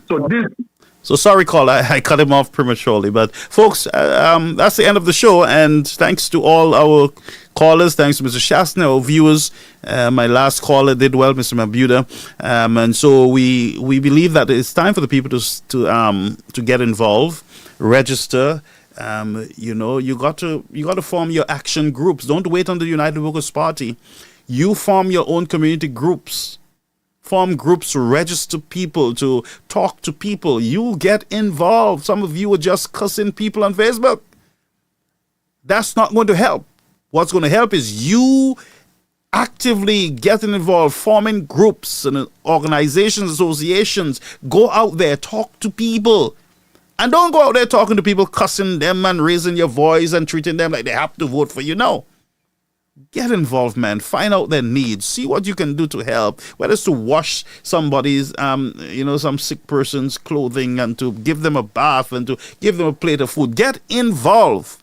So sorry, call. I cut him off prematurely. But folks, that's the end of the show. And thanks to all our callers. Thanks to Mr. Shastner, our viewers. My last caller did well, Mr. Mabuda. And so we believe that it's time for the people to get involved, register. You got to form your action groups. Don't wait on the United Workers' Party. You form your own community groups. Form groups to register people, to talk to people. You get involved. Some of you are just cussing people on Facebook. That's not going to help. What's going to help is you actively getting involved, forming groups and organizations, associations. Go out there, talk to people. And don't go out there talking to people, cussing them and raising your voice and treating them like they have to vote for you. No. Get involved, man. Find out their needs. See what you can do to help. Whether it's to wash somebody's, some sick person's clothing and to give them a bath and to give them a plate of food. Get involved.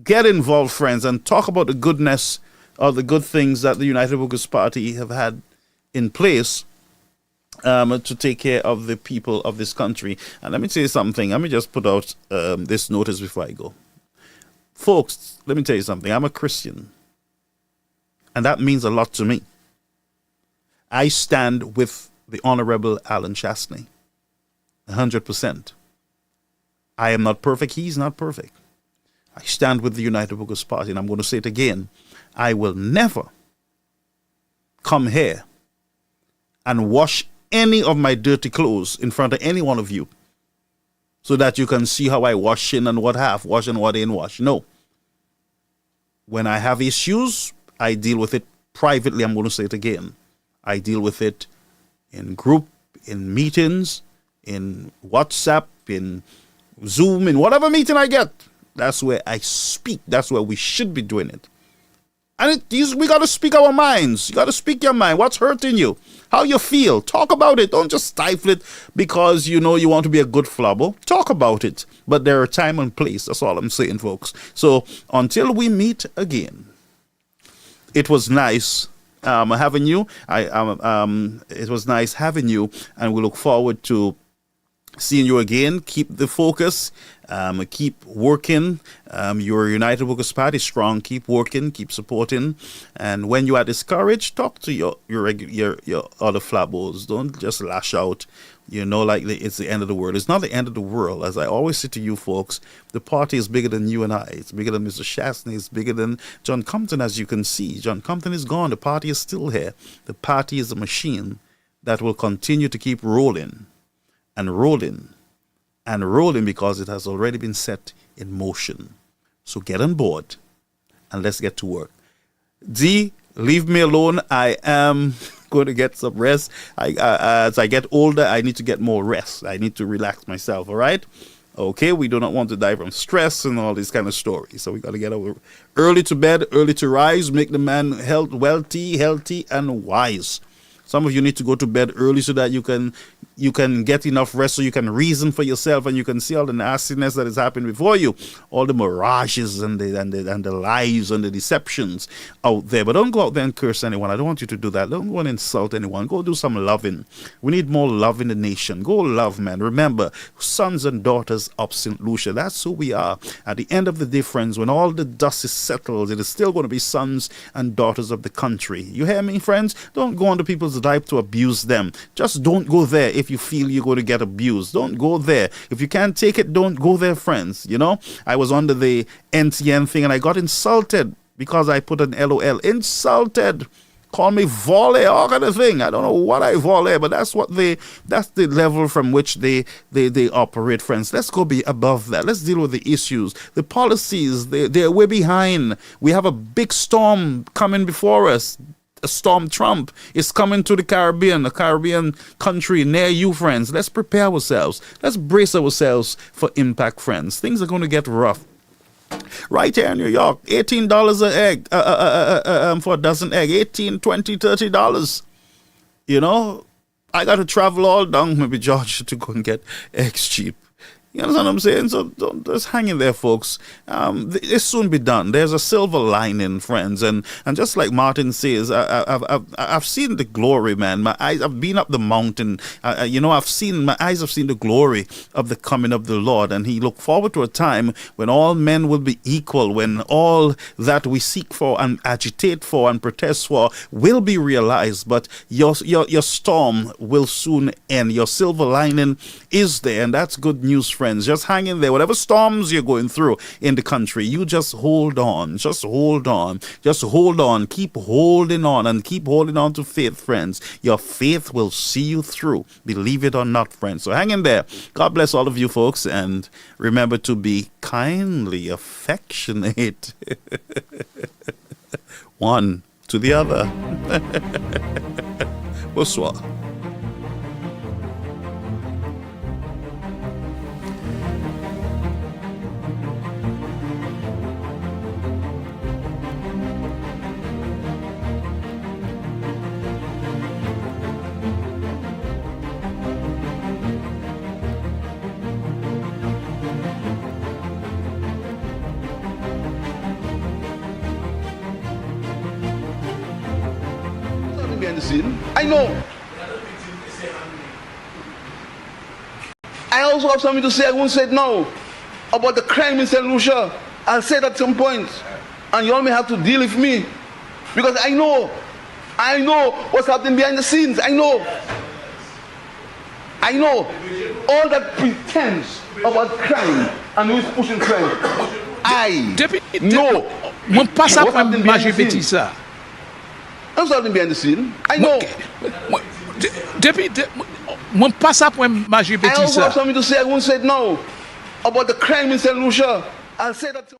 Get involved, friends, and talk about the goodness of the good things that the United Workers' Party have had in place to take care of the people of this country. And let me tell you something. Let me just put out this notice before I go. Folks, let me tell you something. I'm a Christian. And that means a lot to me. I stand with the Honorable Alan Chastney. 100%. I am not perfect. He's not perfect. I stand with the United Workers' Party. And I'm going to say it again. I will never come here and wash any of my dirty clothes in front of any one of you so that you can see how I wash in and what half wash and what ain't wash. No. When I have issues, I deal with it privately. I'm going to say it again. I deal with it in group, in meetings, in WhatsApp, in Zoom, in whatever meeting I get. That's where I speak. That's where we should be doing it. And we got to speak our minds. You got to speak your mind. What's hurting you? How you feel? Talk about it. Don't just stifle it because you want to be a good flubber. Talk about it. But there are time and place. That's all I'm saying, folks. So until we meet again, it was nice having you. It was nice having you, and we look forward to seeing you again. Keep the focus. Keep working. Your United Workers' Party strong. Keep working. Keep supporting. And when you are discouraged, talk to your other flabbos. Don't just lash out. Like it's the end of the world. It's not the end of the world. As I always say to you folks, the party is bigger than you and I. It's bigger than Mr. Chastney. It's bigger than John Compton, as you can see. John Compton is gone. The party is still here. The party is a machine that will continue to keep rolling and rolling and rolling because it has already been set in motion. So get on board and let's get to work. D, leave me alone. I am going to get some rest. As I get older, I need to get more rest. I need to relax myself, all right? Okay, we do not want to die from stress and all these kind of stories. So we got to get over early to bed, early to rise, make the man healthy, and wise. Some of you need to go to bed early so that you can get enough rest so you can reason for yourself and you can see all the nastiness that is happening before you, all the mirages and the lies and the deceptions out there. But don't go out there and curse anyone. I don't want you to do that. Don't go and insult anyone. Go do some loving. We need more love in the nation. Go love, man. Remember, sons and daughters of St. Lucia. That's who we are. At the end of the day, friends, when all the dust is settled, it is still going to be sons and daughters of the country. You hear me, friends? Don't go on to people's type to abuse them. Just don't go there if you feel you're going to get abused. Don't go there. If you can't take it, don't go there, friends. I was under the NTN thing and I got insulted because I put an LOL. Insulted. Call me volley, all kind of thing. I don't know what I volley, but that's the level from which they operate, friends. Let's go be above that. Let's deal with the issues. The policies, they're way behind. We have a big storm coming before us. A storm Trump is coming to the Caribbean, a Caribbean country near you, friends. Let's prepare ourselves. Let's brace ourselves for impact, friends. Things are going to get rough. Right here in New York, $18 an egg for a dozen egg, $18, $20, $30. I got to travel all down, maybe Georgia, to go and get eggs cheap. You understand what I'm saying? So don't just hang in there, folks. It's soon be done. There's a silver lining, friends. And just like Martin says, I've seen the glory, man. My eyes, I've been up the mountain. My eyes have seen the glory of the coming of the Lord. And he looked forward to a time when all men will be equal, when all that we seek for and agitate for and protest for will be realized. But your storm will soon end. Your silver lining is there. And that's good news, friends. Just hang in there. Whatever storms you're going through in the country, you just hold on. Just hold on. Just hold on. Keep holding on and keep holding on to faith, friends. Your faith will see you through. Believe it or not, friends. So hang in there. God bless all of you folks, and remember to be kindly affectionate. 1. to the other. Bonsoir. Behind the scene. I know. I also have something to say. I won't say it now about the crime in St. Lucia. I'll say it at some point, and you all may have to deal with me because I know what's happening behind the scenes. I know all that pretense about crime and who's pushing crime. I know what's happening behind the scenes. I'm starting behind the scene. I know. I also have something to say. I won't say it now about the crime in St. Lucia. I'll say that.